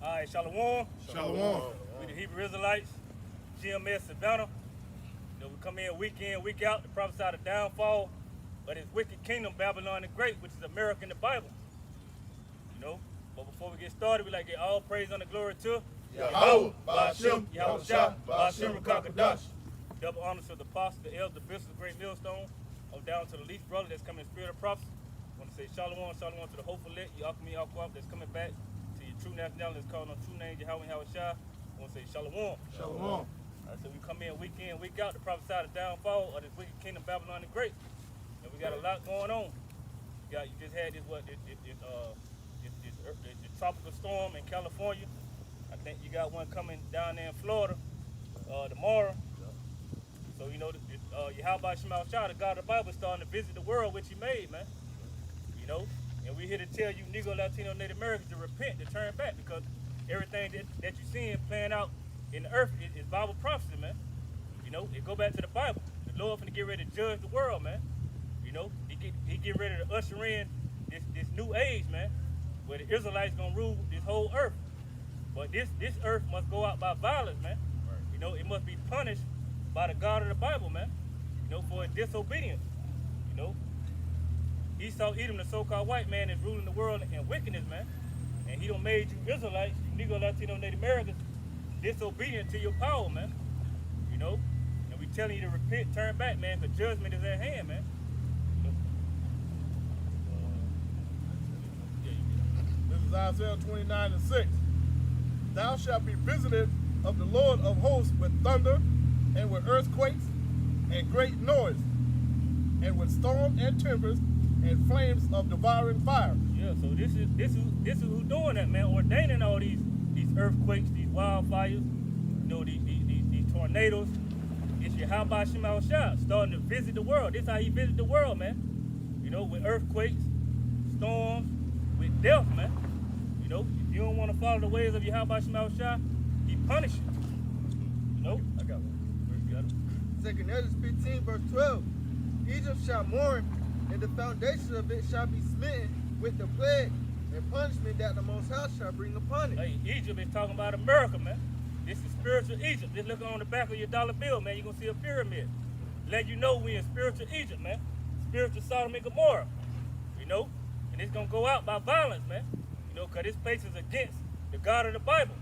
All right, Shalom. Shalom. We the Hebrew Israelites, GMS, Savannah. We come in, week out, to prophesy the downfall of this wicked kingdom, Babylon the Great, which is America in the Bible. But before we get started, we like to get all praise and the glory to Yahweh, Ba'ashem, Yahushua, Ba'ashem, Rakakadash. Double honors to the apostles, the elders, the bishops, the great millstone, down to the least brother that's coming in spirit of prophecy. I want to say shalom to the hopeful lit, Yaakmi Yaakov that's coming back to your true nationality that's called on true name, Yahweh Yahushua. I want to say shalom. Shalom. So we come in, week out, to prophesy the downfall of this wicked kingdom, Babylon the Great. And we got a lot going on. You just had this tropical storm in California. I think you got one coming down there in Florida tomorrow. So Yahweh Shema Shah, the God of the Bible, is starting to visit the world which He made, man. And we're here to tell you, Negro, Latino, Native Americans, to repent, to turn back, because everything that you're seeing playing out in the earth is Bible prophecy, man. It go back to the Bible. The Lord finna get ready to judge the world, man. He get ready to usher in this new age, man, where the Israelites gonna rule this whole earth. But this earth must go out by violence, man. Right. It must be punished by the God of the Bible, man. For its disobedience. Esau Edom, the so-called white man, is ruling the world in wickedness, man. And he done made you Israelites, you Negro, Latino, Native Americans, disobedient to your power, man. And we telling you to repent, turn back, man, because judgment is at hand, man. This is Isaiah 29:6. Thou shalt be visited of the Lord of hosts with thunder, and with earthquakes, and great noise, and with storm and tempest, and flames of devouring fire. Yeah, so this is who doing that, man, ordaining all these earthquakes, these wildfires, these tornadoes. It's Yahweh Shema Shah starting to visit the world. This is how He visit the world, man. With earthquakes, storms, with death, man. If you don't want to follow the ways of Yahweh Shema Shah, He punishes you. I got one. Where's got it? 2 Hedges 15, verse 12. Egypt shall mourn, and the foundation of it shall be smitten with the plague and punishment that the Most High shall bring upon it. Hey, Egypt is talking about America, man. This is spiritual Egypt. Just look on the back of your dollar bill, man. You're going to see a pyramid. Let you know we in spiritual Egypt, man. Spiritual Sodom and Gomorrah. And it's going to go out by violence, man. Because this place is against the God of the Bible.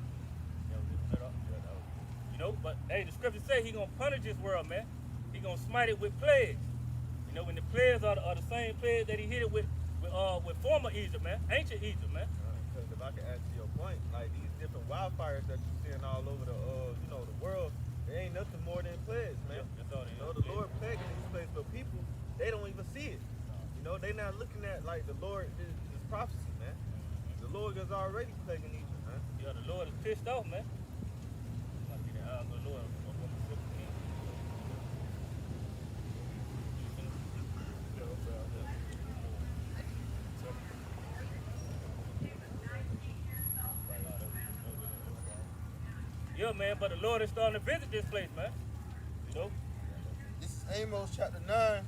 But hey, the scriptures say He going to punish this world, man. He going to smite it with plagues. When the plagues are the same plagues that He hit it with former Egypt, man. Ancient Egypt, man. Because if I can add to your point, like these different wildfires that you're seeing all over the world, there ain't nothing more than plagues, man. Yeah, the Lord plaguing these places, but people, they don't even see it. They not looking at like the Lord is prophecy, man. The Lord is already plaguing Egypt, man. Yeah, the Lord is pissed off, man. Yeah, man, but the Lord is starting to visit this place, man. This is Amos chapter 9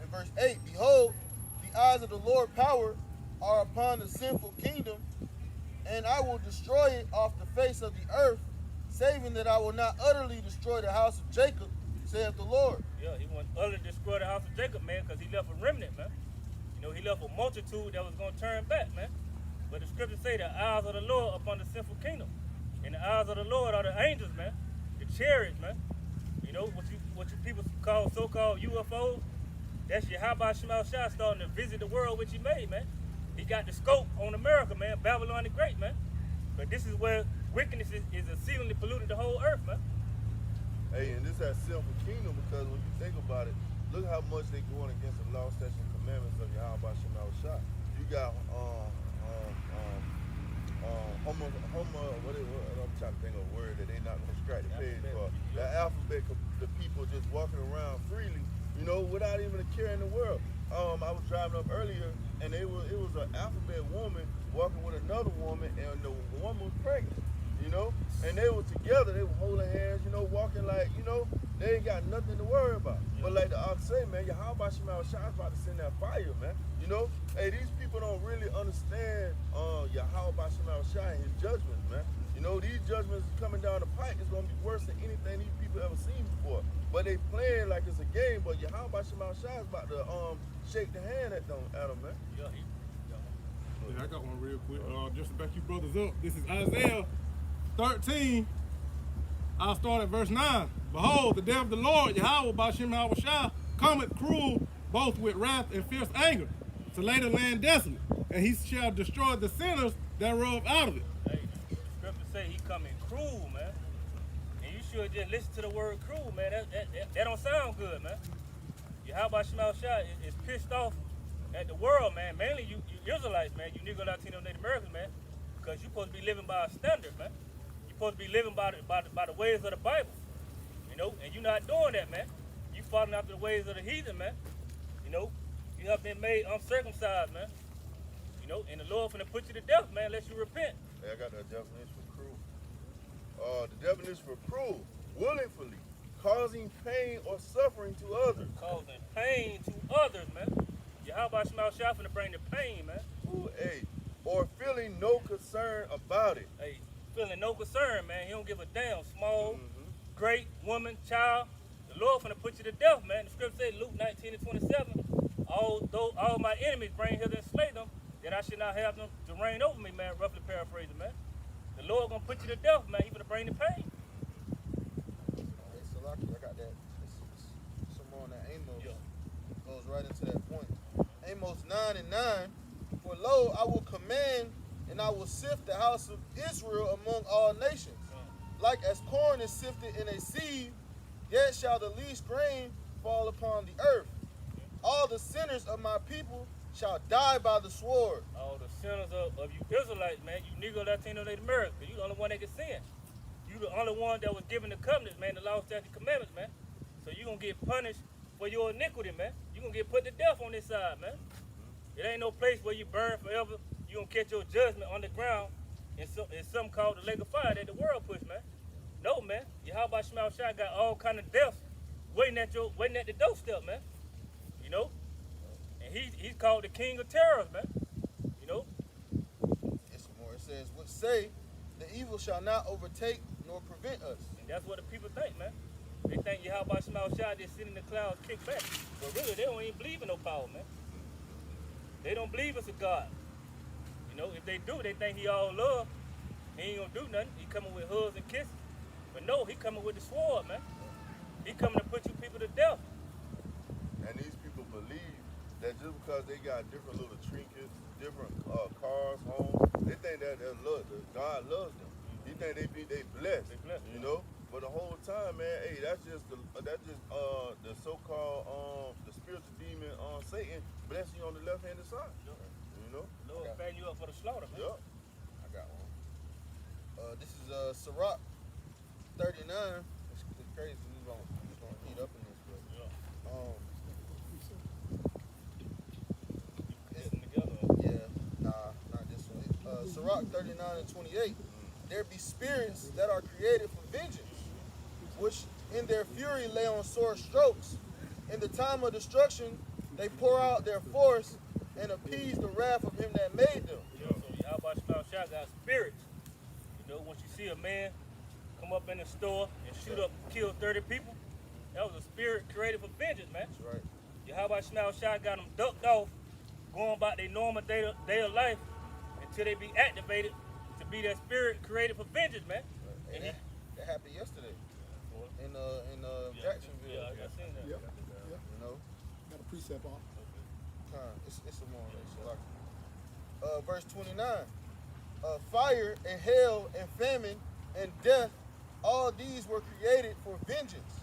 and verse 8. Behold, the eyes of the Lord power are upon the sinful kingdom, and I will destroy it off the face of the earth, saving that I will not utterly destroy the house of Jacob, saith the Lord. Yeah, He wants to utterly destroy the house of Jacob, man, because He left a remnant, man. He left a multitude that was going to turn back, man. But the scriptures say the eyes of the Lord upon the sinful kingdom. And the eyes of the Lord are the angels, man. The chariots, man. What you people call so-called UFOs, that's Yahweh Shema Shah starting to visit the world which He made, man. He got the scope on America, man. Babylon the Great, man. But this is where wickedness is exceedingly polluted the whole earth, man. Hey, and this is that sinful kingdom, because when you think about it, look how much they going against the law, statutes, and commandments of Yahweh Shema Shah. You got I'm trying to think of a word that they not gonna scratch the page for. The alphabet, the people just walking around freely, without even a care in the world. I was driving up earlier, and it was an alphabet woman walking with another woman, and the woman was pregnant. you know, and they were together, they were holding hands, you know, walking like, you know, they ain't got nothing to worry about. But like the ox say, man, Yahweh Shemel Shai is about to send that fire, man. You know, hey, these people don't really understand Yahweh Shemel Shai and his judgments, man. You know, these judgments coming down the pike is gonna be worse than anything these people ever seen before. But they playing like it's a game, but Yahweh Shemel Shai is about to shake the hand at them, man. Yeah, Yeah, I got one real quick. Just to back you brothers up. This is Isaiah 13. I'll start at verse 9. Behold, the day of the Lord, Yahweh Bashem Shai, cometh cruel, both with wrath and fierce anger, to lay the land desolate, and he shall destroy the sinners thereof out of it. hey, the scripture say he coming cruel, man. And you should just listen to the word cruel, man. That don't sound good, man. Yahweh Shemel Shai is pissed off at the world, man. Mainly you Israelites, man. You Negro, Latino, Native Americans, man. Because you're supposed to be living by a standard, man. You're supposed to be living by the ways of the Bible. You know, and you're not doing that, man. You following after the ways of the heathen, man. You know, you have been made uncircumcised, man. You know, and the Lord finna put you to death, man, unless you repent. Hey, I got the definition for cruel. The definition for cruel, willingly, causing pain or suffering to others. Causing pain to others, man. Yahweh Shemel Shai finna bring the pain, man. Ooh, hey, or feeling no concern about it. Hey, feeling no concern, man. He don't give a damn. Small, great, woman, child. The Lord finna put you to death, man. The scripture says, Luke 19:27, all my enemies bring hither and slay them, then I should not have them to reign over me, man. Roughly paraphrasing, man. The Lord gonna put you to death, man. He finna bring the pain. Hey, Salaki, I got that. It's some more on that Amos. Yeah. Goes right into that point. Amos 9:9. For lo, I will command and I will sift the house of Israel among all nations. Like as corn is sifted in a sieve, yet shall the least grain fall upon the earth. All the sinners of my people shall die by the sword. All the sinners of you Israelites, man. You Negro, Latino, Native American. You the only one that can sin. You the only one that was given the covenants, man, the law, statutes, commandments, man. So you gonna get punished for your iniquity, man. You gonna get put to death on this side, man. It ain't no place where you burn forever. You gonna catch your judgment on the ground in something called the lake of fire that the world push, man. No, man. Yahweh Shemel Shai got all kind of deaths waiting at the doorstep, man. You know? And he's called the king of terrors, man. You know? It's more. It says, which say, the evil shall not overtake nor prevent us. And that's what the people think, man. They think Yahweh Shemel Shai just sitting in the clouds, kick back. But really, they don't even believe in no power, man. They don't believe it's a God. You know, if they do, they think he all love. He ain't gonna do nothing. He coming with hugs and kisses. But no, he coming with the sword, man. He coming to put you people to death. And these people believe that just because they got different little trinkets, different cars, homes, they think that God loves them. He think they blessed, you know. But the whole time, man, hey, that's just the so-called the spiritual demon Satan blessing you on the left-handed side. You know. Lord fan you up for the slaughter, man. Yeah. I got one. This is Sirach 39. It's crazy. We're gonna heat up in this, but Putting together. yeah, not this one. Sirach 39:28. There be spirits that are created for vengeance, which in their fury lay on sore strokes. In the time of destruction, they pour out their force and appease the wrath of him that made them. You know, so Yahweh Shemel Shai got spirits. You know, once you see a man come up in the store and shoot up, kill 30 people, that was a spirit created for vengeance, man. That's right. Yahweh Shemel Shai got them ducked off, going about their normal day of life until they be activated to be that spirit created for vengeance, man. And that happened yesterday in Jacksonville. Yeah, I seen that. Yep. You know, Got a precept on. it's a more verse 29. Fire and hail and famine and death, all these were created for vengeance.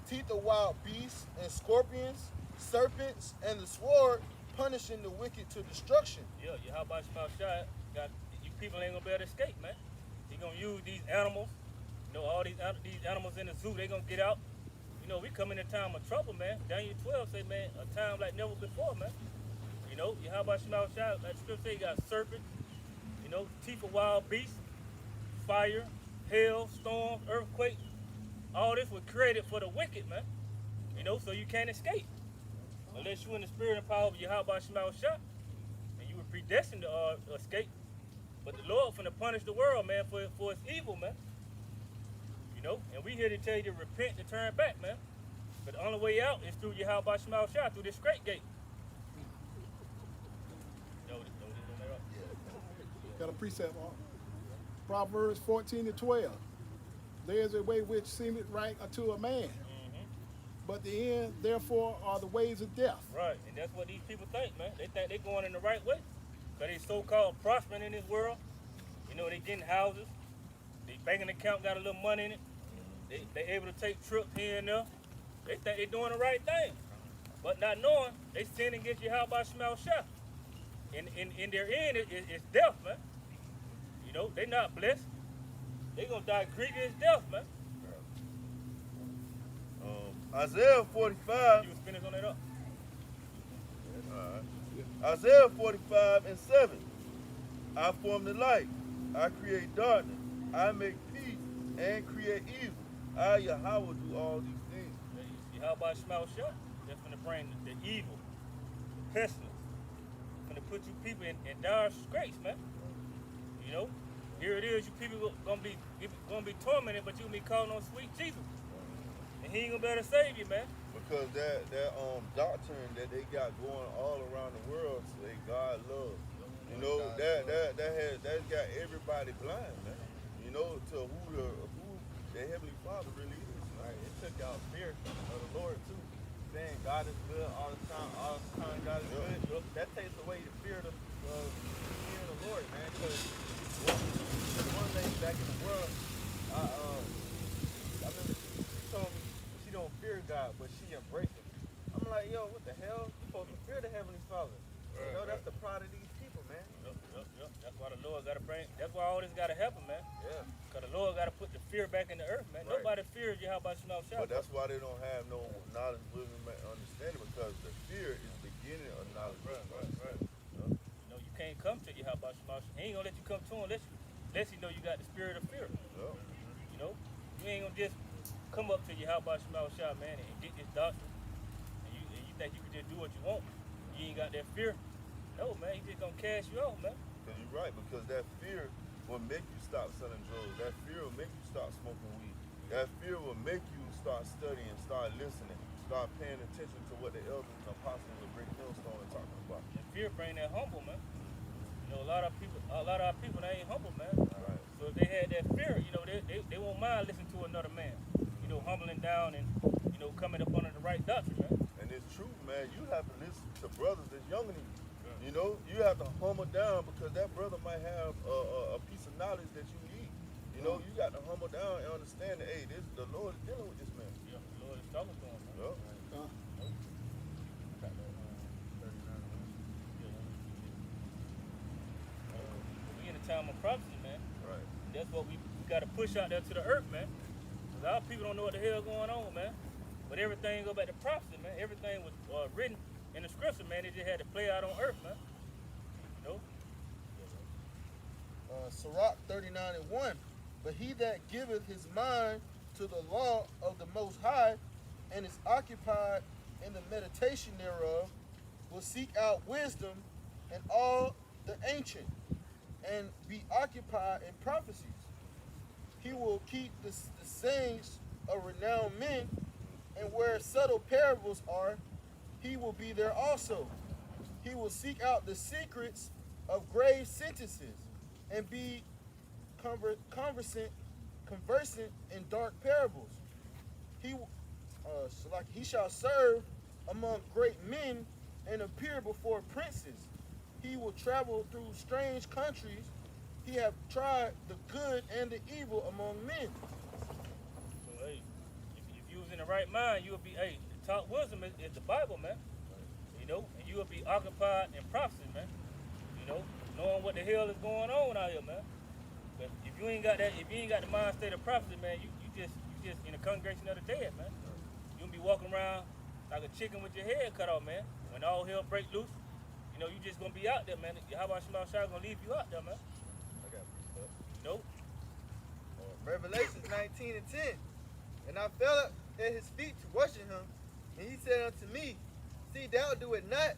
Teeth of wild beasts and scorpions, serpents, and the sword, punishing the wicked to destruction. Yeah, Yahweh Shemel Shai got you people ain't gonna be able to escape, man. He gonna use these animals. You know, all these animals in the zoo, they gonna get out. You know, we come in a time of trouble, man. Daniel 12 say, man, a time like never before, man. You know, Yahweh Shemel Shai, like the scripture say, you got serpents, you know, teeth of wild beasts, fire, hail, storms, earthquakes, all this was created for the wicked, man. You know, so you can't escape. Unless you in the spirit and power of Yahweh Shema Shah, and you were predestined to escape. But the Lord finna punish the world, man, for its evil, man. You know, and we here to tell you to repent, to turn back, man. But the only way out is through Yahweh Shema Shah, through this straight gate. Got a precept on Proverbs 14:12. There is a way which seemeth right unto a man, but the end, therefore, are the ways of death. Right, and that's what these people think, man. They think they're going in the right way. Because they so-called prospering in this world. You know, they getting houses. Their banking account got a little money in it. They able to take trips here and there. They think they're doing the right thing. But not knowing, they sin against Yahweh Shema Shah. In their end, it's death, man. You know, they not blessed. They gonna die grievous death, man. Isaiah 45. You was finished on that up. Isaiah 45:7. I form the light. I create darkness. I make peace and create evil. I, Yahweh, do all these things. Yahweh Shema Shah, that's gonna bring the evil, the pestilence. Gonna put you people in dire straits, man. You know, here it is. You people gonna be tormented, but you gonna be calling on sweet Jesus, and He ain't gonna be able to save you, man. Because that doctrine that they got going all around the world, say God love. You know, that's got everybody blind, man. You know, to who the Heavenly Father really is. Right, it took out fear of the Lord too. Saying God is good all the time God is good. That takes away the fear of the Lord, man. Because one lady back in the world, I remember she told me she don't fear God, but she embraced Him. I'm like, yo, what the hell? You supposed to fear the Heavenly Father. You know, that's the pride of these people, man. Yep. That's why the Lord gotta bring. That's why all this gotta happen, man. Yeah. Cause the Lord gotta put the fear back in the earth, man. Right. Nobody fears Yahweh Shema Shah. But that's why they don't have no knowledge, wisdom, and understanding, because the fear is the beginning of knowledge. Right. You know, you can't come to Yahweh Shema Shah. He ain't gonna let you come to him unless you know you got the spirit of fear. Yep. You know, you ain't gonna just come up to Yahweh Shema Shah, man, and get this doctrine, and you think you can just do what you want. You ain't got that fear. No, man, he just gonna cast you out, man. Because you're right, because that fear will make you stop selling drugs. That fear will make you stop smoking weed. That fear will make you start studying, start listening, start paying attention to what the elders and apostles of Great Millstone are talking about. And fear bring that humble, man. You know, a lot of our people, they ain't humble, man. Right. So if they had that fear, you know, they won't mind listening to another man. You know, humbling down and, you know, coming up under the right doctrine, man. And it's true, man. You have to listen to brothers that's younger than you. You know, you have to humble down because that brother might have a piece of knowledge that you need. You know, you got to humble down and understand that, hey, the Lord is dealing with this man. Yeah, the Lord is talking to him, man. Yep. We in a time of prophecy, man. Right. That's what we got to push out there to the earth, man. Because our people don't know what the hell going on, man. But everything go back to prophecy, man. Everything was written in the scripture, man. It just had to play out on earth, man. You know? Sirach 39:1. But he that giveth his mind to the law of the Most High and is occupied in the meditation thereof will seek out wisdom and all the ancient and be occupied in prophecies. He will keep the sayings of renowned men, and where subtle parables are, he will be there also. He will seek out the secrets of grave sentences and be conversant in dark parables. He shall serve among great men and appear before princes. He will travel through strange countries. He have tried the good and the evil among men. So, hey, if you was in the right mind, you would be, hey, the top wisdom is the Bible, man. You know, and you would be occupied in prophecy, man. You know, knowing what the hell is going on out here, man. But if you ain't got the mind state of prophecy, man, you just in the congregation of the dead, man. You gonna be walking around like a chicken with your head cut off, man. When all hell break loose, you know, you just gonna be out there, man. How about Shema Shah gonna leave you out there, man? I got You know? Revelations 19 and 10. And I fell at his feet to worship him. And he said unto me, See, thou do it not.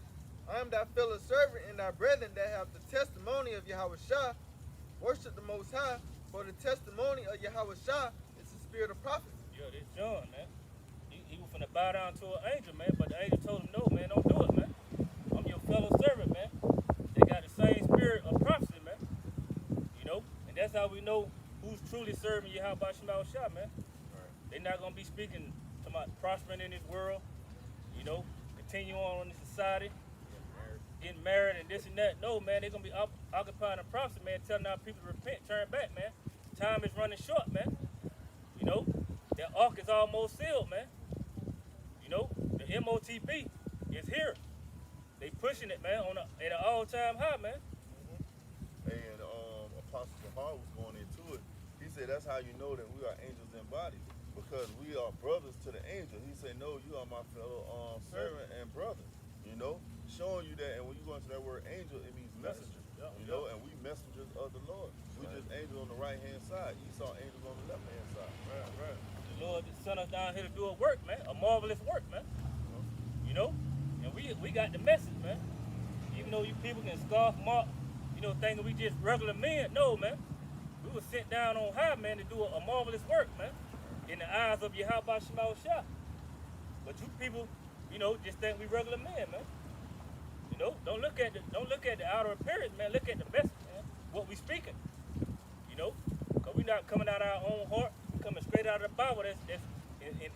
I am thy fellow servant and thy brethren that have the testimony of Yahweh Shah. Worship the Most High, for the testimony of Yahweh Shah is the spirit of prophecy. Yeah, this John, man. He was finna bow down to an angel, man, but the angel told him, no, man, don't do it, man. I'm your fellow servant, man. They got the same spirit of prophecy, man. You know? And that's how we know who's truly serving Yahweh Shema Shah, man. They're not going to be speaking about prospering in this world, you know, continue on in the society, getting married and this and that. No, man, they're going to be occupying the prophecy, man, telling our people to repent, turn back, man. Time is running short, man. You know, that ark is almost sealed, man. You know, the MOTP is here. They pushing it, man, at an all-time high, man. And Apostle Jahar was going into it. He said that's how you know that we are angels in body, because we are brothers to the angel. He said, no, you are my fellow servant and brother. You know, showing you that. And when you go into that word angel, it means messenger. You know, and we messengers of the Lord. We just angels on the right-hand side. Esau angels on the left-hand side. Right. The Lord sent us down here to do a work, man, a marvelous work, man. You know, and we got the message, man. Even though you people can scoff, mock, you know, thinking we just regular men. No, man. We were sent down on high, man, to do a marvelous work, man, in the eyes of Yahweh Shema Shah. But you people, you know, just think we regular men, man. You know, don't look at the outer appearance, man. Look at the message, man. What we speaking. You know, because we're not coming out of our own heart. We're coming straight out of the Bible. That's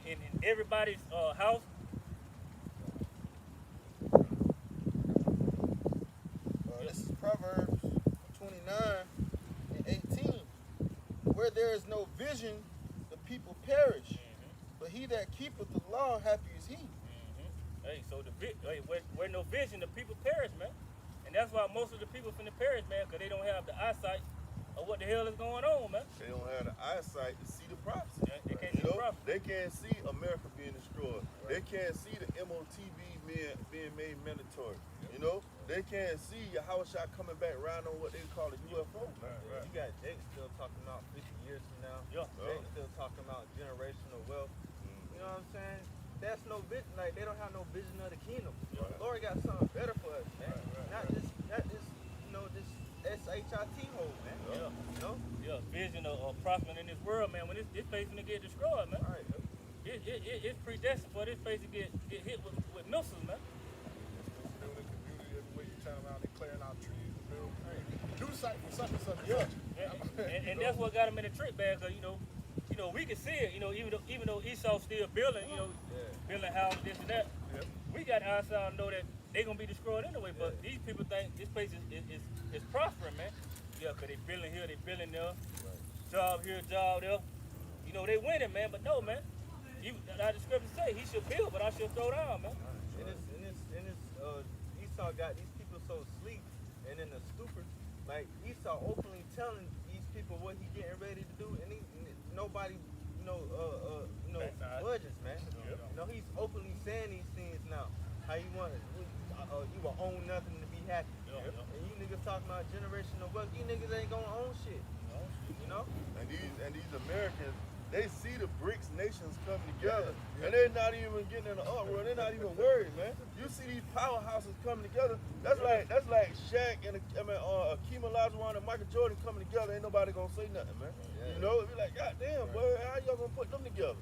in everybody's house. This is Proverbs 29 and 18. Where there is no vision, the people perish. But he that keepeth the law, happy is he. Hey, so where no vision, the people perish, man. And that's why most of the people finna perish, man, because they don't have the eyesight of what the hell is going on, man. They don't have the eyesight to see the prophecy. Yeah, they can't see the prophecy. They can't see America being destroyed. They can't see the MOTV being made mandatory. You know, they can't see Yahweh Shah coming back around on what they call a UFO. You got Jake still talking about 50 years from now. Jake still talking about generational wealth. You know what I'm saying? That's no vision. Like, they don't have no vision of the kingdom. The Lord got something better for us, man. Not this, you know, this SHIT hole, man. You know? Yeah, vision of prospering in this world, man. When this place gonna get destroyed, man. All right. It's predestined for this place to get hit with missiles, man. Building community everywhere you turn around, they clearing out trees and building. Do something for such and such. And that's what got them in the trick bag, because, you know, we can see it, you know, even though Esau's still building, you know, building houses, this and that. We got outside to know that they're gonna be destroyed anyway. But these people think this place is prospering, man. Yeah, because they building here, they building there. Job here, job there. You know, they winning, man. But no, man. Our the scriptures say he should build, but I should throw down, man. Esau got these people so asleep and in a stupor. Like, Esau openly telling these people what he getting ready to do, and nobody, budges, man. You know, he's openly saying these things now. How you want it? You will own nothing to be happy. And you niggas talking about generational wealth. You niggas ain't gonna own shit. You know? And these Americans, they see the BRICS nations coming together, and they're not even getting in the uproar. They're not even worried, man. You see these powerhouses coming together. That's like Shaq and Akeem Olajuwon and Michael Jordan coming together. Ain't nobody gonna say nothing, man. You know, it'd be like, God damn, boy, how y'all gonna put them together?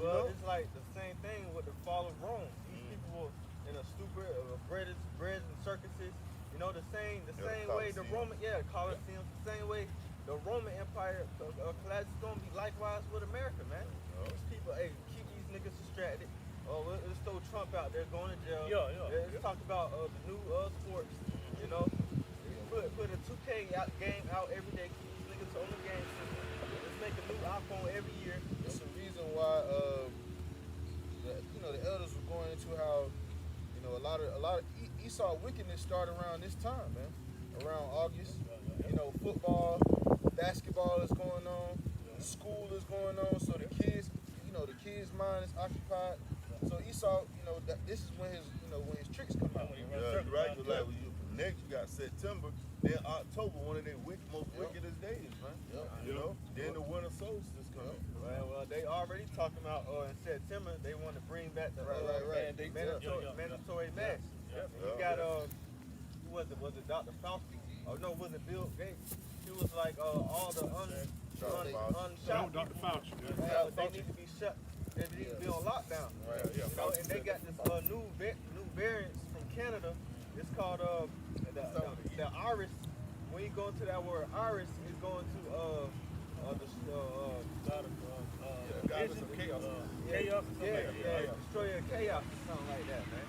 Well, it's like the same thing with the fall of Rome. These people were in a stupor of breads and circuses. You know, the same way the Roman, Colosseum, the same way the Roman Empire collapse is gonna be likewise with America, man. These people, hey, keep these niggas distracted. Let's throw Trump out there going to jail. Let's talk about the new sports. You know, put a 2K game out every day. Keep these niggas on the game system. Let's make a new iPhone every year. It's the reason why the elders were going into how, you know, a lot of Esau wickedness started around this time, man. Around August. You know, football, basketball is going on, school is going on, so the kids' mind is occupied. So Esau, this is when his tricks come out. You're right. Like next you got September. Then October, one of their most wickedest days, man. You know. Then the winter solstice coming. Well, they already talking about in September they want to bring back the mandatory mask. You got who was it? Was it Dr. Fauci? Oh no, was it Bill Gates? He was like all the unshot Dr. Fauci. they need to be shut. They need to be on lockdown. You know, and they got this new variants from Canada. It's called the iris. When you go into that word iris, it's going to Goddess of chaos. Chaos. destroyer of chaos or something like that, man.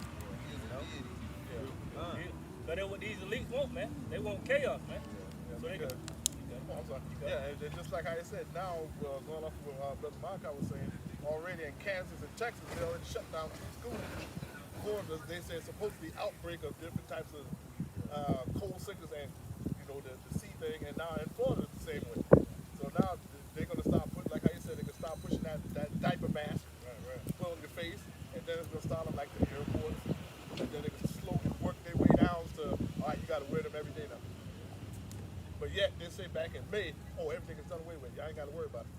So that's what these elites want, man. They want chaos, man. So they can. And just like I said, now going off of what Brother Malachi was saying, already in Kansas and Texas, they already shut down schools. Before they said supposed to be outbreak of different types of cold sickness and the sea thing, and now in Florida it's the same way. So now they're gonna start putting, like how you said, they can start pushing that diaper mask, put on your face, and then it's gonna start them like the airports, and then they can slowly work their way down to, all right, you gotta wear them every day now. But yet they say back in May, everything is done away with. Y'all ain't gotta worry about it.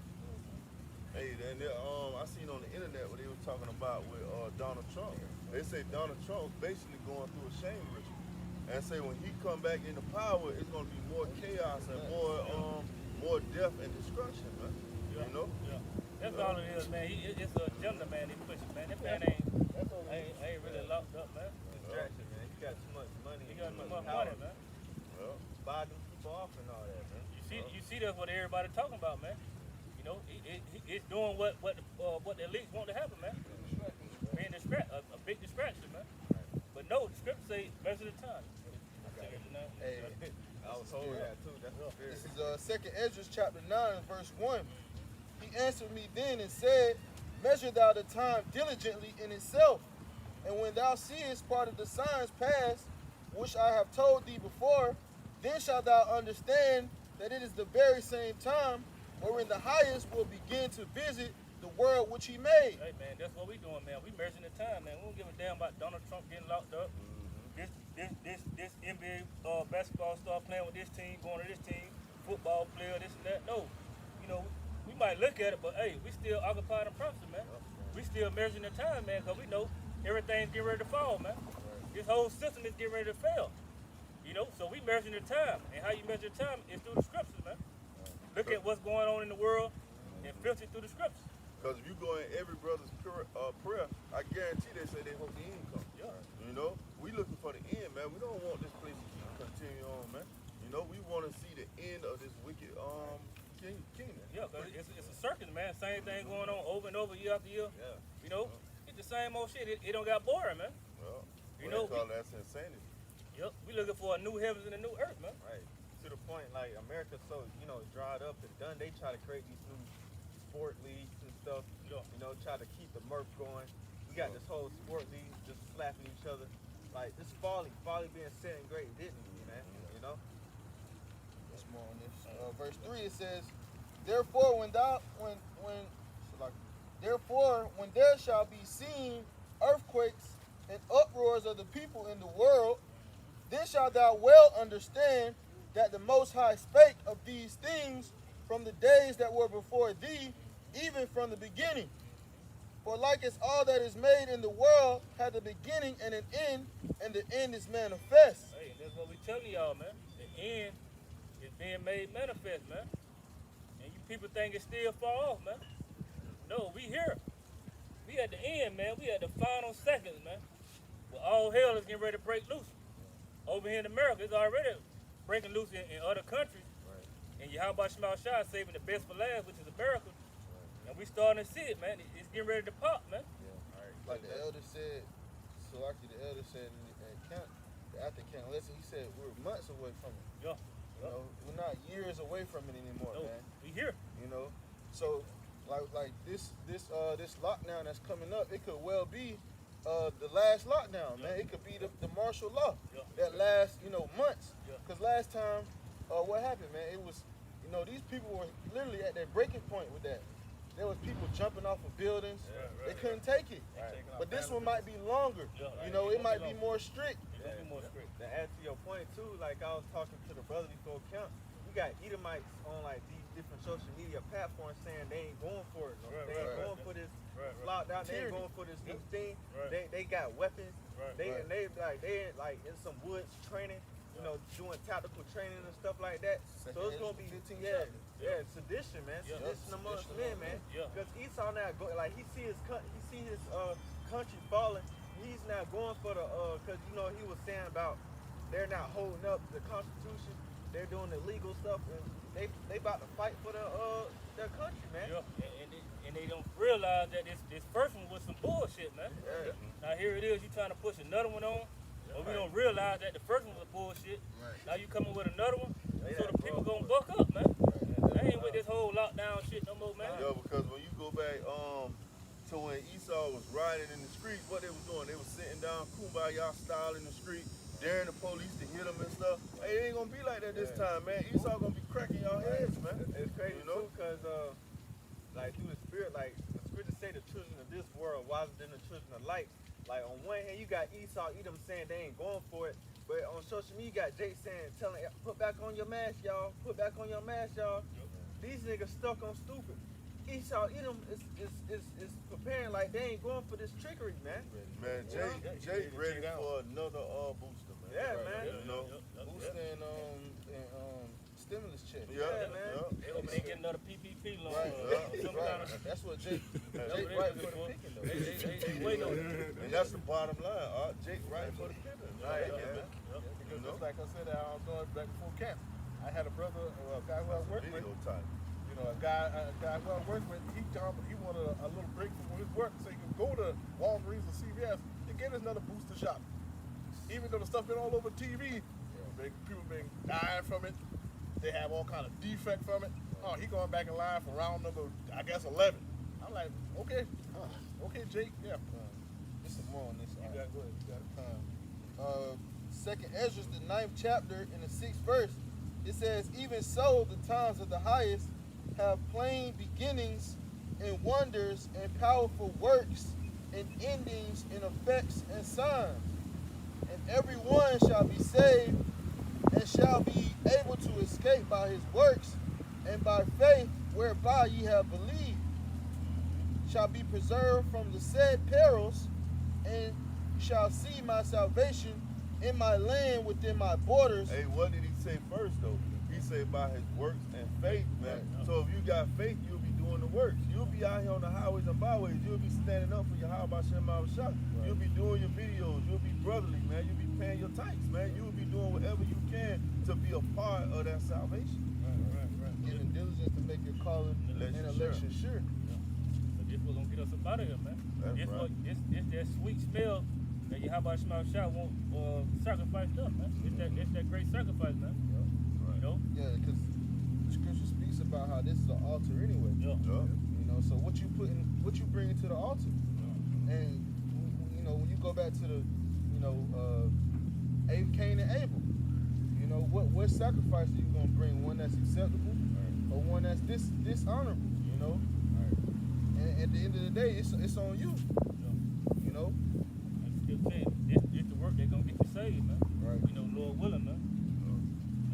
Hey, and I seen on the internet what they were talking about with Donald Trump. They say Donald Trump's basically going through a shame ritual. And say when he come back into power, it's gonna be more chaos and more death and destruction, man. You know? Yeah. That's all it is, man. It's a agenda, man. He pushing, man. That man ain't really locked up, man. Distraction, man. He got too much money. He got too much money, man. Buying people off and all that, man. You see that's what everybody talking about, man. You know, it's doing what the elites want to happen, man. Being a big distraction, man. But no, the scripture say measure the time. I was told that too. That's This is 2nd Ezra chapter 9, verse 1. He answered me then and said, measure thou the time diligently in itself, and when thou seest part of the signs pass, which I have told thee before, then shalt thou understand that it is the very same time wherein the highest will begin to visit the world which he made. Hey, man, that's what we doing, man. We measuring the time, man. We don't give a damn about Donald Trump getting locked up. This NBA basketball star playing with this team, going to this team, football player, this and that. No, we might look at it, but hey, we still occupying the property, man. We still measuring the time, man, because we know everything's getting ready to fall, man. This whole system is getting ready to fail. So we measuring the time, and how you measure the time is through the scriptures, man. Look at what's going on in the world and filter it through the scriptures. Because if you go in every brother's prayer, I guarantee they say they hope the end comes. Yeah. We looking for the end, man. We don't want this place to continue on, man. We want to see the end of this wicked kingdom. Yeah, but it's a circus, man. Same thing going on over and over, year after year. Yeah. It's the same old shit. It don't got boring, man. Well, they call that's insanity. Yep, we looking for a new heavens and a new earth, man. Right. To the point, like America, so dried up and done. They try to create these new sport leagues and stuff. Try to keep the murk going. We got this whole sport league just slapping each other. Like this folly being set in great dignity, man. There's more on this. Verse 3 it says, therefore when there shall be seen earthquakes and uproars of the people in the world, then shalt thou well understand that the Most High spake of these things from the days that were before thee, even from the beginning. For like as all that is made in the world had a beginning and an end, and the end is manifest. Hey, that's what we telling y'all, man. The end is being made manifest, man. And you people think it's still far off, man. No, we here. We at the end, man. We at the final seconds, man. Where all hell is getting ready to break loose. Over here in America, it's already breaking loose in other countries. Right. And Yahweh Shema Shah saving the best for last, which is America. Right. And we starting to see it, man. It's getting ready to pop, man. Yeah. Right. Like the elder said, the elder said after Camp Lesson, he said we're months away from it. Yeah. We're not years away from it anymore, no, man. We here. So like this lockdown that's coming up, it could well be the last lockdown, man. It could be the martial law that lasts, months. Because last time, what happened, man? It was, these people were literally at their breaking point with that. There was people jumping off of buildings. They couldn't take it. But this one might be longer. It might be more strict. To add to your point, point too. Like I was talking to the brother before camp. You got Edomites on like these different social media platforms saying they ain't going for it. No. They ain't going for this lockdown. They ain't going for this new thing. They got weapons. They like in some woods training. You know, doing tactical training and stuff like that. So it's gonna be sedition, man. Sedition amongst men, man. Because Esau now like he see his country falling. He's now going for the because you know he was saying about they're not holding up the Constitution. They're doing illegal stuff, and they about to fight for their country, man. And they don't realize that this first one was some bullshit, man. Now here it is, you trying to push another one on. But we don't realize that the first one was bullshit. Now you coming with another one, so the people gonna buck up, man. They ain't with this whole lockdown shit no more, man. Yo, because when you go back to when Esau was riding in the street, what they was doing, they was sitting down kumbaya style in the street, daring the police to hit them and stuff. Hey, it ain't gonna be like that this time, man. Esau gonna be cracking y'all heads, man. It's crazy, you know, because like through the spirit, like the scriptures say the children of this world wiser than the children of light. Like on one hand, you got Esau, Edom saying they ain't going for it, but on social media, you got Jake telling, put back on your mask, y'all. Put back on your mask, y'all. These niggas stuck on stupid. Esau, Edom is preparing like they ain't going for this trickery, man. Man, Jake ready for another booster, man. Yeah, man. You know, Booster and stimulus check. Man. They hope they get another PPP loan. That's what Jake right for the picking though. They waiting on it. and that's the bottom line. Jake right for the pivot. Right, Because just like I said, I was doing back before camp. I had a brother, a guy who I worked with. Video time. You know, a guy who I worked with. He wanted a little break from his work so he could go to Walgreens or CVS and get us another booster shot. Even though the stuff been all over TV, people been dying from it. They have all kind of defect from it. Oh, he going back in line for round number, I guess 11. I'm like, okay, Jake, yeah. There's some more on this. You got good. You got Second Ezra, the 9th chapter, in the 6th verse, it says, even so, the times of the highest have plain beginnings and wonders and powerful works and endings and effects and signs. And every one shall be saved and shall be able to escape by his works and by faith whereby ye have believed, shall be preserved from the said perils, and shall see my salvation in my land within my borders. Hey, what did he say first though? He said by his works and faith, man. So if you got faith, you'll be doing the works. You'll be out here on the highways and byways. You'll be standing up for your how about Shem shot. You'll be doing your videos. You'll be brotherly, man. You'll be paying your tithes, man. You'll be doing whatever you can to be a part of that salvation. right. Giving diligence to make your calling and election sure. So this was gonna get us up out of here, man. This that sweet smell that you how about Shema Shah won't sacrifice up, man. It's that great sacrifice, man. You know? Yeah, because the scripture speaks about how this is an altar anyway. Yeah. You know, so what you bring to the altar, and you know when you go back to the, Cain and Abel, you know what sacrifice are you gonna bring? One that's acceptable, or one that's dishonorable? You know, and at the end of the day, it's on you. You know. I'm still saying this the work that's gonna get you saved, man. Right. You know, Lord willing, man.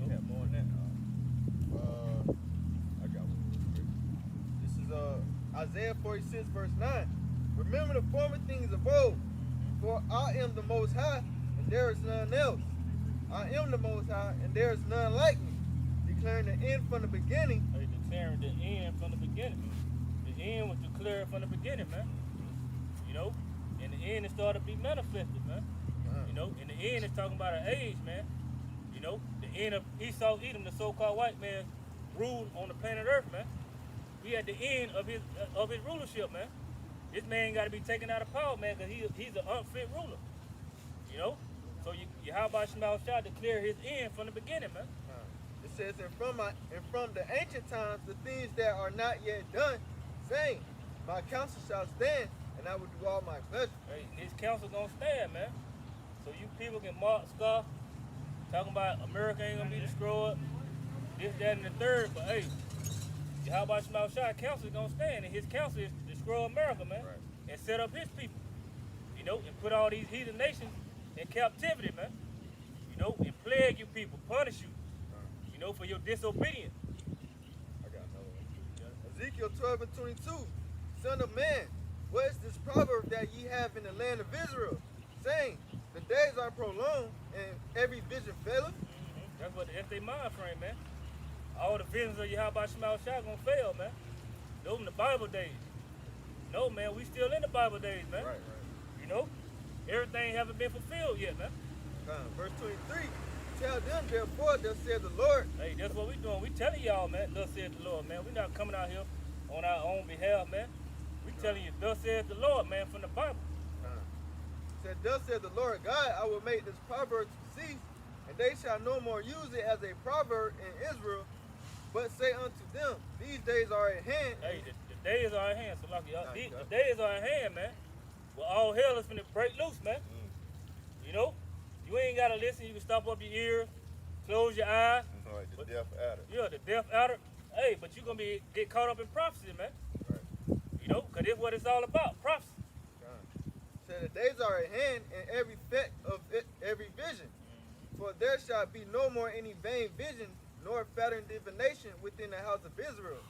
You know, more than that. I got one. This is Isaiah 46, verse 9. Remember the former things of old, for I am the Most High, and there is none else. I am the Most High, and there is none like me, declaring the end from the beginning. Hey, declaring the end from the beginning. The end was declared from the beginning, man. You know, and the end it started to be manifested, man. You know, in the end it's talking about an age, man. You know, the end of Esau, Edom, the so-called white man, ruled on the planet Earth, man. We at the end of his rulership, man. This man got to be taken out of power, man, because he's an unfit ruler. You know, so Yahweh Shema Shah declare his end from the beginning, man. It says, and from the ancient times, the things that are not yet done, saying, my counsel shall stand, and I will do all my pleasure. Hey, his counsel gonna stand, man. So you people can mark, scoff, talking about America ain't gonna be destroyed, this, that, and the third, but hey, Yahweh Shema Shah counsel is gonna stand, and his counsel is to destroy America, man, and set up his people, you know, and put all these heathen nations in captivity, man, you know, and plague plague you people, punish you, you know, for your disobedience. I got another one. Ezekiel 12 and 22. Son of man, what is this proverb that ye have in the land of Israel, saying, the days are prolonged, and every vision faileth? That's their mind frame, man. All the visions of Yahweh Shema Shah gonna fail, man. Those in the Bible days. No, man, we still in the Bible days, man. Right. You know, everything haven't been fulfilled yet, man. Verse 23. Tell them, therefore, thus saith the Lord. Hey, that's what we doing. We telling y'all, man, thus saith the Lord, man. We not coming out here on our own behalf, man. We telling you, thus saith the Lord, man, from the Bible. Said, thus saith the Lord God, I will make this proverb to cease, and they shall no more use it as a proverb in Israel, but say unto them, these days are at hand. Hey, the days are at hand. So, like, the days are at hand, man. Well, all hell is finna break loose, man. You know, you ain't gotta listen. You can stop up your ears, close your eyes. Like the deaf adder. Yeah, the deaf adder. Hey, but you're gonna get caught up in prophecy, man. Right. You know, cause it's what it's all about, prophecy. Said, the days are at hand, and every effect of it, every vision. For there shall be no more any vain vision, nor flattering divination within the house of Israel.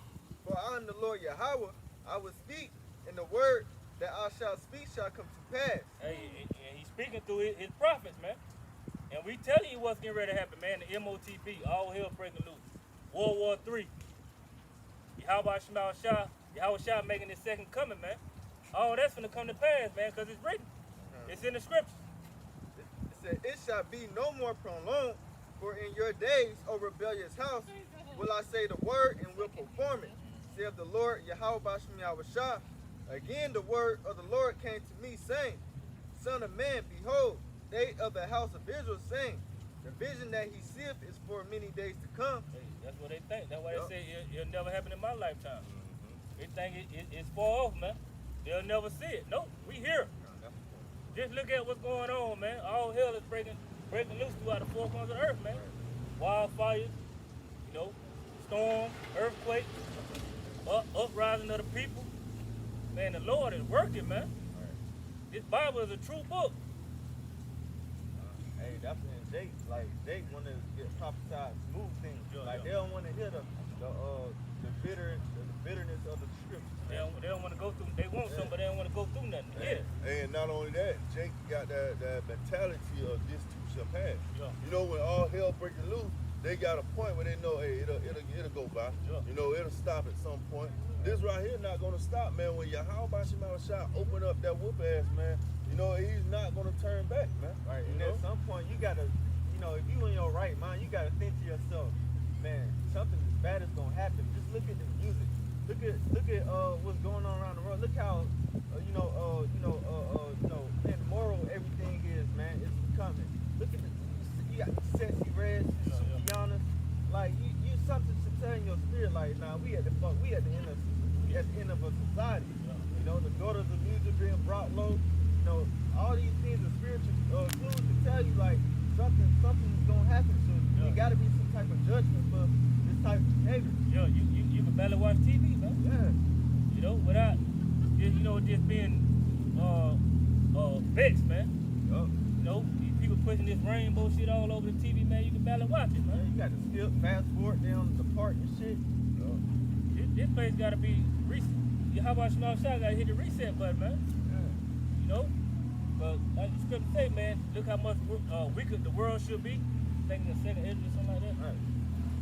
For I am the Lord Yahweh, I will speak, and the word that I shall speak shall come to pass. Hey, and he's speaking through his prophets, man. And we telling you what's getting ready to happen, man. The MOTP, all hell breaking loose. World War III. Yahweh Shema Shah, Yahweh Shah making his second coming, man. All that's gonna come to pass, man, because it's written. It's in the scriptures. It said, it shall be no more prolonged, for in your days, O rebellious house, will I say the word and will perform it, saith the Lord Yahweh Bashem Yahweh Shah. Again the word of the Lord came to me, saying, Son of man, behold, they of the house of Israel saying, the vision that he seeth is for many days to come. Hey, that's what they think. That's why they say it'll never happen in my lifetime. They think it's far off, man. They'll never see it. Nope, we here. Just look at what's going on, man. All hell is breaking loose throughout the four corners of the earth, man. Wildfires, you know, storms, earthquakes, uprising of the people. Man, the Lord is working, man. This Bible is a true book. Hey, that's when Jake wanna get prophesied smooth things. They don't wanna hear the bitterness of the scripture. They don't want to go through. They want something, but they don't want to go through nothing. Yeah. And not only that, Jake got that mentality of this too shall pass. Yeah. You know, when all hell breaking loose, they got a point where they know, hey, it'll go by. Yeah. You know, it'll stop at some point. This right here not gonna stop, man. When Yahweh Bashem Shah open up that whoop ass, man, you know, he's not gonna turn back, man. Right. And at some point you gotta, you know, if you in your right mind, you gotta think to yourself, man, something bad is gonna happen. Just look at the music. Look at what's going on around the world. Look how immoral everything is, man. It's becoming. Look at you got sexy reds, Kianas. Like you something to tell in your spirit. Like, nah, we at the end of a society. You know, the daughters of music being brought low. You know, all these things are spiritual clues to tell you like something's gonna happen. So there got to be some type of judgment for this type of behavior. Yeah, you can barely watch TV, man. Yeah. You know, without just being vexed, man. You know, these people pushing this rainbow shit all over the TV, man. You can barely watch it, man. You got to skip, fast forward down the part and shit. This place got to be reset. How about Shema Shah got to hit the reset button, man? Yeah. You know, but like the scripture say, man, look how much weaker the world should be. Thinking of second Hedges or something like that. Right.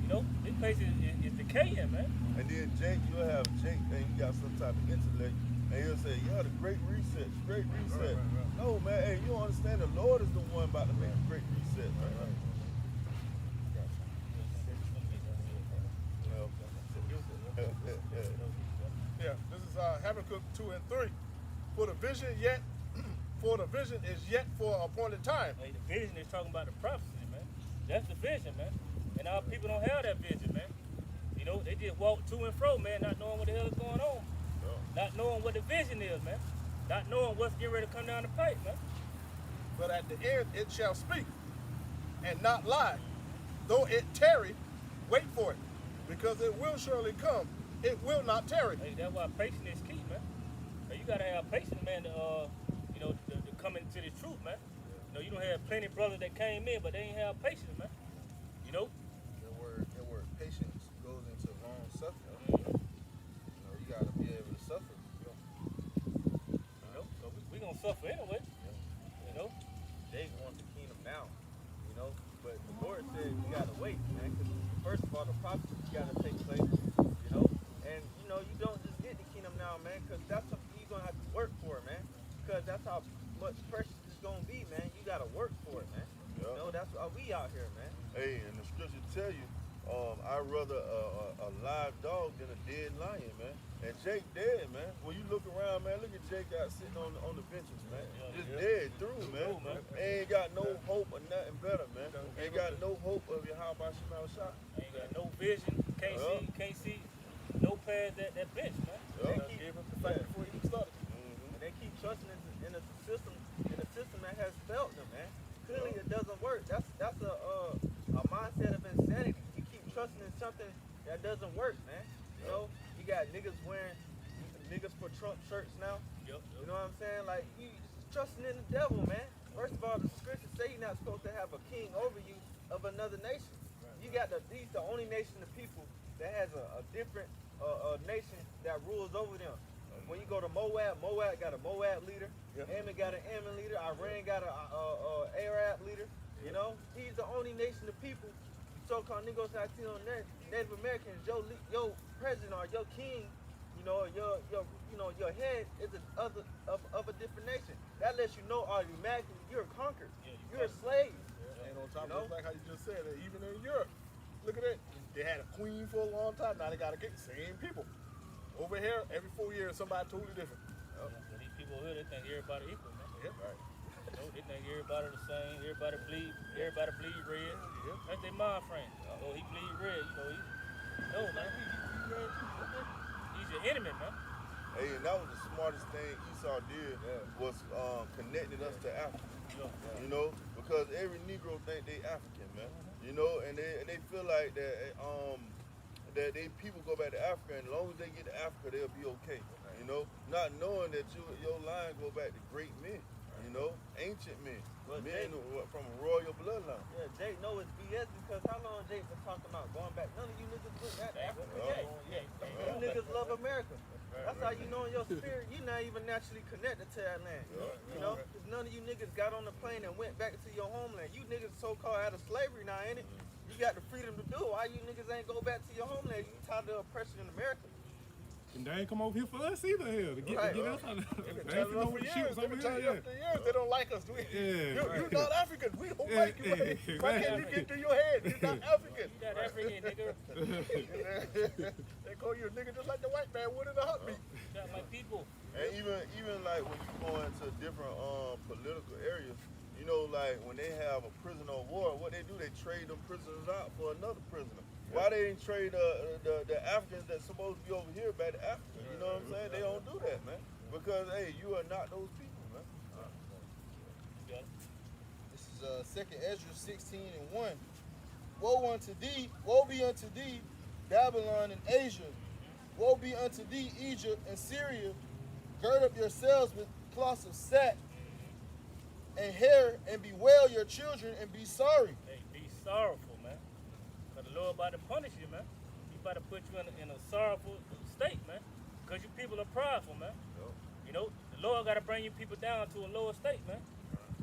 You know, this place is decaying, man. And then Jake, you'll have Jake, and he got some type of intellect, and he'll say, yeah, the great reset, great reset. Right. No, man, hey, you don't understand, the Lord is the one about to make a great reset. Yeah, this is Habakkuk 2 and 3. For the vision is yet for appointed time. Hey, the vision is talking about the prophecy, man. That's the vision, man. And our people don't have that vision, man. You know, they just walk to and fro, man, not knowing what the hell is going on. Not knowing what the vision is, man. Not knowing what's getting ready to come down the pipe, man. But at the end it shall speak and not lie. Though it tarry, wait for it, because it will surely come. It will not tarry. Hey, that's why patience is key, man. Hey, you gotta have patience, man, to come into this truth, man. You know, you don't have plenty of brothers that came in, but they ain't have patience, man. said you gotta wait, man. Because first of all, the prophecy gotta take place, you know. And you know, you don't just get the kingdom now, man. Because that's something you're gonna have to work for, man. Because that's how much precious it's gonna be, man. You gotta work for it, man. Yeah. You know, that's why we out here, man. Hey, and the scripture tell you, I'd rather a live dog than a dead lion, man. And Jake dead, man. When you look around, man, look at Jake out sitting on the benches, man. Just dead through, man. Ain't got no hope of nothing better, man. Ain't got no hope of your how about Shemal Shot. Ain't got no vision, can't see no past that bench, man. They keep Gave up the fight before he started. and they keep trusting in a system that has failed them, man. Clearly it doesn't work. That's a mindset of insanity. You keep trusting in something that doesn't work, man. You know, you got niggas wearing niggas for Trump shirts now. Yep. You know what I'm saying? Like, you trusting in the devil, man. First of all, the scriptures say you're not supposed to have a king over you of another nation. You got these the only nation of people that has a different nation that rules over them. When you go to Moab got a Moab leader. Ammon got an Ammon leader. Iran got a Arab leader. You know, he's the only nation of people, so-called Negro Latino Native Americans. Your president or your king, you know, your head is of a different nation. That lets you know automatically you're conquered. You're a slave. And on top of it, like how you just said, that even in Europe, look at that. They had a queen for a long time. Now they got to get the same people. Over here, every 4 years, somebody totally different. So these people here, they think everybody equal, man. Yeah, right. You know, they think everybody the same. Everybody bleed red. Yeah. That's their mind frame. Oh, he bleed red. You know, no, man. He's your enemy, man. Hey, and that was the smartest thing Esau did was connecting us to Africa. You know, because every Negro think they African, man. You know, and they feel like that that they people go back to Africa, and as long as they get to Africa, they'll be okay. You know, not knowing that your line go back to great men. You know, ancient men, men from a royal bloodline. Yeah, Jake know it's BS because how long Jake been talking about going back? None of you niggas look at Africa. You niggas love America. That's how you know in your spirit you're not even naturally connected to that land. You know, because none of you niggas got on the plane and went back to your homeland. You niggas so-called out of slavery now, ain't it? You got the freedom to do it. Why you niggas ain't go back to your homeland? You tired of the oppression in America. And they ain't come over here for us either here to get us out of They've been they ain't telling us over for the years. ships They've over been telling here. us for years they don't like us. You're not African. We don't Yeah, like you. yeah, Why can't you get through your head? You're not African. You that African nigga. They call you a nigga just like the white man would in a heartbeat. You got my people. And even like when you go into different political areas, you know, like when they have a prisoner of war, what they do, they trade them prisoners out for another prisoner. Why they didn't trade the Africans that's supposed to be over here back to Africa? You know what I'm saying? They don't do that, man. Because hey, you are not those people, man. This is 2nd Ezra 16:1. Woe be unto thee, Babylon and Asia. Woe be unto thee, Egypt and Syria. Gird up yourselves with cloths of sack and hair, and bewail your children, and be sorry. Hey, be sorrowful, man. Because the Lord about to punish you, man. He about to put you in a sorrowful state, man. Because you people are prideful, man. You know, the Lord got to bring you people down to a lower state, man.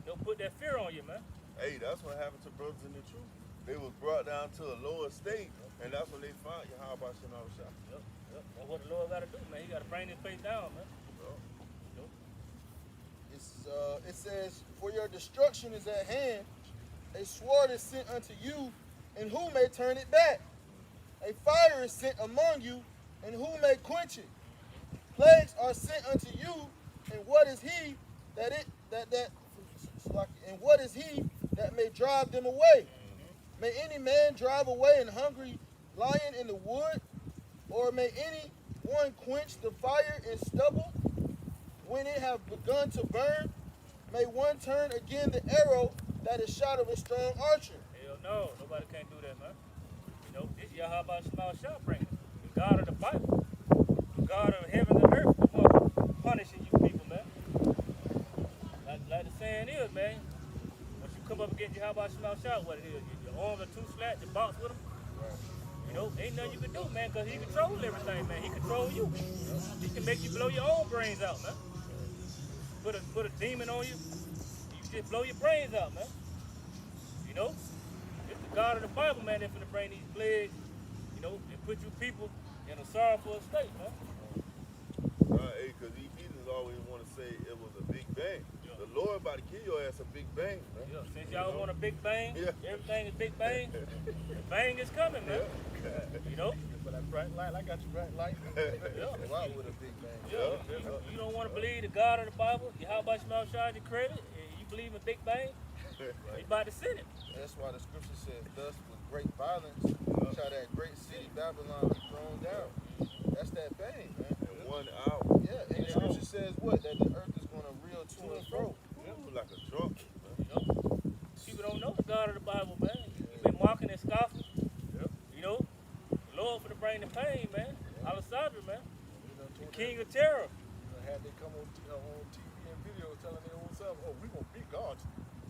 They'll put that fear on you, man. Hey, that's what happened to brothers in the truth. They was brought down to a lower state, and that's when they found you. How about Shemal Shah? Yep. That's what the Lord got to do, man. He got to bring this place down, man. It says, for your destruction is at hand. A sword is sent unto you, and who may turn it back? A fire is sent among you, and who may quench it? Plagues are sent unto you, and what is he that may drive them away? May any man drive away an hungry lion in the wood, or may any one quench the fire in stubble? When it have begun to burn, may one turn again the arrow that is shot of a strong archer. Hell no. Nobody can't do that, man. You know, this Yahweh Shemal Shah bringing it. The God of the Bible. The God of heaven and earth. The one punishing you people, man. Like the saying is, man. Once you come up against Yahweh Shemal Shah, what it is, your arms are too flat to box with him. You know, ain't nothing you can do, man, because he controls everything, man. He controls you. He can make you blow your own brains out, man. Put a demon on you, you just blow your brains out, man. You know? It's the God of the Bible, man, that's gonna bring these plagues, you know, and put you people in a sorrowful state, man. Hey, because these heathens always want to say it was a big bang. Yeah. The Lord about to give your ass a big bang, man. Yeah, since y'all want a big bang, Yeah. everything is big bang. The bang is coming, man. You know? For that bright light, I got your bright light. Go out with a big bang. Yeah. You don't want to believe the God of the Bible, Yahweh Shema Shai credit, and you believe in big bang, he about to send it. That's why the scripture says, thus with great violence shall that great city Babylon be thrown down. That's that bang, man. In 1 hour. Yeah, and the scripture says what? That the earth is going to reel to and fro. Like a drunk. You know? People don't know the God of the Bible, man. You've been mocking and scoffing. You know? The Lord for the bring the pain, man. Alessandra, man. The King of Terror. Had they come on TV and video telling their own self, oh, we gonna beat God.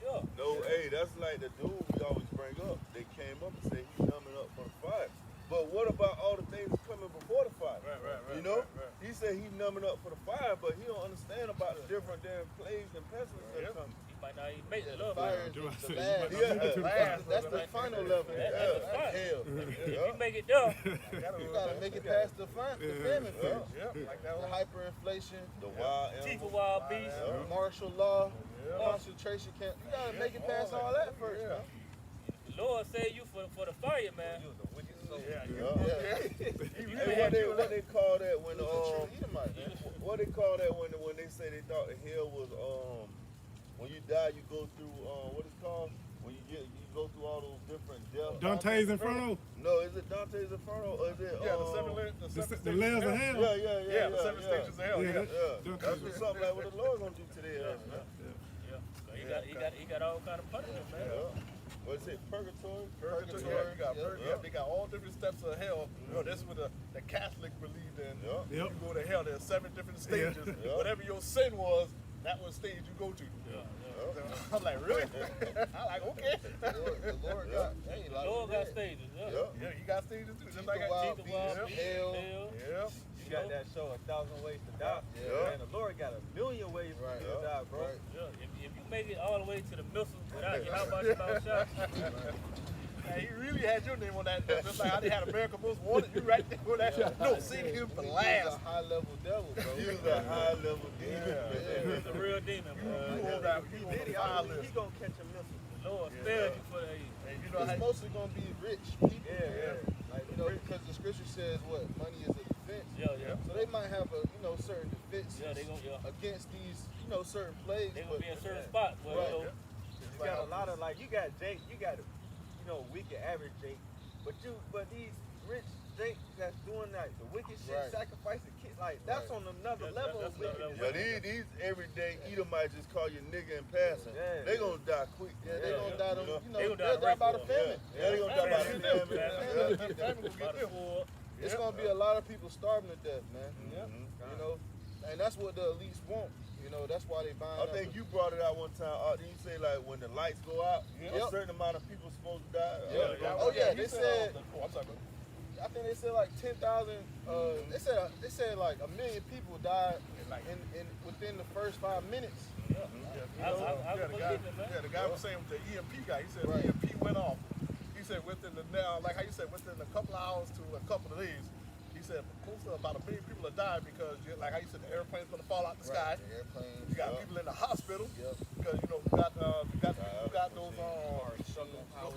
Yeah. No, hey, that's like the dude we always bring up. They came up and say he's numbing up for the fire. But what about all the things coming before the fire? Right. You know? Right. He said he's numbing up for the fire, but he don't understand about the different damn plagues and pestilence that come. He might not even make the love. Fire is Do I the say last. Yeah. That's the final level. That's fire. Hell. If you make it done, You gotta make it past the famine first. Like that The one. hyperinflation, The wild teeth of animals. wild beasts. martial law, concentration camp. You gotta make it past all that first, man. The Lord saved you for the fire, man. Hey, what they call that when what they call that when they say they thought the hell was when you die you go through what it's called when you go through all those different deaths. Dante's Inferno. No, is it Dante's Inferno or is it The layers of hell. Yeah, the seven stages of hell. Yeah. That's what something like what the Lord gonna do today, man. Yeah. He got all kind of punishment, man. What is it? Purgatory? They got all different steps of hell. You know, that's what the Catholic believed in. Yep. You go to hell, there's 7 different stages. Yeah. Whatever your sin was, that was the stage you go to. I'm like, really? I'm like, okay. The Lord got, hey, like, Lord got stages, yeah. Yeah, he got stages too. Just like the I wild Teeth of wild beast, beasts, hell. hell. Yeah. You got that show, 1,000 Ways to Die. Yeah. And the Lord got 1,000,000 ways for you to die, bro. Right. Yeah, if you make it all the way to the missile without your how about your mouth shot, Hey, he really had your name on that. Just like how they had America Most Wanted. You right there on that. No, seen him for He was last. a high level devil, bro. He was a high level demon. he's a real demon, bro. You on that? You on the fire He list? gonna catch a missile. The Lord spared you for the And you know It's how mostly gonna be rich people. Yeah. Like, you know, because the scripture says what? Money is a defense. yeah. So they might have a, certain defense Yeah, they gonna against these, certain plagues. they gonna but be in certain spots where Right. you know, You got a lot of you got Jake, you got wicked average Jake, but these rich Jake that's doing like the wicked shit, Right. sacrificing kids, like that's on another level of that's another wickedness. Yeah, these everyday Edomites just call you nigga in passing. Yeah. They gonna die quick. yeah, they gonna die. You know? They gonna They'll die by the famine. Yeah, they gonna die by the famine. famine will get them. It's gonna be a lot of people starving to death, man. Mhm. And that's what the elites want. That's why they buying I up. think you brought it out one time. Did you say like when the lights go out, a Yep. certain amount of people supposed to die? Oh yeah, they said. Oh, I'm sorry. I think they said like 10,000. They said like 1 million people died in within the first 5 minutes. I believe it, man. The guy was saying with the EMP guy, he said Right. the EMP went off. He said within like how you said, within a couple of hours to a couple of days, he said close to about 1 million people have died because, like how you said, the airplane's gonna fall out the sky. The airplanes. You got people in the hospital Yep. because we got people who got those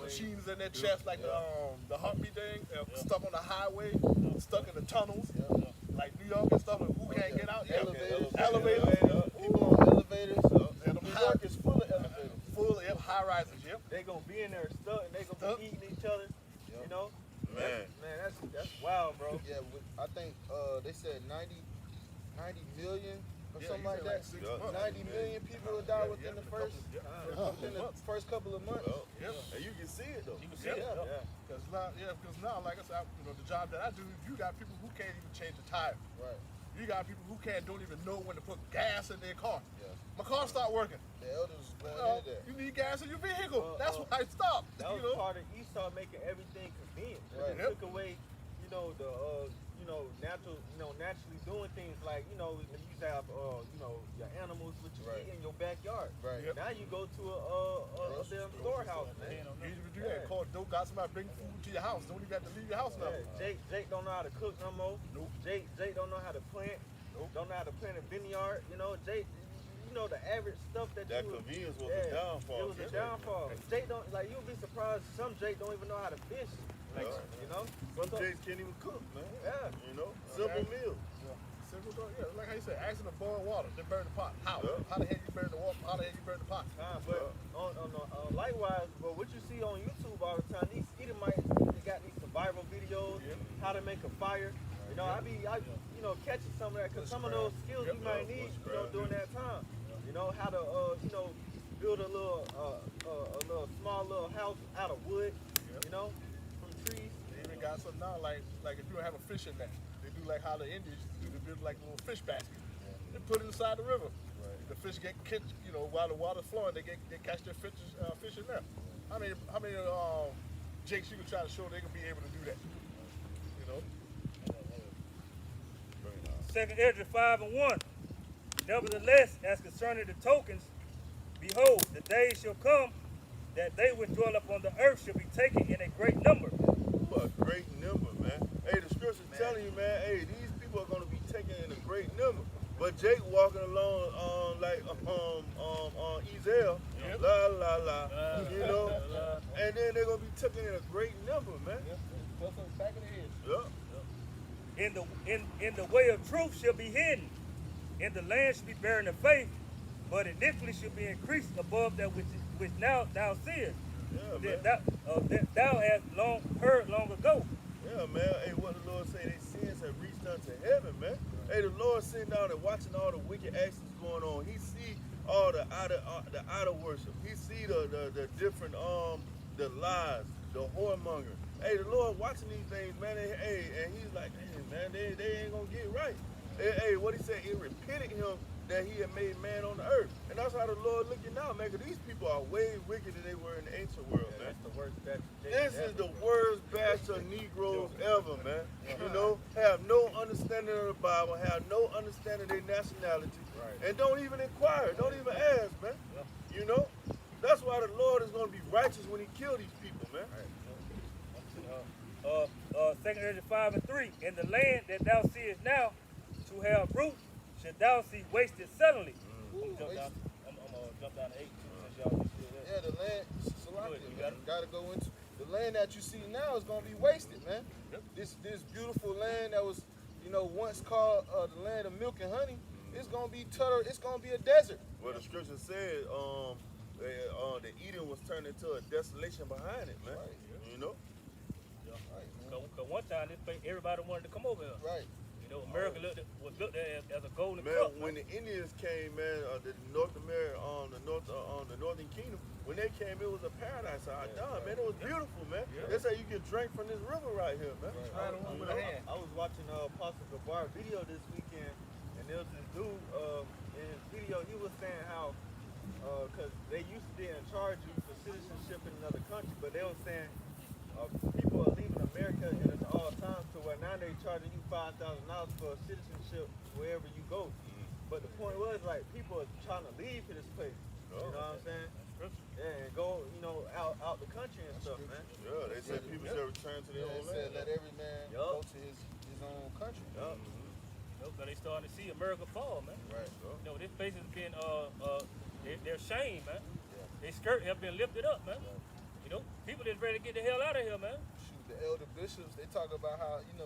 machines in their chest like the heartbeat thing, stuck on the highway, stuck in the tunnels, like New York and stuff. Who can't get out? Yeah. Elevators. People on elevators. And New York is full of elevators. full of high rises. Yep. They gonna be in there stuck, and they gonna be eating each other. Yep. You know, Man. man, that's wild, bro. Yeah, I think they said 90 million or Yeah, something he like said that. like 6 Yeah. months. 90 million people will die within the first couple of months. Well, Yep. and you can see it though. You can see Yeah. it. Because now, like I said, the job that I do, you got people who can't even change the tire. Right. You got people who don't even know when to put gas in their car. Yeah. My car stopped working. The elders is going into that. You need gas in your vehicle. That's why it stopped. That was part of Esau making everything convenient. Right. They took away, the naturally doing things like, you used to have, your animals with you Right. in your backyard. Right. Yep. Now you go to a damn storehouse, man. You even do that. Call dope, got somebody bring food to your house. Don't even have to leave your house now. Yeah, Jake don't know how to cook no more. Nope. Jake don't know how to plant. Nope. Don't know how to plant a vineyard. Jake, the average stuff that convenience was a downfall. It was a downfall. Jake don't, you'll be surprised. Some Jake don't even know how to fish. Some Jakes can't even cook, man. Yeah. Simple meals. Simple, like how you said, asking to boil water, then burn the pot. How? Yeah. How the heck you burn the water? How the heck you burn the pot? But likewise, but what you see on YouTube all the time, these Edomites, they got these survival videos, how to make a fire. I catching some of that, because some of those skills you might need, during that time. How to, build a little small little house out of wood, from trees. They even got something now, like if you don't have a fishing net, they do like how the Indians do. They build like a little fish basket. They put it inside the river. Right. The fish get catch, while the water's flowing, they catch their fish in there. How many Jakes you can try to show they can be able to do that? Second Ezra 5:1. Nevertheless, as concerning the tokens, behold, the days shall come that they which dwell upon the earth shall be taken in a great number. What a great number, man. Hey, the scripture's telling you, man, hey, these people are going to be taken in a great number. But Jake walking along on Ezel, la la la, and then they're going to be taken in a great number, man. Back of the head. Yeah. In the way of truth shall be hidden, in the land shall be barren of faith, but iniquity shall be increased above that which now thou seest. Yeah, man. That thou hast heard long ago. Yeah, man. Hey, what the Lord say, they sins have reached unto heaven, man. Hey, the Lord sitting down and watching all the wicked actions going on. He see all the idol worship. He see the different the lies, the whoremonger. Hey, the Lord watching these things, man. And he's like, hey, man, they ain't gonna get right. Hey, what he said, it repented him that he had made man on the earth. And that's how the Lord looking now, man, because these people are way wickeder than they were in the ancient world, man. That's the worst batch. This is the worst batch of Negroes ever, man. Have no understanding of the Bible, have no understanding of their nationality, and don't even inquire, don't even ask, man. That's why the Lord is going to be righteous when he kill these people, man. Second Ezra 5:3. In the land that thou seest now to have root, should thou see wasted suddenly. I'm gonna jump down to 8 since y'all just did that. Yeah, the land, You got it? gotta go into the land that you see now is gonna be wasted, man. Yep. This beautiful land that was, once called the land of milk and honey, it's gonna be it's gonna be a desert. Well, the scripture said, the Eden was turned into a desolation behind it, man. Right. Right, man. Cause one time everybody wanted to come over here. Right. America was looked at as a golden Man, cup. when the Indians came, man, the Northern Kingdom, when they came, it was a paradise out there, man. It was beautiful, man. They say you can drink from this river right here, man. I was watching Apostle Gabar video this weekend, and there was this dude in his video. He was saying how, because they used to be in charge you for citizenship in another country, but they were saying people are leaving America and it's all times to where now they're charging you $5,000 for citizenship wherever you go. But the point was, people are trying to leave to this place. You know what I'm saying? Yeah, and go, out the country and stuff, man. Yeah, they said people should return to their own Said land. let every man go to his own country. But they starting to see America fall, man. Right. This place has been their shame, man. Their skirt have been lifted up, man. People is ready to get the hell out of here, man. Shoot, the elder bishops, they talk about how, and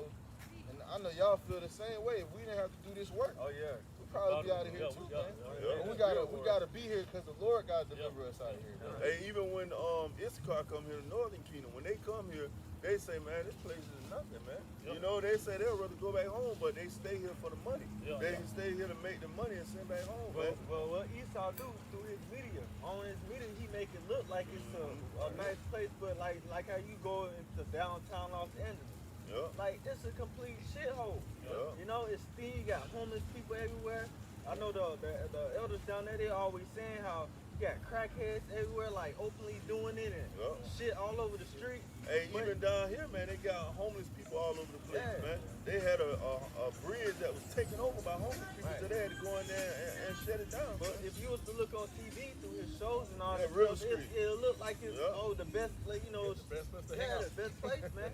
I know y'all feel the same way. If we didn't have to do this work, we'd probably be out of here too, man. But we gotta be here because the Lord gotta deliver us out of here, man. Hey, even when Issachar come here to Northern Kingdom, when they come here, they say, man, this place is nothing, man. They say they'll rather go back home, but they stay here for the money. They stay here to make the money and send back home, man. Well, what Esau do through his media, on his media, he make it look like it's a nice place, but like how you go into downtown Los Angeles. It's a complete shithole. It's still, you got homeless people everywhere. I know the elders down there, they always saying how you got crackheads everywhere, openly doing it and shit all over the street. Hey, even down here, man, they got homeless people all over the place, man. They had a bridge that was taken over by homeless people, so they had to go in there and shut it down. But if you was to look on TV through his shows and all Yeah, that real stuff, street. it'll look like it's the best place, you know. It's the best place to hang out. the best place, man.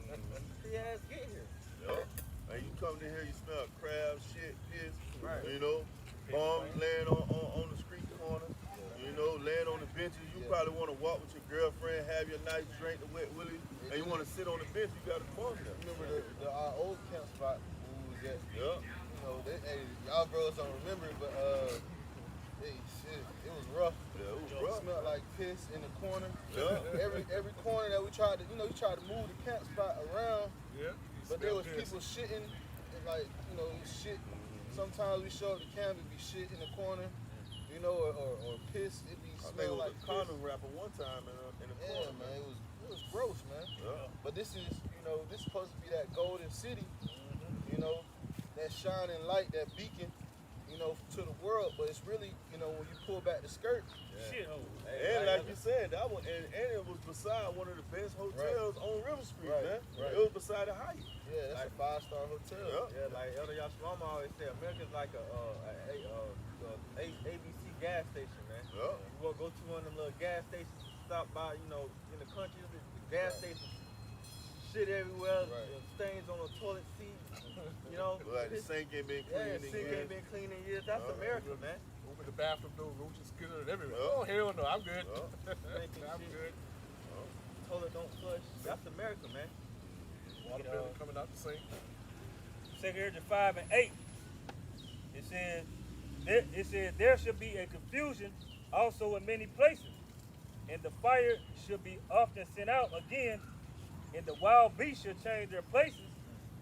Free ass get here. Yeah. And you come in here, you smell crab, shit, piss, Right. you know, bums laying on the street corner, you know, laying on the benches. You probably want to walk with your girlfriend, have your nice drink, the wet willy, and you want to sit on the bench, you got a bum there. Remember our old camp spot where we was at? Yeah. You know, y'all bros don't remember it, but hey, shit, it was rough. Yeah, it was It rough. smelled like piss in the corner. Yeah. Every corner that we tried to, you tried to move the camp spot around, Yeah. but there was people shitting, and like, shit. Sometimes we show up the camp, it'd be shit in the corner, or piss. It'd be I think it smell was like a condom wrapper one time in the Yeah, corner. man, it was gross, man. Yeah. But this is, this is supposed to be that golden city, that shining light, that beacon, to the world. But it's really, when you pull back the skirt, Shithole. And like you said, that one, and it was beside one of the best hotels on River Street, man. Right. It was beside the Hyatt. yeah, that's a 5-star hotel. Yeah. Yeah, like Elder Yashimama always say, America's like a ABC gas station, man. Yeah. You want to go to one of them little gas stations, stop by, in the country, the gas station, shit everywhere, stains on the toilet seat, Like the sink ain't been clean Yeah, in sink years. ain't been clean in years. That's America, man. Open the bathroom door, roaches skittered everywhere. Yeah. Oh, hell no, I'm good. Drinking I'm shit. good. Toilet don't flush. That's America, man. Water bill coming out the sink. 2 Corinthians 5 and 8. It says there should be a confusion also in many places, and the fire should be often sent out again, and the wild beasts should change their places,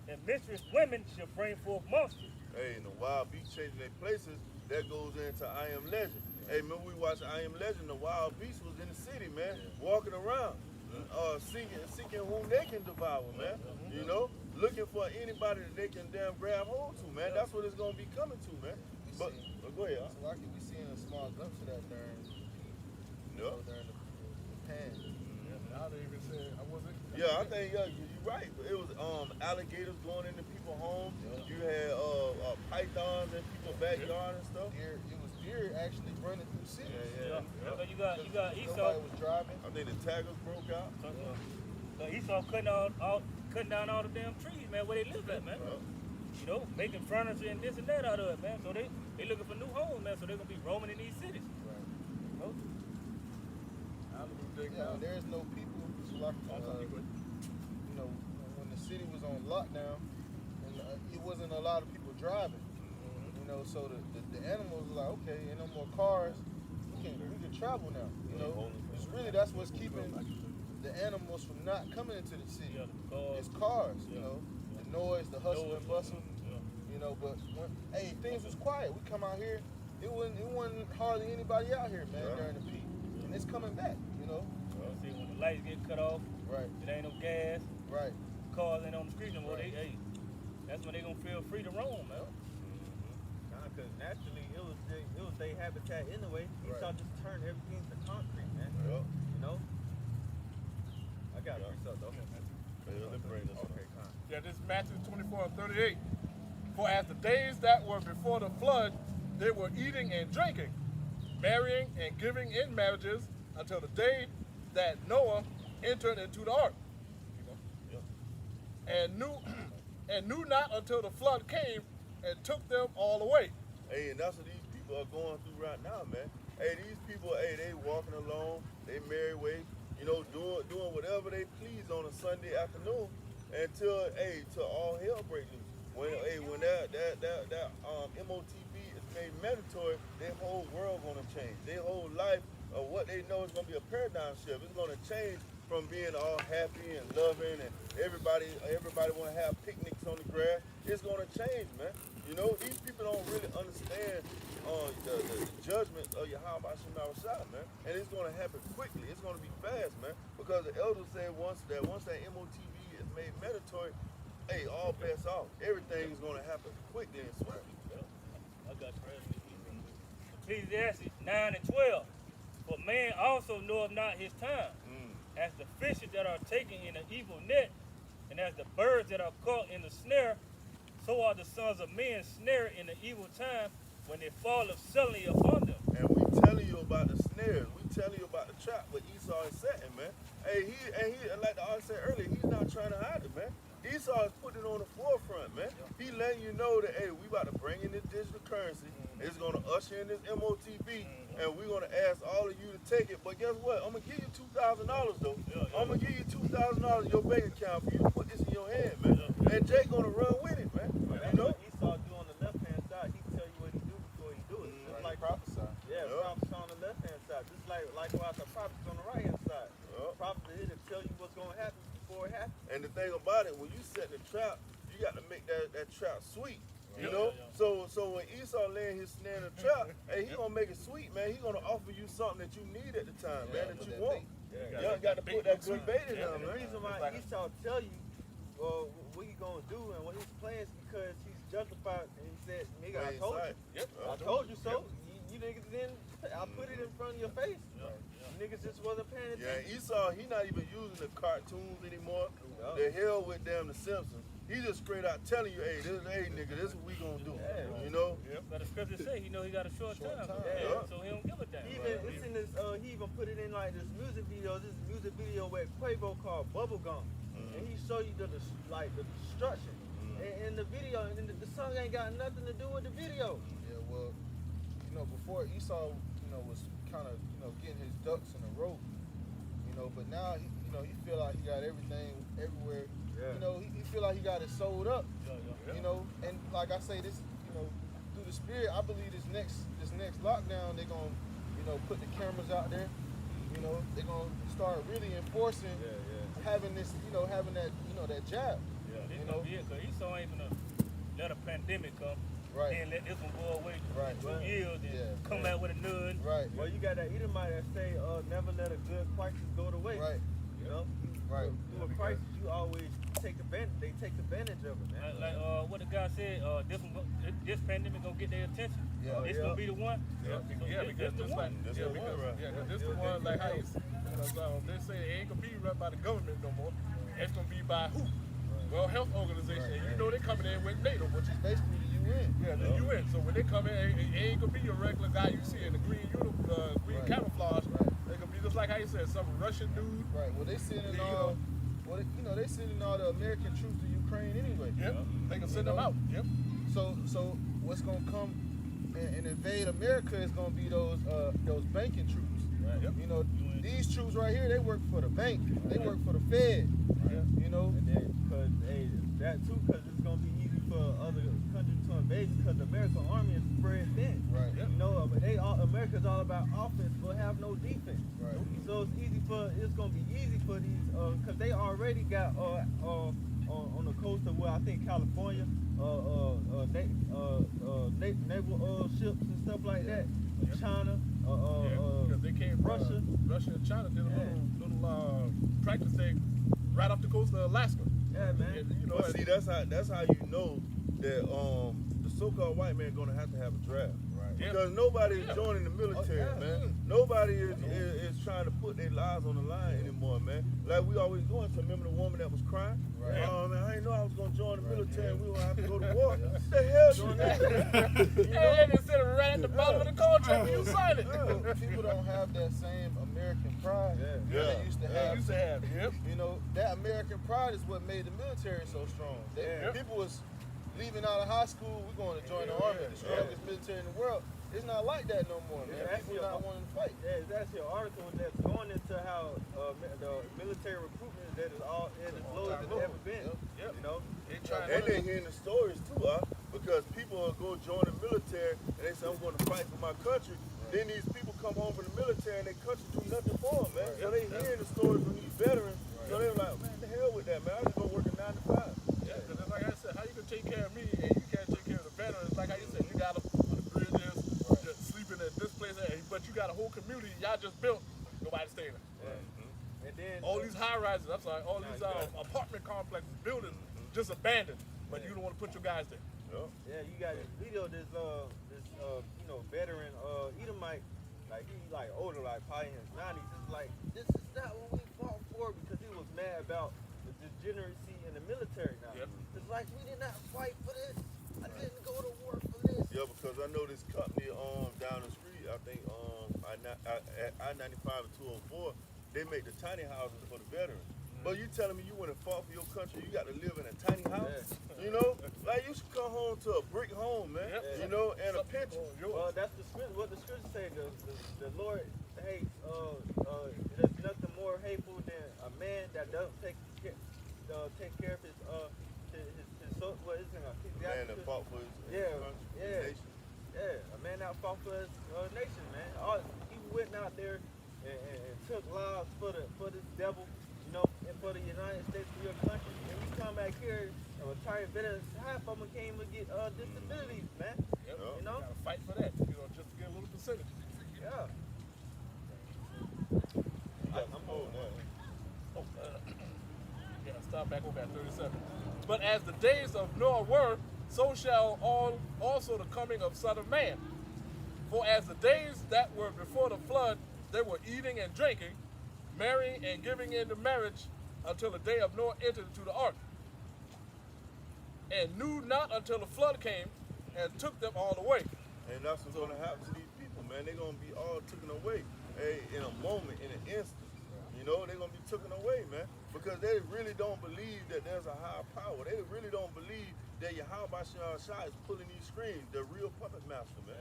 and mistress women should bring forth monsters. Hey, and the wild beast changing their places, that goes into I Am Legend. Hey, remember we watched I Am Legend, the wild beast was in the city, man, walking around, seeking whom they can devour, man. Looking for anybody that they can damn grab hold to, man. That's what it's gonna be coming to, man. But go ahead. So I could be seeing a small glimpse of that during the pan. Now they even said, I wasn't. Yeah, I think you're right. It was alligators going into people's homes. You had pythons in people's backyard and stuff. It was deer actually running through cities. Yeah. So you got Esau. Nobody was driving. I think the taggers broke out. So Esau cutting down all the damn trees, man, where they live at, man. Making furniture and this and that out of it, man. So they looking for new homes, man. So they're gonna be roaming in these cities. Yeah, and there's no people. So like, when the city was on lockdown, and it wasn't a lot of people driving. So the animals were like, okay, ain't no more cars. We can travel now. It's really that's what's keeping the animals from not coming into the city. It's cars. The noise, the hustle and bustle. But things was quiet. We come out here, it wasn't hardly anybody out here, man, during the peak, and it's coming back. See, when the lights get cut off, Right. it ain't no gas, Right. cars ain't on the street no more. That's when they gonna feel free to roam, man. Because naturally, it was their habitat anyway. Esau just turned everything to concrete, man. I got it. Okay, con. Yeah, this is Matthew 24 and 38. For as the days that were before the flood, they were eating and drinking, marrying and giving in marriages until the day that Noah entered into the ark. And knew not until the flood came and took them all away. Hey, and that's what these people are going through right now, man. Hey, these people, they walking alone, they married way, doing whatever they please on a Sunday afternoon until all hell breaks loose. When that MOTB is made mandatory, their whole world gonna change. Their whole life of what they know is gonna be a paradigm shift. It's gonna change from being all happy and loving and everybody wanna have picnics on the grass. It's gonna change, man. These people don't really understand the judgment of Yahweh Shema Rashad, man. And it's gonna happen quickly. It's gonna be fast, man. Because the elders said once that MOTB is made mandatory, all bets off. Everything is gonna happen quickly and swiftly. I got Ecclesiastes 9 and 12. For man also knoweth not his time. as the fishes that are taken in an evil net, and as the birds that are caught in the snare, so are the sons of men snared in the evil time when they fall suddenly upon them. And we telling you about the snares. We telling you about the trap what Esau is setting, man. Hey, he like the author said earlier, he's not trying to hide it, man. Esau is putting it on the forefront, man. He letting you know that, hey, we about to bring in this digital currency. It's going to usher in this MOTB, and we're going to ask all of you to take it. But guess what? I'm going to give you $2,000, though. I'm going to give you $2,000 in your bank account for you to put this in your hand, man. And Jay going to run with it, man. You know? What Esau do on the left-hand side, he tell you what he do before he do it. Just like prophesy. Yeah, prophets on the left-hand side. Just likewise the prophets on the right-hand side. Prophets are here to tell you what's going to happen before it happens. And the thing about it, when you set the trap, you got to make that trap sweet. You know? So when Esau laying his snare in the trap, hey, he gonna make it sweet, man. He gonna offer you something that you need at the time, man, that you want. You got to put that good bait in there, The man. reason why Esau tell you what he gonna do and what his plans, because he's justified, and he said, nigga, I told you. I told you so. You niggas didn't. I put it in front of your face. Niggas just wasn't paying attention. Yeah, Esau, he not even using the cartoons anymore. The hell with them, the Simpsons. He just straight out telling you, hey, nigga, this is what we gonna do. You know? But the scripture say he know he got a short time. So he don't give a damn. It's in this. He even put it in like this music video. This music video with Quavo called Bubblegum, and he show you the destruction. And the video, and the song ain't got nothing to do with the video. Yeah, well, before Esau, was kind of, getting his ducks in a row, but now, he feel like he got everything everywhere. He feel like he got it sold up. And like I say, this, through the spirit, I believe this next lockdown, they're gonna, put the cameras out there. They're gonna start really enforcing having this, having that, that jab. This gonna be it, 'cause Esau ain't gonna let a pandemic come. Right. And let this one go away Right. 2 years and come out with a nudge. Right. Well, you got that Edomite that say, never let a good crisis go to waste. Right. You know? Right. Through a crisis, you always take advantage. They take advantage of it, man. Like what the guy said, this pandemic gonna get their attention. It's gonna be the one. Because this the one. this the one, like how you, they say it ain't gonna be run by the government no more. It's gonna be by who? Well, health organization. They coming in with NATO, which is Basically, the UN. yeah, the UN. So when they come in, it ain't gonna be your regular guy you see in the green green camouflage. They gonna be just like how you said, some Russian dude. Right. Well, they sending all, they sending all the American troops to Ukraine anyway. Yep. They can send them out. Yep. So what's gonna come and invade America is gonna be those banking troops. Right. Yep. These troops right here, they work for the bank. They work for the Fed. And then, because that too, because it's gonna be easy for other countries to invade because the American army is spread thin. Right. Yep. But America's all about offense, but have no defense. Right. So it's gonna be easy for these, because they already got on the coast of I think California, naval ships and stuff like that. China, because they came Russia. Russia and China did a little practice thing right off the coast of Alaska. Yeah, man. And, But see, that's how you know that the so-called white man gonna have to have a draft. Right. Because nobody is joining the military, man. Nobody is trying to put their lives on the line anymore, man. Like we always going to. Remember the woman that was crying? Right. Oh man, I didn't know I was gonna join the military and we were gonna have to go to war. What the hell you doing? Hey, they said it right at the bottom of the contract. You signed it. People don't have that same American pride that they used to They have. used to have. Yep. That American pride is what made the military so strong. People was leaving out of high school, we're going to join the army, the strongest military in the world. It's not like that no more, man. People not wanting to fight. Yeah, it's actually an article that's going into how the military recruitment that is all as low as it's ever been. Yep. You know, And they hearing the stories too, because people will go join the military and they say, I'm going to fight for my country. Then these people come home from the military and their country do nothing for them, man. So they hearing the stories from these veterans. So they're like, man, the hell with that, man. I just go work a 9 to 5. Yeah, because like I said, how you can take care of me and you can't take care of the veterans? Like how you said, you got them on the bridges, just sleeping at this place, but you got a whole community y'all just built. Nobody staying there. and then All these high rises, I'm sorry, all these apartment complexes, buildings, just abandoned. But you don't want to put your guys there. yeah, you got this video. This veteran Edomite, like he like older, like probably in his 90s. It's like this is not what we fought before because he was mad about the degeneracy in the military now. Yep. It's like we did not fight for this. I didn't go to war for this. Yeah, because I know this company down the street, I think I-95 and 204, they make the tiny houses for the veterans. But you telling me you went and fought for your country, you got to live in a tiny house? Yeah. You know? Like you should come home to a brick home, man. Yep. You know, and a pension. Well, that's the script. What the scripture say, the Lord hates. There's nothing more hateful than a man that doesn't take care of his what is it? Man that fought for his country, his nation. Yeah, a man that fought for his nation, man. He went out there and took lives for this devil, you know, and for the United States, for your country. And you come back here, and retired veterans, half of them came to get disabilities, man. Yep. You know? Gotta fight for that, you know, just to get a little percentage. Yeah. I'm old now. Yeah, stop back over at 37. But as the days of Noah were, so shall also the coming of Son of Man. For as the days that were before the flood, they were eating and drinking, marrying and giving into marriage until the day of Noah entered into the ark, and knew not until the flood came and took them all away. And that's what's going to happen to these people, man. They're going to be all taken away in a moment, in an instant. You know, they're going to be taken away, man, because they really don't believe that there's a higher power. They really don't believe that Yahweh Shah is pulling these strings, the real puppet master, man.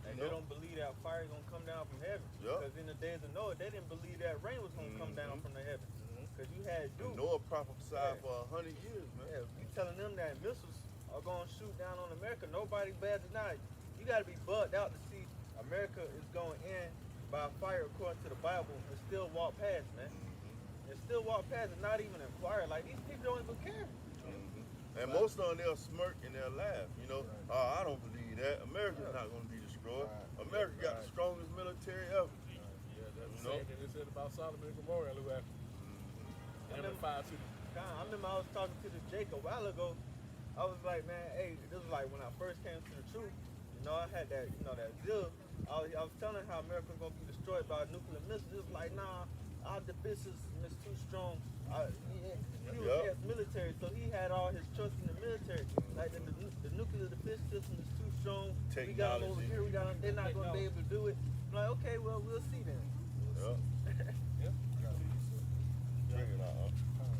And they don't believe that fire is going to come down from heaven. Yup. Because in the days of Noah, they didn't believe that rain was going to come down from the heavens. Because you had dew. Noah prophesied for 100 years, man. Yeah, you telling them that missiles are going to shoot down on America. Nobody bad tonight. You got to be bugged out to see America is going in by fire according to the Bible and still walk past, man. And still walk past and not even inquire. Like, these people don't even care. And most of them, they'll smirk and they'll laugh. You know, I don't believe that. America's not going to be destroyed. America got the strongest military ever. Yeah, that's the You know? same thing they said about Sodom and Gomorrah. Look at them in 5 cities. I remember I was talking to the Jake a while ago. I was like, man, hey, this was like when I first came to the truth. You know, I had that, that zeal. I was telling how America was going to be destroyed by nuclear missiles. It was like, nah, our defenses is too strong. He was ex-military, so he had all his trust in the military. Like the nuclear defense system is too strong. We got them over here. They're not going to be able to do it. I'm like, okay, well, we'll see then. Bring it out,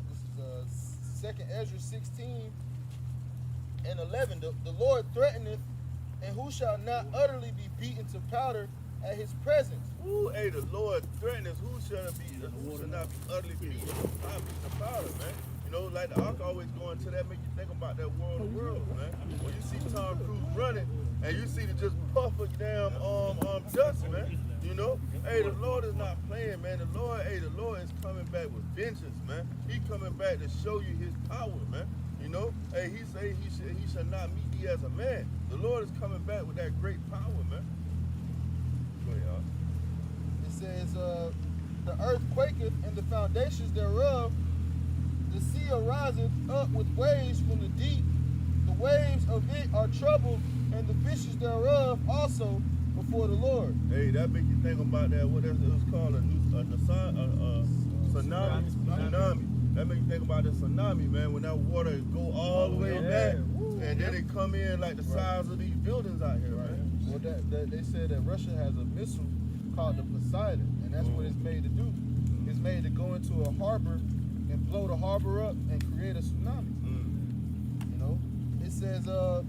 This is 2nd Ezra 16 and 11. The Lord threateneth, and who shall not utterly be beaten to powder at his presence? Ooh, hey, the Lord threatens who shall not be utterly beaten to powder, man. You know, like the ark always going to that, make you think about that world of worlds, man. When you see Tom Cruise running and you see the just puff of damn dust, man. You know, hey, the Lord is not playing, man. The Lord is coming back with vengeance, man. He coming back to show you his power, man. You know, hey, he say he shall not meet thee as a man. The Lord is coming back with that great power, man. Go ahead, y'all. It says, the earth quaketh and the foundations thereof. The sea ariseth up with waves from the deep. The waves of it are troubled, and the fishes thereof also before the Lord. Hey, that make you think about that. What it was called a tsunami. Tsunami. That make you think about the tsunami, man. When that water go all the way back, and then it come in like the size of these buildings out here, man. Well, they said that Russia has a missile called the Poseidon, and that's what it's made to do. It's made to go into a harbor and blow the harbor up and create a tsunami. You know, it says the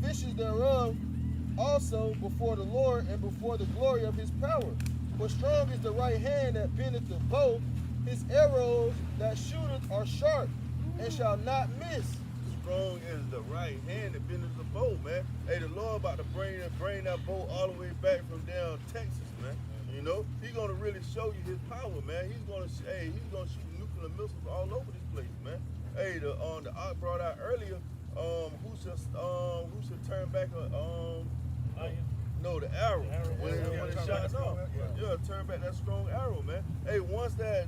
fishes thereof also before the Lord and before the glory of his power. For strong is the right hand that bendeth the bow. His arrows that shooteth are sharp and shall not miss. Strong is the right hand that bendeth the bow, man. Hey, the Lord about to bring that bow all the way back from down Texas, man. You know, he's gonna really show you his power, man. He's gonna shoot nuclear missiles all over this place, man. Hey, the ark brought out earlier, who should turn back the arrow when it shots off. Yeah, turn back that strong arrow, man. Hey, once that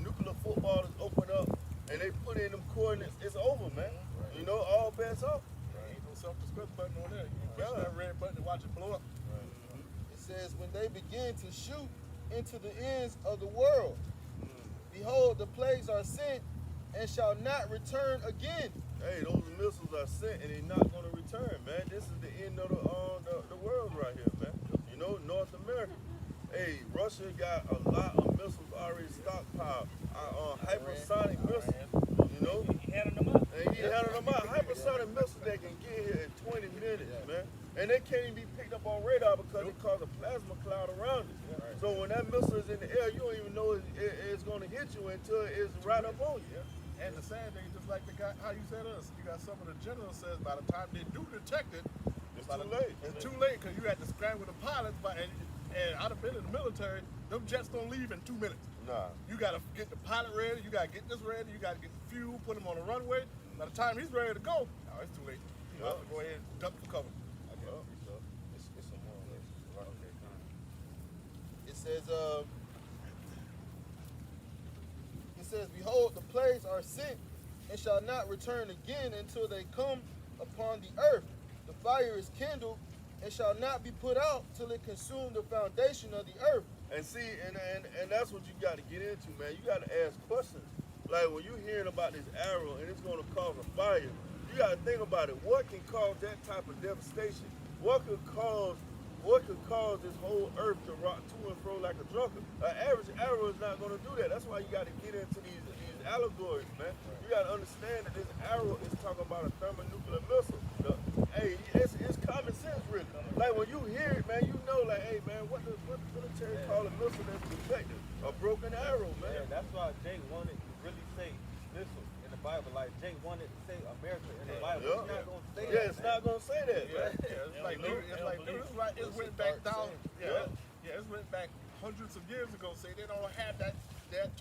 nuclear football is opened up and they put in them coordinates, it's over, man. You know, all bets off. Ain't no self-destruct button on there. You can push that red button and watch it blow up. It says when they begin to shoot, into the ends of the world. Behold, the plagues are sent and shall not return again. Hey, those missiles are sent and they're not going to return, man. This is the end of the world right here, man. You know, North America. Hey, Russia got a lot of missiles already stockpiled. Hypersonic missiles, you know. He handed them out. And he handed them out. Hypersonic missiles that can get here in 20 minutes, man. And they can't even be picked up on radar because it causes a plasma cloud around it. So when that missile is in the air, you don't even know it's going to hit you until it's right up on you. And the sad thing, just like the guy, how you said us, you got some of the generals says by the time they do detect it, It's too late. It's too late because you had to scramble the pilots. And I'd have been in the military. Them jets don't leave in 2 minutes. Nah. You got to get the pilot ready. You got to get this ready. You got to get the fuel, put him on the runway. By the time he's ready to go, it's too late. You have to go ahead and duck for cover. It says, behold, the plagues are sent and shall not return again until they come upon the earth. The fire is kindled and shall not be put out till it consume the foundation of the earth. And see, and that's what you got to get into, man. You got to ask questions. Like when you're hearing about this arrow and it's going to cause a fire, you got to think about it. What can cause that type of devastation? What could cause this whole earth to rock to and fro like a drunkard? An average arrow is not going to do that. That's why you got to get into these allegories, man. You got to understand that this arrow is talking about a thermonuclear missile. Hey, it's common sense, really. Like when you hear it, man, you know, like, hey, man, what the military call a missile that's defective? A broken arrow, man. Yeah, that's why Jake wanted to really say missile in the Bible. Like Jake wanted to say America in the Bible. It's not going to say that. It's not going to say that, man. It went back down. It went back hundreds of years ago. Say they don't have that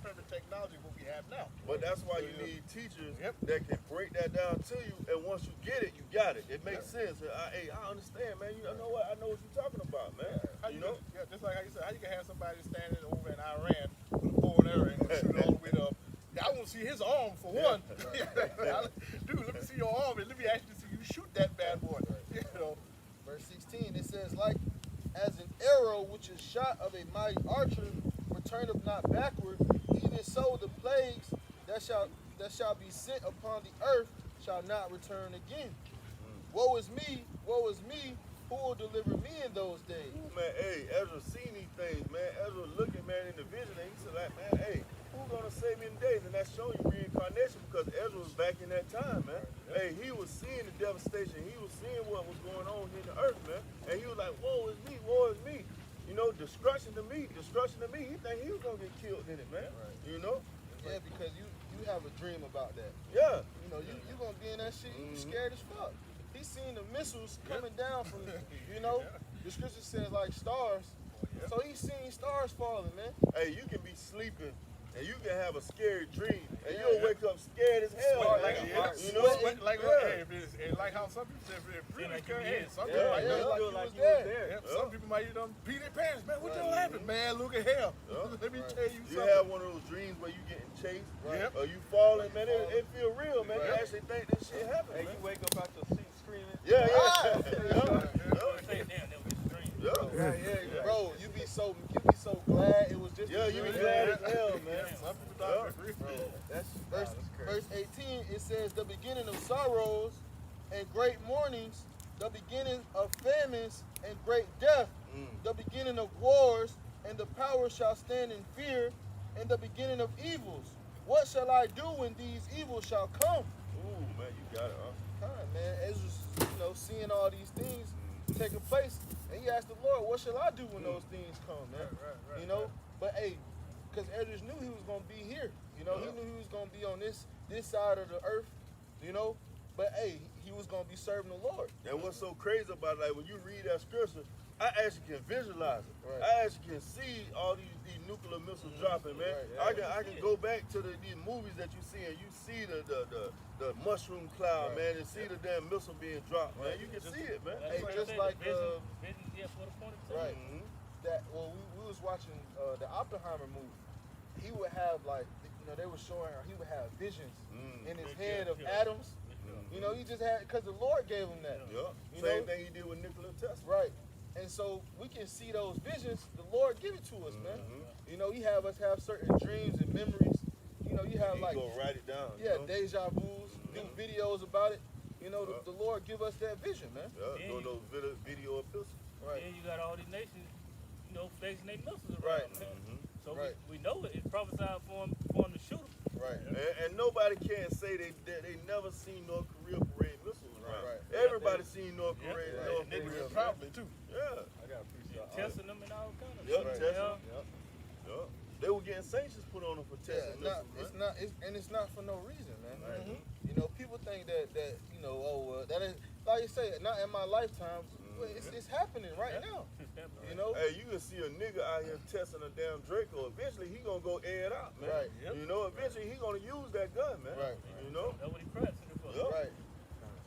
term of technology what we have now. But that's why you need teachers that can break that down to you, and once you get it, you got it. It makes sense. I understand, man. You know what? I know what you're talking about, man. You know? Just like how you said, how you can have somebody standing over in Iran with a bow and arrow and shoot all the way up. I want to see his arm for one. Dude, let me see your arm and let me actually see you shoot that bad boy. You know. Verse 16, it says, like as an arrow which is shot of a mighty archer returneth not backward, even so the plagues that shall be sent upon the earth shall not return again. Woe is me, who will deliver me in those days? Ooh, man, hey, Ezra seen these things, man. Ezra looking, man, in the vision, and he said, like, man, hey, who's gonna save me in the days? And that's showing you reincarnation because Ezra was back in that time, man. Hey, he was seeing the devastation. He was seeing what was going on here in the earth, man. And he was like, woe is me, woe is me. You know, destruction to me, destruction to me. He think he was gonna get killed in it, man. Right. You know? Yeah, because you have a dream about that. Yeah. You know, you gonna be in that shit, you scared as fuck. He seen the missiles coming down from, you know, the scripture says like stars. So he seen stars falling, man. Hey, you can be sleeping and you can have a scary dream and you'll wake up scared as hell. You know? Like how some people say, if really scary, some people might feel like you was there. Some people might pee their pants, man. What the hell happened, man? Look at hell. Let me tell you something. You have one of those dreams where you getting chased, or you falling, man. It feel real, man. You actually think this shit happened. Hey, you wake up out your seat screaming. Yeah. Bro, you be so glad it was just. Yeah, you be glad as hell, man. Some people thought Verse 18, it says, the beginning of sorrows and great mournings, the beginning of famines and great death, the beginning of wars, and the power shall stand in fear, and the beginning of evils. What shall I do when these evils shall come? Ooh, man, you got it, huh? Man, Ezra's, seeing all these things taking place, and he asked the Lord, what shall I do when those things come, man? Right. But hey, because Ezra knew he was going to be here. He knew he was going to be on this side of the earth, But hey, he was going to be serving the Lord. And what's so crazy about it, like when you read that scripture, I actually can visualize it. Right. I actually can see all these nuclear missiles dropping, man. Right. I can go back to these movies that you see, and you see the mushroom cloud, man, and see the damn missile being dropped, man. You can see it, man. Hey, just like right. That we was watching the Oppenheimer movie. He would have they were showing how he would have visions in his head of atoms. He just had, because the Lord gave him that. Same thing he did with Nikola Tesla. Right. And so we can see those visions. The Lord give it to us, man. You know, He have us have certain dreams and memories. You know, you have He like gonna write it down. deja vu's, do videos about it. You know, the Lord give us that vision, man. Yeah, doing those video epistles. Right. Then you got all these nations, you know, facing their missiles around. Right. Man. So Right. we know it. It's prophesied for them to shoot them. Right. And nobody can say they never seen North Korea parade missiles around. Right. Everybody seen North Yeah. Korea. Right. North Niggas Korea. is probably too. Yeah. I got a piece of Testing them and all kind of Yep, stuff. testing. Yeah. Yeah. They were getting sanctions put on them for testing missiles, man. It's not for no reason, man. Right. You know, people think that you know, that is, like you say, not in my lifetime. But it's happening right now. You know. Hey, you can see a nigga out here testing a damn Draco. Eventually, he gonna go air it out, man. Right. Yep. You know, eventually he gonna use that gun, man. Right. You know. That's what he practicing it for. Yep. Right.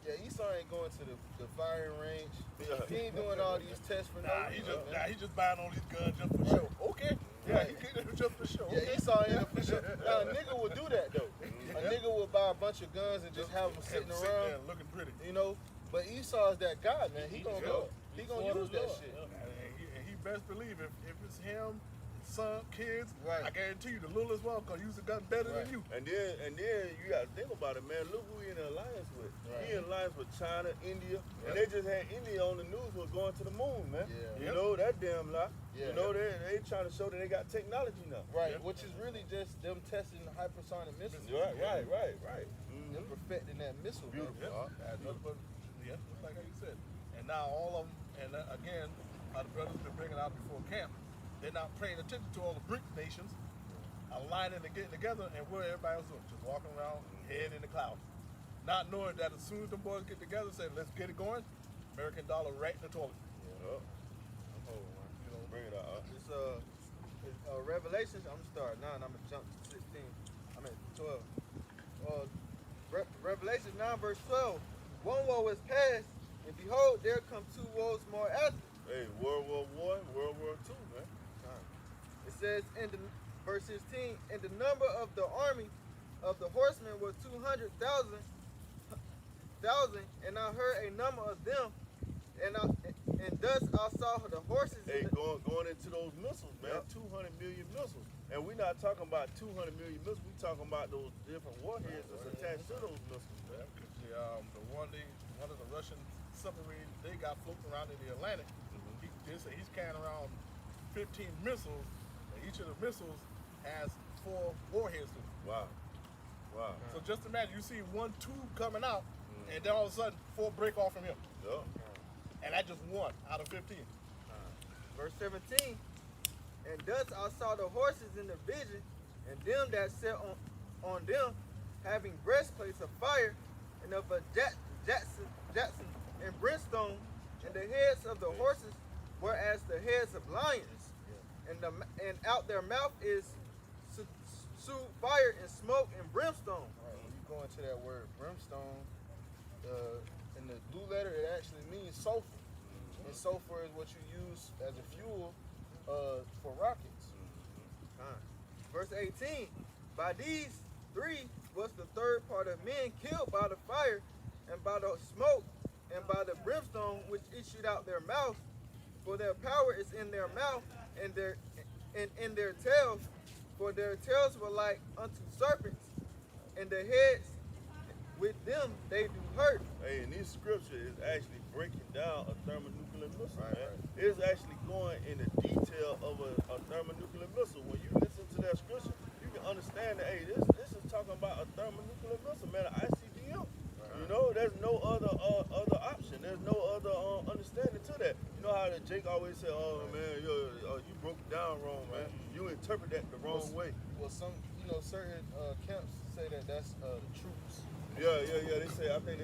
Yeah, Esau ain't going to the firing range. Yeah. He ain't doing all these tests for no reason. man. He just buying all these guns just for show. Okay. Yeah, he getting it just for show. Yeah, Okay. Esau ain't for sure. Now, a nigga would do that though. A nigga would buy a bunch of guns and just have them sitting Sitting around. there looking pretty. You know, but Esau's that guy, man. He gonna go. He gonna use that shit. And he best believe if it's him, son, kids, Right. I guarantee you the littlest one gonna use the gun better Right. than you. And then you gotta think about it, man. Look who he in alliance with. Right. He in alliance with China, India, and they just had India on the news was going to the moon, man. Yeah. You know that damn lie. Yeah. You know they trying to show that they got technology now. Right, which is really just them testing the hypersonic missiles. Right. Them perfecting that missile. man. Beautiful. Yeah, just like how you said. And now all of them, and again, the brothers been bringing out before camp, they're not paying attention to all the BRIC nations aligning and getting together, and where everybody else doing, just walking around, head in the clouds. Not knowing that as soon as them boys get together, say, let's get it going, American dollar right in the toilet. Yeah. Bring it out. It's Revelations. I'm gonna start 9. I'm gonna jump to 16. I'm at 12. Revelation 9 verse 12. One woe is past, and behold, there come 2 woes more after. Hey, World War I, World War II, man. It says in the verse 16, and the number of the army of the horsemen was 200,000, and I heard a number of them, and thus I saw the horses. Hey, going into those missiles, man. 200 million missiles. And we're not talking about 200 million missiles. We're talking about those different warheads that's attached to those missiles, man. Because one of the Russian submarines they got floating around in the Atlantic, they say he's carrying around 15 missiles, and each of the missiles has 4 warheads to it. Wow. So just imagine, you see one tube coming out, and then all of a sudden 4 break off from him. Yeah. And that's just 1 out of 15. Verse 17, and thus I saw the horses in the vision, and them that sat on them, having breastplates of fire, and of a Jackson and brimstone, and the heads of the horses were as the heads of lions, and out their mouth is fire and smoke and brimstone. Right, when you go into that word brimstone, in the blue letter, it actually means sulfur. And sulfur is what you use as a fuel for rockets. Verse 18, by these 3 was the third part of men killed by the fire, and by the smoke, and by the brimstone which issued out their mouth, for their power is in their mouth, and in their tails, for their tails were like unto serpents, and the heads with them they do hurt. Hey, and this scripture is actually breaking down a thermonuclear missile, man. Right. It's actually going into detail of a thermonuclear missile. When you listen to that scripture, you can understand that, hey, this is talking about a thermonuclear missile, man, an ICBM. You know, there's no other option. There's no other understanding to that. You know how Jake always said, oh, man, you broke it down wrong, man. You interpret that the wrong way. Well, certain camps say that that's the troops. Yeah. They say, I think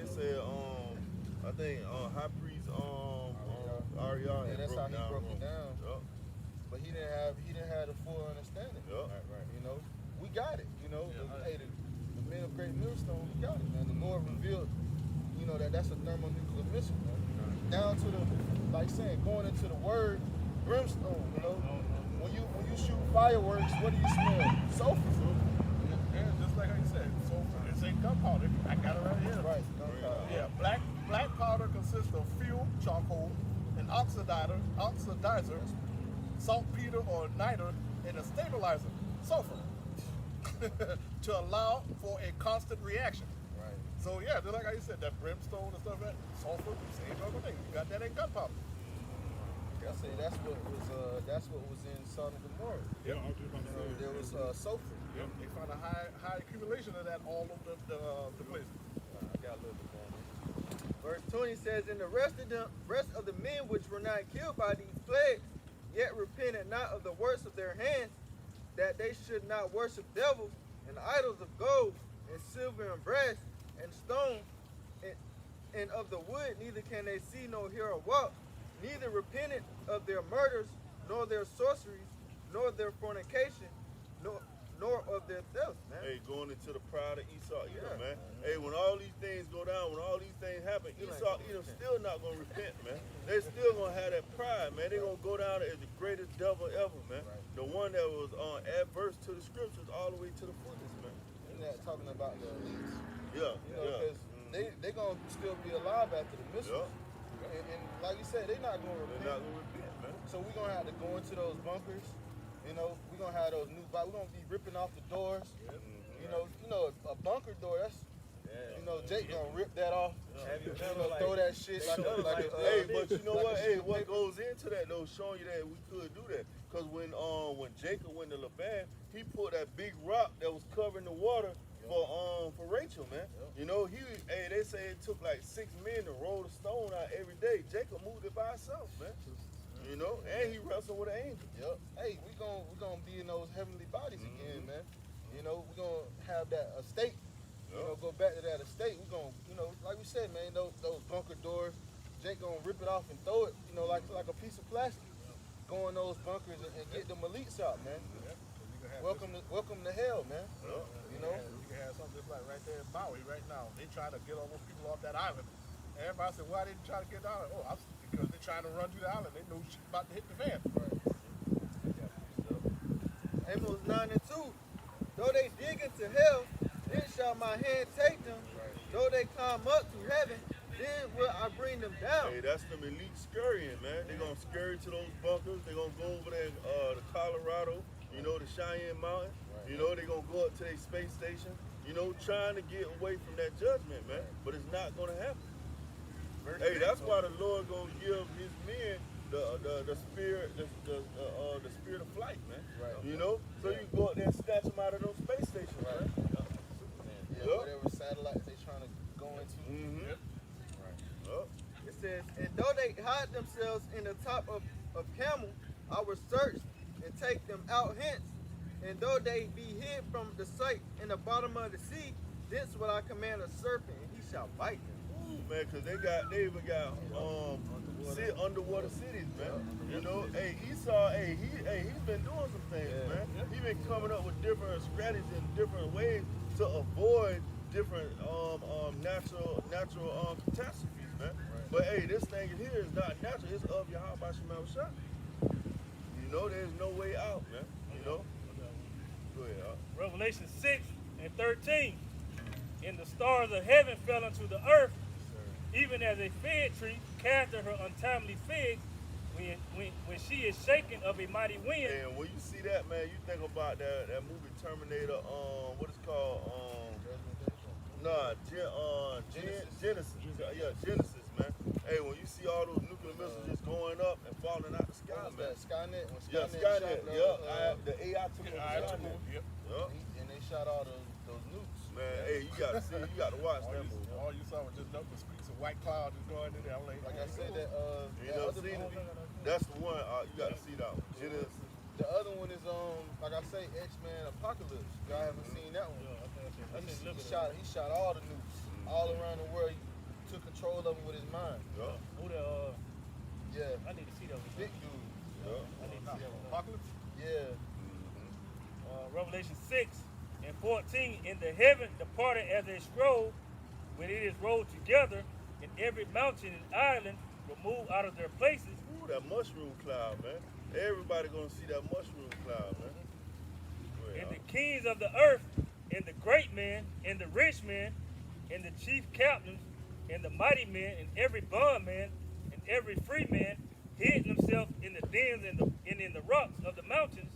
High Priest Ariana. Yeah, that's how he broke it down. Yep. But he didn't have the full understanding. Yep. Right. You know, we got it. You know, the men of Great Millstone, we got it, man. The Lord revealed, you know, that's a thermonuclear missile, man. Down to the, like saying, going into the word brimstone. You know, when you shoot fireworks, what do you smell? Sulfur. Yeah, just like you said, sulfur. This ain't gunpowder. I got it right here. Right. Gunpowder. Yeah, black powder consists of fuel, charcoal, and oxide oxidizer, saltpeter or niter, and a stabilizer, sulfur, to allow for a constant reaction. Right. So yeah, just like how you said, that brimstone and stuff, that sulfur, same other thing. You got that in gunpowder. I say that's what was in Sodom and Gomorrah. Yeah, I was just about to say. There was sulfur. Yep. They found a high accumulation of that all over the place. I got a little bit more. Verse 20 says, and the rest of the men which were not killed by these plagues, yet repented not of the works of their hands, that they should not worship devils and idols of gold and silver and brass and stone and of the wood, neither can they see nor hear or walk, neither repented of their murders, nor their sorceries, nor their fornication, nor of their theft, man. Hey, going into the pride of Esau, Edom, Yeah. man. Hey, when all these things go down, when all these things happen, Esau, Edom still not gonna repent, man. They still gonna have that pride, man. They gonna go down as the greatest devil ever, man. The one that was adverse to the scriptures all the way to the fullness, man. Isn't that talking about the elites? Yeah, You know, because they gonna still be alive after the missiles. And like you said, they're not gonna repent. They're not gonna repent, man. So we're gonna have to go into those bunkers. You know, we're gonna have those new. We're gonna be ripping off the doors. You know, a bunker door. That's Jake gonna rip that off. Throw that shit like Hey, but you know like what? a Hey, sheet of what paper. goes into that though, showing you that we could do that. Cause when Jacob went to Laban, he put that big rock that was covering the water for Rachel, man. You know, they say it took like 6 men to roll the stone out every day. Jacob moved it by himself, man. You know, and he wrestled with an angel. Yep. Hey, we gonna be in those heavenly bodies again, man. You know, we're gonna have that estate. You know, go back to that estate. We're gonna, like we said, man, those bunker doors, Jake gonna rip it off and throw it, like a piece of plastic. Go in those bunkers and get them elites out, man. Welcome to hell, man. You know? You can have something just like right there in Maui right now. They trying to get all those people off that island. And everybody said, why didn't you try to get down? Oh, because they're trying to run through the island. They know shit about to hit the fan. Amos 9 and 2. Though they dig into hell, then shall my hand take them. Though they climb up to heaven, then will I bring them down. Hey, that's them elite scurrying, man. They gonna scurry to those bunkers. They gonna go over there, to Colorado, the Cheyenne Mountain. They gonna go up to their space station. Trying to get away from that judgment, man. But it's not gonna happen. Hey, that's why the Lord gonna give His men the spirit, the spirit of flight, man. So you can go up there and snatch them out of those space stations, man. Whatever satellites they trying to go into. It says, and though they hide themselves in the top of camel, I will search and take them out hence. And though they be hid from the sight in the bottom of the sea, thence will I command a serpent, and he shall bite them. Man, cause they even got underwater cities, man. Hey, Esau, he's been doing some things, man. He's been coming up with different strategies and different ways to avoid different natural catastrophes, man. But hey, this thing here is not natural. It's of Yahweh Shema Shah. There's no way out, man. Go ahead. Revelation 6 and 13. And the stars of heaven fell unto the earth, even as a fig tree casteth her untimely figs when she is shaken of a mighty wind. And when you see that, man, you think about that movie Terminator, what it's called, Genesis. Yeah, Genesis, man. Hey, when you see all those nuclear missiles just going up and falling out the sky, man. Skynet? When Skynet. The AI took over Skynet. And they shot all those nukes. Man, hey, you gotta watch that movie. All you saw was just nothing but streets of white clouds just going in there. I'm like I said, that You that know, other movie, that's the one. You gotta see that one. Genesis. the other one is like I say, X-Men Apocalypse. Y'all haven't seen that one. He shot all the nukes all around the world. He took control of them with his mind. Yeah. I need to see that one. Big dude. I need to see that one. Apocalypse? Yeah. Revelation 6 and 14. In the heaven departed as a scroll, when it is rolled together, and every mountain and island removed out of their places. Ooh, that mushroom cloud, man. Everybody gonna see that mushroom cloud, man. And the kings of the earth, and the great men, and the rich men, and the chief captains, and the mighty men, and every bondman, and every free man, hid themselves in the dens and in the rocks of the mountains,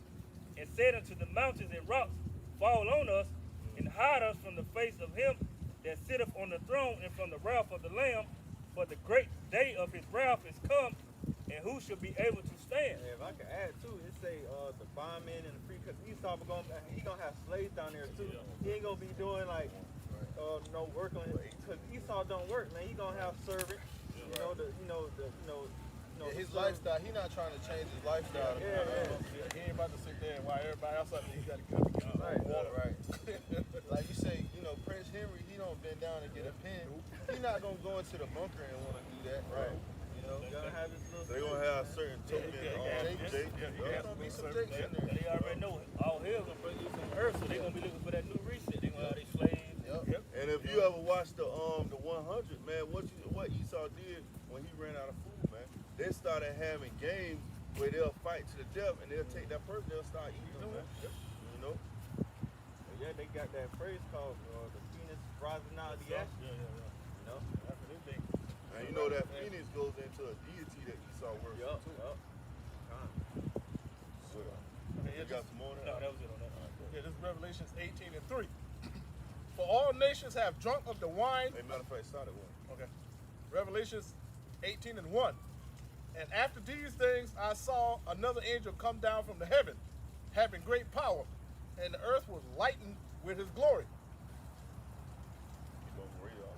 and said unto the mountains and rocks, fall on us, and hide us from the face of him that sitteth on the throne and from the wrath of the Lamb. For the great day of his wrath is come, and who shall be able to stand? If I can add too, it say the bondmen and the free, because Esau he gonna have slaves down there too. He ain't gonna be doing like no work on it, because Esau don't work, man. He gonna have servants. His lifestyle, he not trying to change his lifestyle. He ain't about to sit there and while everybody else out there, he got to come get water. Right. Like you say, Prince Henry, he don't bend down and get a pen. He not gonna go into the bunker and want to do that. Right. Gonna have his little They're gonna have certain token Jake. There's gonna be some jakes in there. They already know all hell's gonna bring you from earth, so they're gonna be looking for that new reset. They're gonna have these slaves. Yep. And if you ever watched the 100, man, what Esau did when he ran out of food, man, they started having games where they'll fight to the death and they'll take that person, they'll start eating them, man. Yeah, they got that phrase called the penis rising out of the ashes. And that Phoenix goes into a deity that Esau worshipped too. You got some more on that? No, that was it on that. Yeah, this is Revelations 18:3. For all nations have drunk of the wine. Hey, matter of fact, started one. Okay. Revelations 18:1. And after these things I saw another angel come down from the heaven, having great power, and the earth was lightened with his glory. Keep on reading all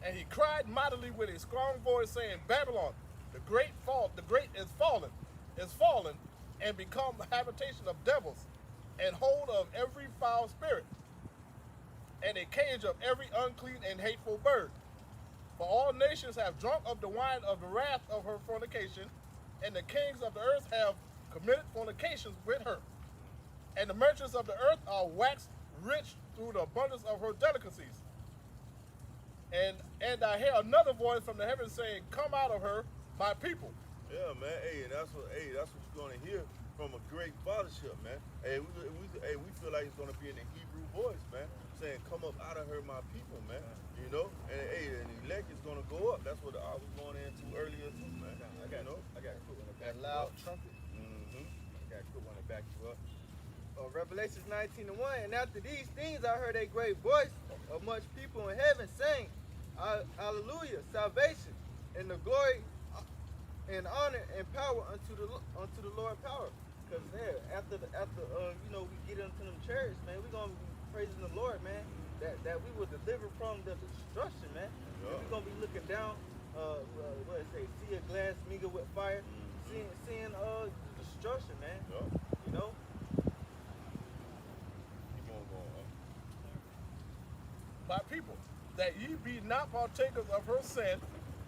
And he cried mightily with a strong voice, saying, Babylon, the great is fallen, and become the habitation of devils, and hold of every foul spirit, and a cage of every unclean and hateful bird. For all nations have drunk of the wine of the wrath of her fornication, and the kings of the earth have committed fornications with her. And the merchants of the earth are waxed rich through the abundance of her delicacies. And I hear another voice from the heavens saying, come out of her, my people. Yeah, man. Hey, that's what you're gonna hear from a great fathership, man. Hey, we feel like it's gonna be in the Hebrew voice, man, saying, "Come up out of her, my people," man. And the elect is gonna go up. That's what I was going into earlier too, man. I got a quick one to back That you loud up. trumpet. I got a quick one to back you up. Revelations 19:1. And after these things I heard a great voice of much people in heaven saying, Hallelujah, salvation, and the glory and honor and power unto the Lord power. Because after we get into them chariots, man, we're gonna be praising the Lord, man, that we were delivered from the destruction, man. Yeah. We're gonna be looking down, sea of glass mingled with fire, seeing destruction, man. Yeah. Keep on going. My people, that ye be not partakers of her sin,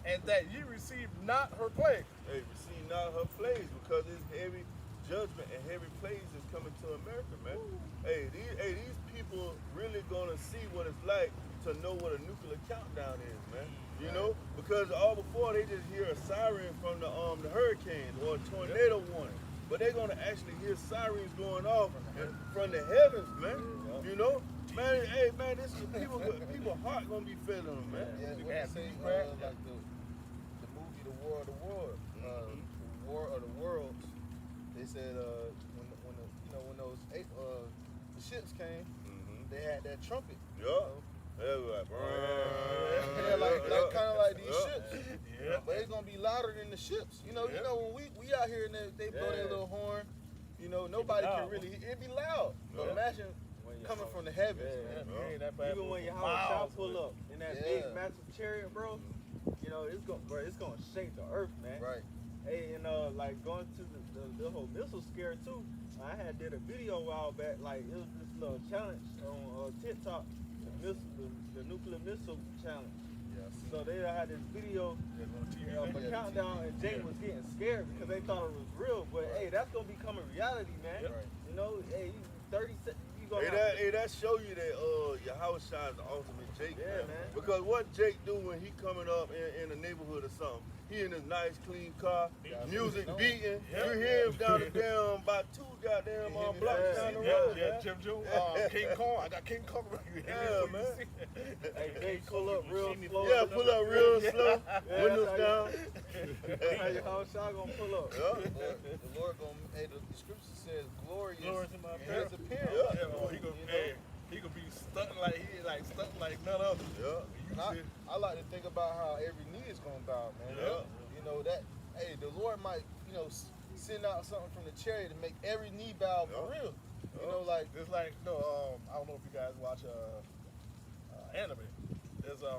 and that ye receive not her plague. Hey, receive not her plagues, because it's heavy judgment and heavy plagues is coming to America, man. Hey, these people really gonna see what it's like to know what a nuclear countdown is, man. Because all before they just hear a siren from the hurricane or a tornado warning, but they're gonna actually hear sirens going off from the heavens, man. Man, hey, man, this is people heart gonna be feeling them, man. Yeah, what they say, like the movie The War of the World, The War of the Worlds. They said when those the ships came, they had that trumpet. They were like, like kind of like these ships. Yeah. But it's gonna be louder than the ships. When we out here and they blow their little horn, nobody can really. It'd be loud. But imagine coming from the heavens, man. Even when your house shall pull up in that big massive chariot, bro, it's gonna shake the earth, man. Right. Hey, and like going to the whole missile scare too. I had did a video a while back, like it was this little challenge on TikTok, the nuclear missile challenge. Yeah. So they had this video of a countdown, and Jake was getting scared because they thought it was real. But hey, that's gonna become a reality, man. Right. Hey, 30 seconds. That show you that Yahweh Shai is the ultimate Jake, man. Because what Jake do when he coming up in the neighborhood or something, he in his nice clean car, music beating, you hear him down the damn about 2 goddamn Walmart blocks down the Yeah, road, yeah, man. Jim Joe, King Kong. I got King Kong right here. Yeah, man. Hey, they pull up real slow. Yeah, pull up real slow, windows that's down. How your house shot gonna pull up? The Lord gonna, hey, the scripture says glorious Glorious in my in his appearance. Yeah, oh, he gonna be stunting like none other. Yeah. And I like to think about how every knee is gonna bow, man. Yeah. You know that. Hey, the Lord might, send out something from the chariot to make every knee bow for real. You know, like It's like I don't know if you guys watch anime. There's a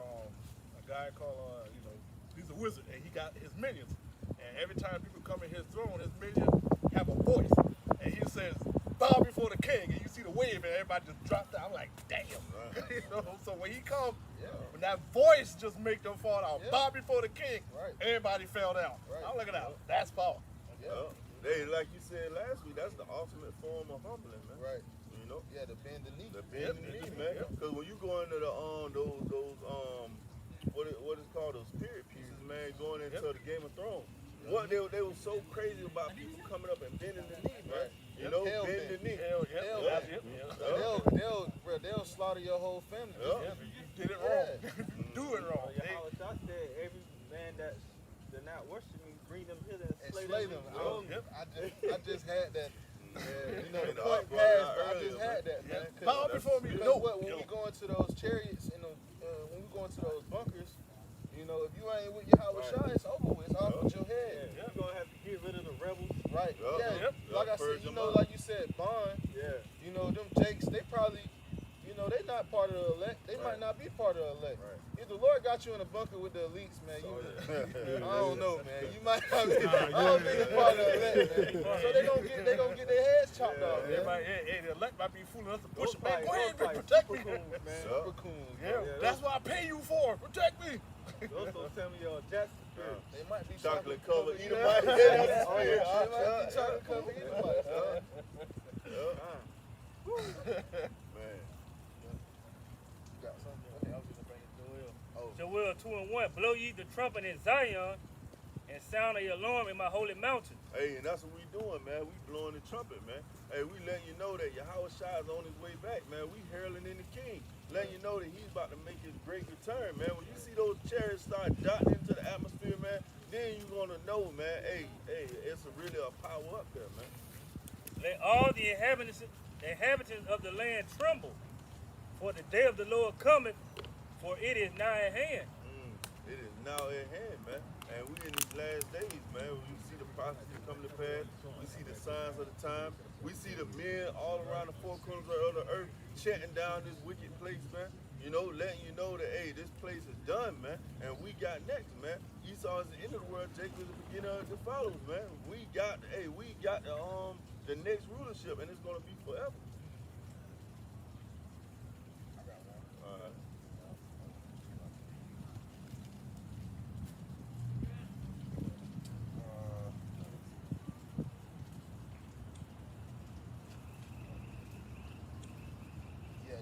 guy called he's a wizard and he got his minions. And every time people come in his throne, his minions have a voice. And he says, bow before the king. And you see the wave and everybody just drops down. I'm like, damn. So when he comes, when that voice just make them fall down, bow before the king, everybody fell down. Right. I'm looking out. That's power. Yeah. They, like you said last week, that's the ultimate form of humbling, man. right. You know, Yeah, the bend the knee. the bend in the knee, man. Because when you go into the those what is called those period pieces, man, going into the Game of Thrones. What they were so crazy about people coming up and bending the knee, man. You know, Hell bend the knee. Hell yeah. Hell That's yeah. it. They'll slaughter your whole family. Yeah. You did it wrong. Do it wrong. Your house shot said every man that's not worshiping me, bring them hither and And slay them. I just had that. Yeah, And the I point brought it passed, out but I earlier, just had that, man. Bow before me. Because No. when we go into those chariots and when we go into those bunkers, if you ain't with your house shot, it's over with. It's off with your head. You're gonna have to get rid of the rebels. Right. Yeah. Yeah. Like I said, Purge them up. like you said, Bond, Yeah. them Jakes, they probably, they not part of the elect. They might not be part of the elect. Right. If the Lord got you in a bunker with the elites, man, I don't know, man. You might not be. I don't think it's part of the elect, man. So they gonna get their heads chopped off, man. Everybody, the elect might be fooling us to push Those them back. Go ahead, fight protect me. super coons, man. Super cool. Yeah, that's what I pay you for. Protect me. Those don't tell me your Jackson spirit. They might be Chocolate covered Edomite. Edomite. Yeah, Yeah, that's oh, spirit. yeah. They might be chocolate covered Edomite. Man. Got something? Joel 2:1. Blow ye the trumpet in Zion and sound the alarm in my holy mountain. Hey, and that's what we doing, man. We blowing the trumpet, man. Hey, we letting you know that Yahweh Shai is on his way back, man. We heralding in the king. Letting you know that he's about to make his great return, man. When you see those chariots start dotting into the atmosphere, man, then you're going to know, man, hey, it's really a power up there, man. Let all the inhabitants of the land tremble, for the day of the Lord cometh, for it is nigh at hand. It is now at hand, man. And we in these last days, man. We see the prophecy come to pass. We see the signs of the time. We see the men all around the four corners of the earth chanting down this wicked place, man. Letting you know that, hey, this place is done, man. And we got next, man. Esau is the end of the world. Jacob is the beginning of the follows, man. We got the next rulership, and it's gonna be forever. All right.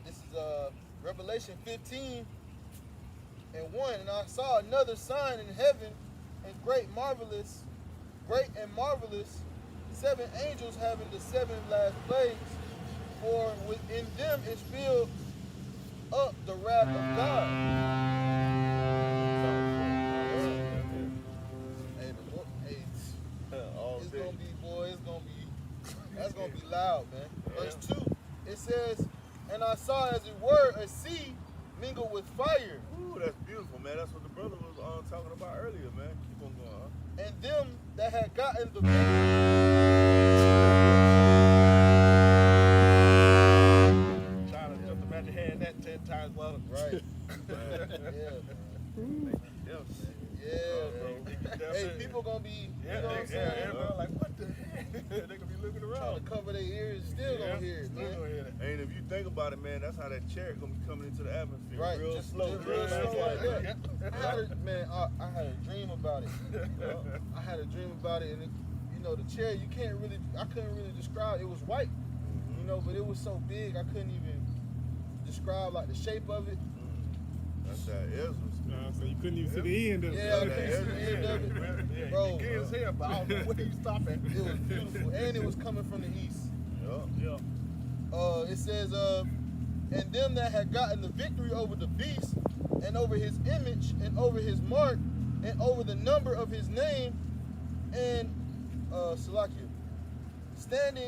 This is Revelation 15:1. And I saw another sign in heaven, and great and marvelous, 7 angels having the 7 last plagues, for within them is filled up the wrath of God. Hey, it's gonna be, boy, that's gonna be loud, man. Verse 2, it says, and I saw as it were a sea mingled with fire. Ooh, that's beautiful, man. That's what the brother was talking about earlier, man. Keep on going, huh? And them that had gotten the Trying to just imagine hearing that 10 times louder. right. Yeah, bro. Hey, people gonna be, you know what I'm saying? Everybody like, what the heck? They gonna be looking Trying around. to cover their ears, still gonna hear it, Still man. gonna hear that. And if you think about it, man, that's how that chariot gonna be coming into the atmosphere. Right, Real just slow. real slow like that. Yeah. I had a dream about it. I had a dream about it, and the chair, I couldn't really describe. It was white, but it was so big, I couldn't even describe like the shape of it. That's that Ezra spirit. So you couldn't even see the end of it. Yeah, I couldn't see the end of it. Yeah, Bro, you get his hair, but I don't know where you stop at. it was beautiful, and it was coming from the east. Yeah. it says, and them that had gotten the victory over the beast, and over his image, and over his mark, and over the number of his name, and Salakia, stand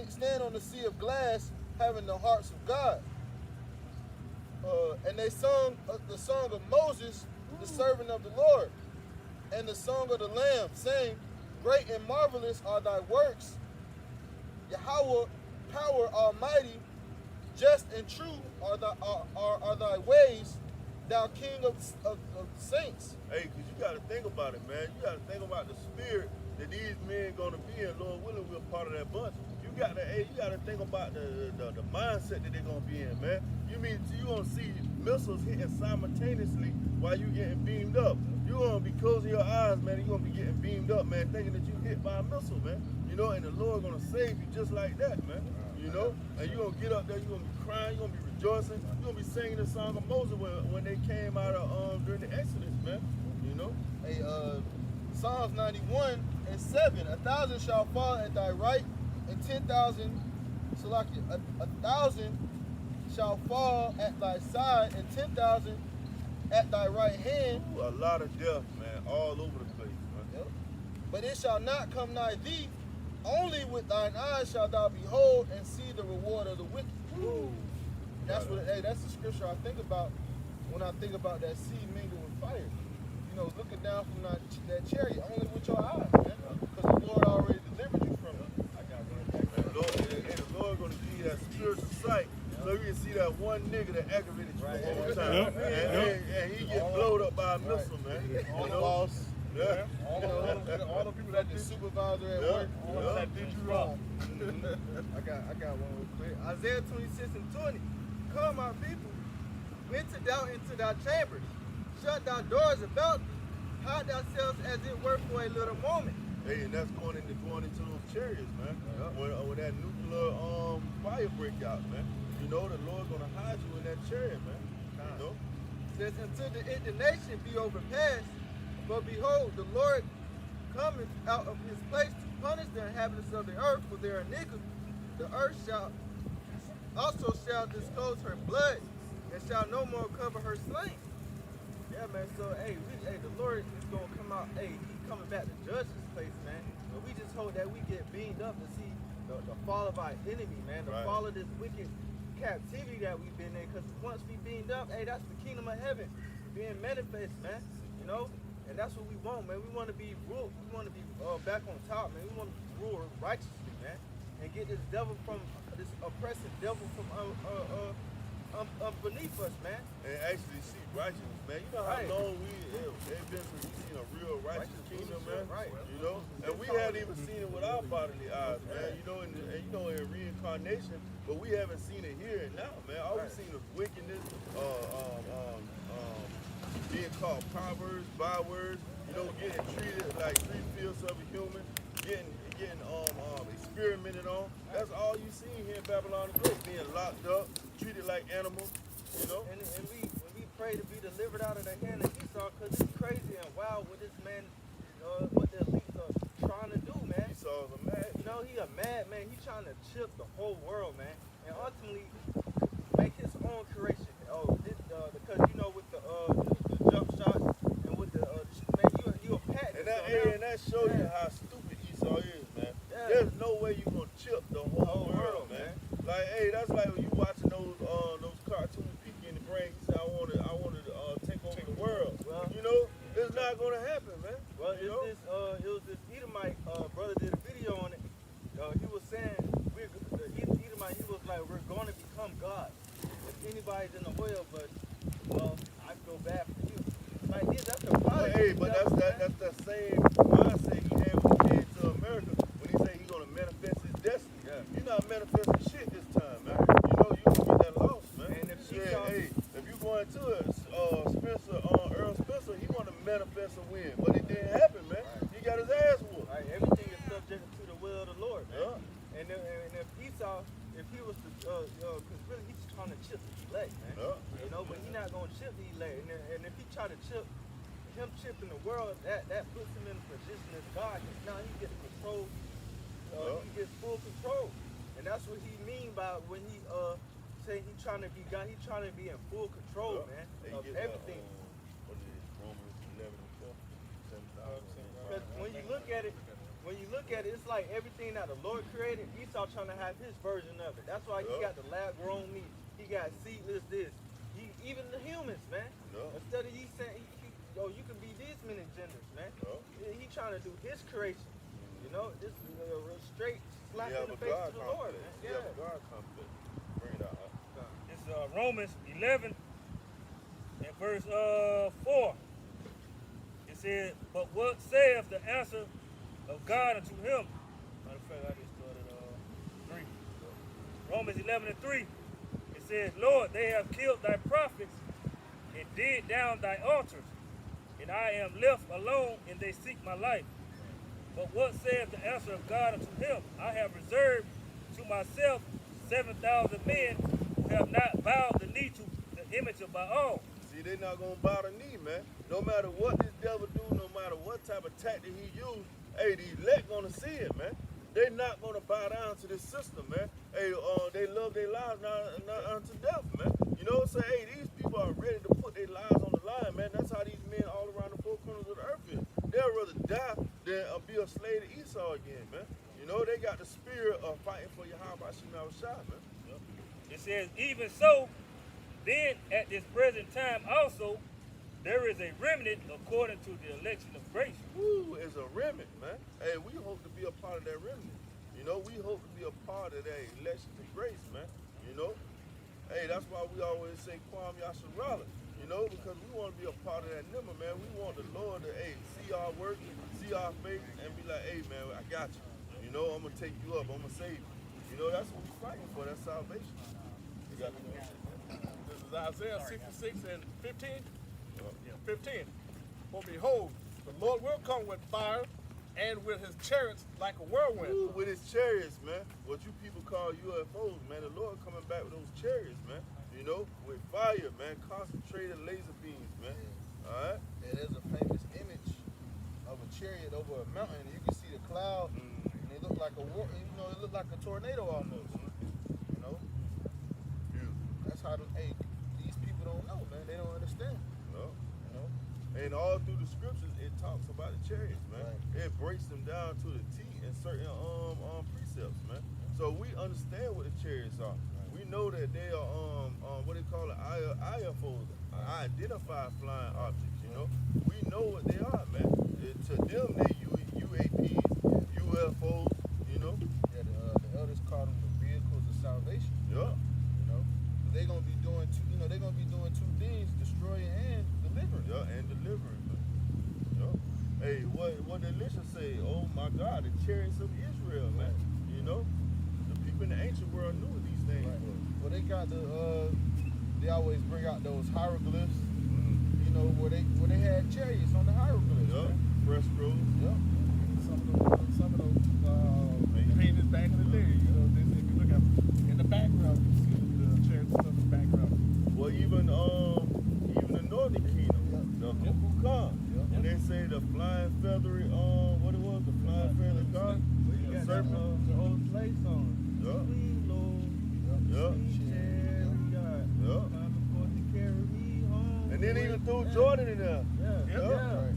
on the sea of glass, having the hearts of God. And they sung the song of Moses, the servant of the Lord, and the song of the Lamb, saying, Great and marvelous are thy works, Yahweh, power almighty, just and true are thy ways, thou King of saints. Hey, because you got to think about it, man. You got to think about the spirit that these men going to be in. Lord willing, we're part of that bunch. You got to think about the mindset that they're going to be in, man. You mean you going to see missiles hitting simultaneously while you getting beamed up. You're going to be closing your eyes, man. You're going to be getting beamed up, man, thinking that you hit by a missile, man. You know, and the Lord going to save you just like that, man. You know, and you're going to get up there, you're going to be crying, you're going to be rejoicing. You're going to be singing the song of Moses when they came out of during the Exodus, man. You know? Hey, Psalms 91:7, 1,000 shall fall at thy right, and 10,000, Salakia, 1,000 shall fall at thy side, and 10,000 at thy right hand. Ooh, a lot of death, man, all over the place, man. Yep. But it shall not come nigh thee. Only with thine eyes shalt thou behold and see the reward of the wicked. Ooh. That's that's the scripture I think about when I think about that sea mingled with fire. You know, looking down from that chariot, only with your eyes, man. Because the Lord already delivered you from it. And the Lord going to give you that spiritual sight, so you can see that one nigga that aggravated you one time. Yep. And he get blowed up by a missile, man. All You the know? boss. Yeah. All the people that The did supervisor at Yeah. work. all that did you wrong. I got one real quick. Isaiah 26:20. Come, my people, enter thou into thy chambers, shut thy doors about thee, hide thyself as it were for a little moment. Hey, and that's going into those chariots, man. When that nuclear fire break out, man. You know, the Lord's gonna hide you in that chariot, man. You know? Says, until the indignation be overpassed, but behold, the Lord cometh out of his place to punish the inhabitants of the earth for their iniquity. The earth shall disclose her blood, and shall no more cover her slain. Yeah, man. So, the Lord is gonna come out. Hey, he's coming back to judge this place, man. But we just hope that we get beamed up to see the fall of our enemy, man. The fall of this wicked captivity that we've been in. Because once we beamed up, hey, that's the kingdom of heaven being manifest, man. You know, and that's what we want, man. We want to be ruled. We want to be back on top, man. We want to rule righteously, man, and get this devil from this oppressive devil from beneath us, man. And actually see righteousness, man. You know how long it's been since we seen a real righteous kingdom, man. Right. You know, and we hadn't even seen it with our bodily eyes, man. You know, in reincarnation, but we haven't seen it here and now, man. All we've seen is wickedness, being called proverbs, bywords. You know, getting treated like 3/5 of a human, getting experimented on. That's all you see here in Babylon the Great, being locked up, treated like animals, you know. And we pray to be delivered out of the hand of Esau, because it's crazy and wild what this man, what the elites are trying to do, man. Esau's a mad. You know, he a madman. He's trying to chip the whole world, man, and ultimately make his own creation. Because you know, with the jump shot and with the man, you a patent. And that shows you how stupid Esau is, man. Yeah. There's no way you gonna chip the whole world, man. Like, hey, that's like when you watching those cartoons peeking in the brain. You say, I want to take over the world. Well, you know, it's not gonna happen, man. Well, you know? it was this Edomite brother did a video on it. He was saying Edomite. He was like, we're going to become God. If anybody's in the oil, but well, I feel bad for you. Like, that's the product. Hey, but that's that same mindset he had when he came to America. When he said he's gonna manifest his destiny. Yeah. You're not manifesting shit this time, man. You know you gonna get that loss, man. And if you going to Earl Spencer, he wanted to manifest a win, but it didn't happen, man. He got his ass whooped. Right, everything is subject to the will of the Lord, man. Yeah. And if Esau, if he was to, because really he's trying to chip the elect, man. Yeah. You know, but he's not gonna chip the elect. And if he try to chip chipping the world, that puts him in a position as God. Now he gets control. He gets full control, and that's what he mean by when he saying? He trying to be God. He trying to be in full control, man, of everything. What is it? Romans 11 and 4. Because when you look at it, it's like everything that the Lord created, Esau trying to have his version of it. That's why he got the lab-grown meat. He got seedless this. Even the humans, man. Instead of he saying, you can be these many genders, man. He trying to do his creation. You know, this is a real straight slap in the face to the Lord, man. Yeah, God complex. Bring it out. It's Romans 11 and verse 4. It says, but what saith the answer of God unto him? Matter of fact, I just started 3. Romans 11 and 3. It says, Lord, they have killed thy prophets and digged down thy altars, and I am left alone, and they seek my life. But what saith the answer of God unto him? I have reserved to myself 7,000 men who have not bowed the knee to the image of Baal. See, they not gonna bow the knee, man. No matter what this devil do, no matter what type of tactic he use, hey, the elect gonna see it, man. They not gonna bow down to this system, man. Hey, they love their lives not unto death, man. You know what I'm saying? Hey, these people are ready to put their lives on the line, man. That's how these men all around the four corners of the earth is. They'll rather die than be a slave to Esau again, man. You know, they got the spirit of fighting for Yahweh Shemal Shah, man. It says, even so, then at this present time also, there is a remnant according to the election of grace. Woo, it's a remnant, man. Hey, we hope to be a part of that remnant. You know, we hope to be a part of that election of grace, man. You know? Hey, that's why we always say Kwam Yasharala. You know, because we want to be a part of that number, man. We want the Lord to, hey, see our work, see our faith, and be like, hey, man, I got you. You know, I'm going to take you up. I'm going to save you. You know, that's what we're fighting for, that salvation. You got to know. This is Isaiah 66 and 15. 15. For behold, the Lord will come with fire and with his chariots like a whirlwind. Ooh, with his chariots, man. What you people call UFOs, man. The Lord coming back with those chariots, man. You know, with fire, man. Concentrated laser beams, man. All right? Yeah, there's a famous image of a chariot over a mountain. And you can see the cloud, and it looked like a it looked like a tornado almost. You know? That's how these people don't know, man. They don't understand. No. You know? And all through the scriptures, it talks about the chariots, man. Right. It breaks them down to the T in certain precepts, man. So we understand what the chariots are. Right. We know that they are what they call it, IFOs, identified flying objects. You know, we know what they are, man. To them, they UAPs, UFOs. You know. Yeah, the elders call them the vehicles of salvation. Yeah. You know, they're gonna be doing two things: destroying and delivering. Yeah, and delivering. Yeah. Hey, what did Elisha say? Oh my God, the chariots of Israel, man. You know, the people in the ancient world knew what these things were. Well, they got they always bring out those hieroglyphs. You know, where they had chariots on the hieroglyphs. Yeah, frescoes. Yeah. Some of those paintings back in the day. You know, if you look at in the background, you see the chariots in the background. Well, even the Northern Kingdom, the Kukulkan, and they say the flying feathery, the flying feathery god, the serpent, The old slave song. Yeah. Sweet Lord, Yeah. sweet chariot, Yeah. come forth to carry me home. And then even threw Jordan in there. Yeah.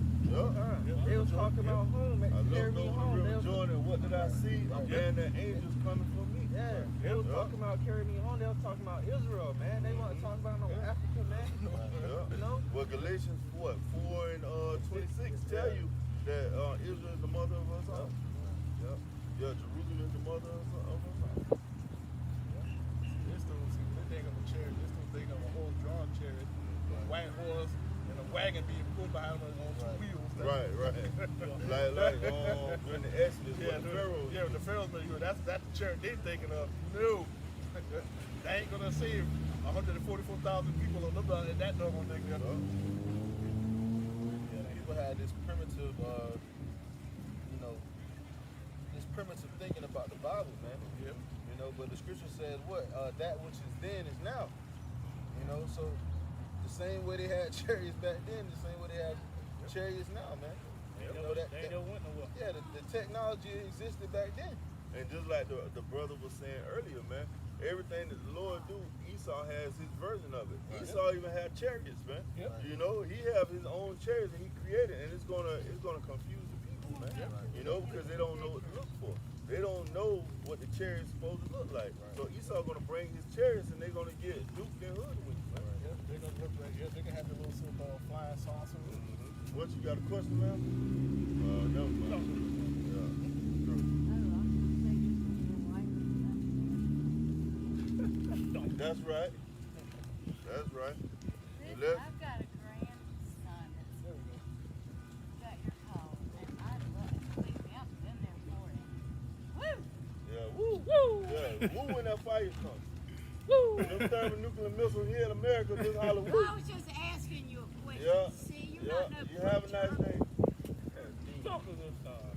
They was talking about home, I carry looked me over home. the They river was, Jordan. What did I see? A band of angels coming for me. they was talking about carry me home. They was talking about Israel, man. They wasn't talking about no Africa, man. You know? Well, Galatians 4 and 26 tell you that Israel is the mother of us all. Yeah, Jerusalem is the mother of us all. This dude, see, when they think of a chariot, this dude think of a horse-drawn chariot, a white horse, and a wagon being pulled behind on two wheels. Right. like during the Exodus, when the Pharaohs. Yeah, the Pharaohs, that's the chariot they thinking of. No, they ain't gonna save 144,000 people on that doggone thing. Yeah, people had this primitive, this primitive thinking about the Bible, man. Yep. You know, but the scripture says what? That which is then is now. You know, so the same way they had chariots back then, the same way they have chariots now, man. They You know, don't went nowhere. yeah, the technology existed back then. And just like the brother was saying earlier, man, everything that the Lord do, Esau has his version of it. Esau even had chariots, man. You know, he have his own chariots that he created, and it's gonna confuse the people, man. You know, because they don't know what to look for. They don't know what the chariot's supposed to look like. So Esau gonna bring his chariots, and they're gonna get duped and hoodwinked, man. They're gonna look like they can have the little so-called flying saucer. What, you got a question, man? No, That's right. That's right. I've got a grandson that's got your call, and I love it. Believe me, I've been there for him. Woo! Yeah, woo! Woo! Yeah, woo when that fire comes. Woo! Them thermonuclear missiles here in America just holler woo. I was just asking you a question. Yeah. See, you're not no You have a nice day. Drunk as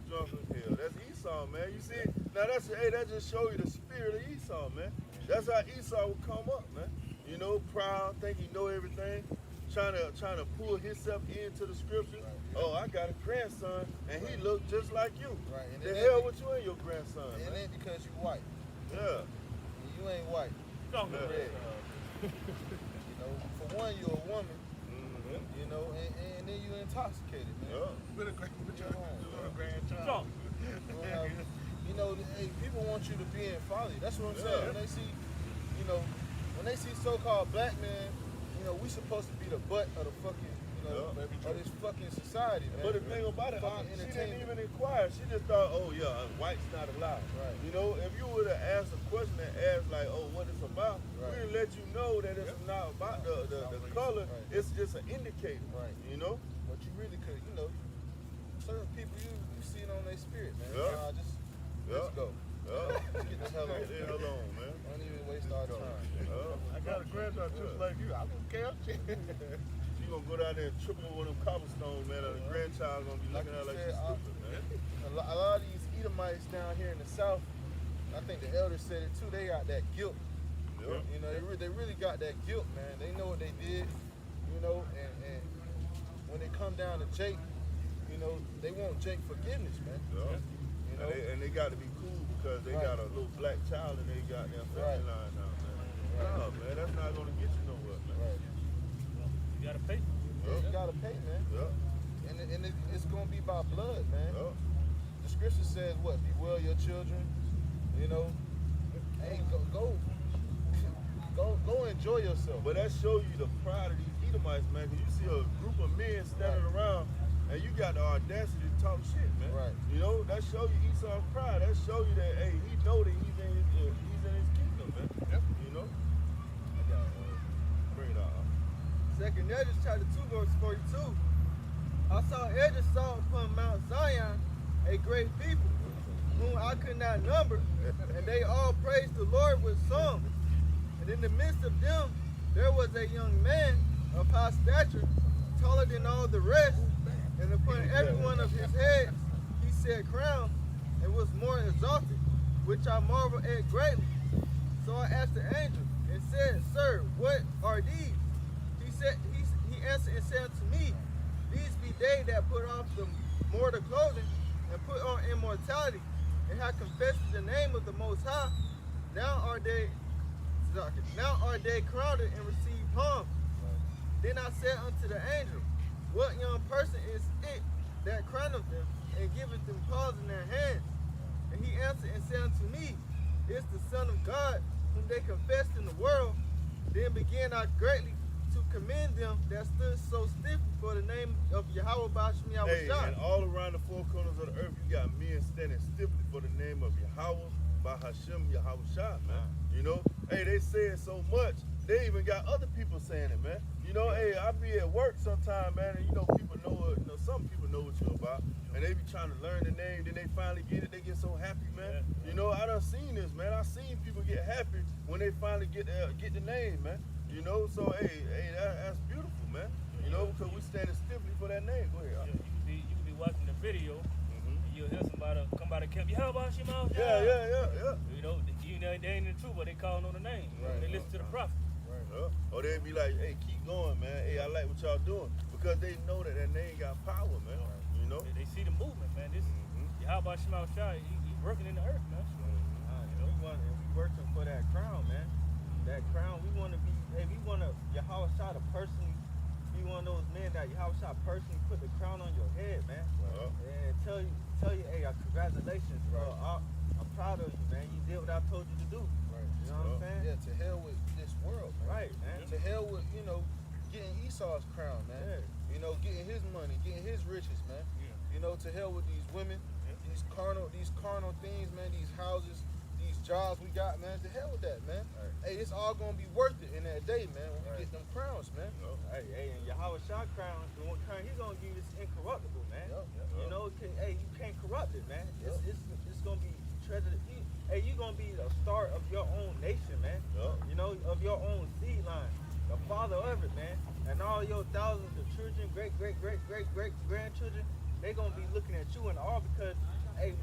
Drunk as hell. That's Esau, man. You see, now that just show you the spirit of Esau, man. That's how Esau would come up, man. You know, proud, think he know everything, trying to pull himself into the scripture. Oh, I got a grandson, and he look just like you. Right. And The hell with you and your grandson, It man. ain't because you white. Yeah. You ain't white. Drunk Yeah. as You know, for one, you're a woman. You know, and then you intoxicated, man. Yeah. With a grandchild. Drunk. You know, hey, people want you to be in folly. That's what I'm saying. When they see, you know, when they see so-called black men, you know, we supposed to be the butt of the fucking, you know, of this fucking society, man. But the thing about it, Fucking she didn't entertainment. even inquire. She just thought, oh yeah, white's not allowed. Right. You know, if you would have asked a question and asked like, oh, what it's about, we'd let you know that it's not about the color. Right. It's just an indicator. Right. You know. But you really could, you know, certain people you see it on their spirit, man. Yeah. Nah, just Yeah. let's go. Yeah. Let's get the hell on. Leave the hell alone, man. Don't even waste our time. I got a grandchild just like you. I don't care. You gonna go down there and trip over them cobblestones, man, and the grandchild gonna be Like looking you at like said, she's stupid, man. A lot of these Edomites down here in the South, I think the elders said it too, they got that guilt. Yeah. You know, they really got that guilt, man. They know what they did, you know, and when they come down to Jake, you know, they want Jake forgiveness, man. Yeah. You know? And they got to be cool because they got a little black child and they got their family line now, man. No, man, that's not gonna get you nowhere, man. Right. You gotta pay. You gotta pay, man. Yeah. And it's gonna be by blood, man. Yeah. The scripture says what? Beware your children. You know, hey, go enjoy yourself. But that shows you the pride of these Edomites, man, because you see a group of men standing around and you got the audacity to talk shit, man. Right. You know, that shows you Esau's pride. That shows you that, hey, he know that he's in his kingdom, man. Yep. You know? I got bring it on. Second Hedges chapter 2 verse 42. I saw Hedges saw upon Mount Zion a great people, whom I could not number, and they all praised the Lord with songs. And in the midst of them there was a young man of high stature, taller than all the rest, and upon every one of his heads he set crown, and was more exalted, which I marveled at greatly. So I asked the angel and said, Sir, what are these? He answered and said unto me, These be they that put off the mortal clothing and put on immortality, and have confessed the name of the Most High. Now are they crowned and receive palms. Then I said unto the angel, What young person is it that crowneth them and giveth them palms in their hands? And he answered and said unto me, It's the Son of God, whom they confessed in the world. Then began I greatly to commend them that stood so stiff for the name of Yahweh Bashmi Hey, Yahushua. and all around the four corners of the earth, you got men standing stiffly for the name of Yahweh, by Hashem Yahushua, man. You know, hey, they say it so much, they even got other people saying it, man. You know, hey, I be at work sometime, man, and you know, people know it, you know, some people know what you're about, and they be trying to learn the name, then they finally get it, they get so happy, man. You know, I done seen this, man. I seen people get happy when they finally get the name, man. You know, so hey, that's beautiful, man. You know, because we standing stiffly for that name. Go ahead. You can be watching the video, and you'll hear somebody come by the camp. You how about your mouth? Yeah. You know, they ain't in the truth, but they calling on the name. Right. They listen to the prophet. Or they be like, hey, keep going, man. Hey, I like what y'all doing. Because they know that name got power, man. You know? They see the movement, man. This, how about Shema Shai? He working in the earth, man. You know? We working for that crown, man. That crown, we want to be, hey, we want to, Yahweh Shah to personally be one of those men that Yahweh Shah personally put the crown on your head, man. And tell you, hey, congratulations, bro. I'm proud of you, man. You did what I told you to do. Right. You know what I'm saying? Yeah, to hell with this world, man. Right, man. To hell with, getting Esau's crown, man. Yeah. Getting his money, getting his riches, man. Yeah. To hell with these women, these carnal things, man, these houses, these jobs we got, man. To hell with that, man. Right. Hey, it's all gonna be worth it in that day, man, when we get them crowns, man. Hey, and Yahweh Shah crown, the one crown he's gonna give you is incorruptible, man. You know, you can't corrupt it, man. It's gonna be treasured. Hey, you gonna be the start of your own nation, man. You know, of your own seed line, the father of it, man. And all your thousands of children, great grandchildren, they gonna be looking at you in awe because, hey,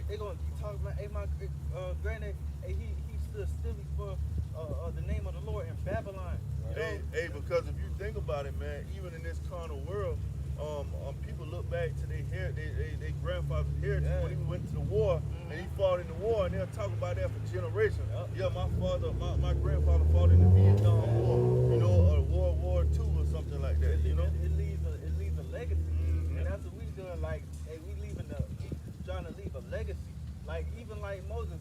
they gonna keep talking about, hey, my granddad, hey, he stood still for the name of the Lord in Babylon. Hey, because if you think about it, man, even in this carnal world, people look back to their grandfather's heritage when he went to the war and he fought in the war, and they'll talk about that for generations. Yeah, my grandfather fought in the Vietnam War, or World War II or something like that. It leaves a legacy, and that's what we doing. Like, hey, we trying to leave a legacy. Like even like Moses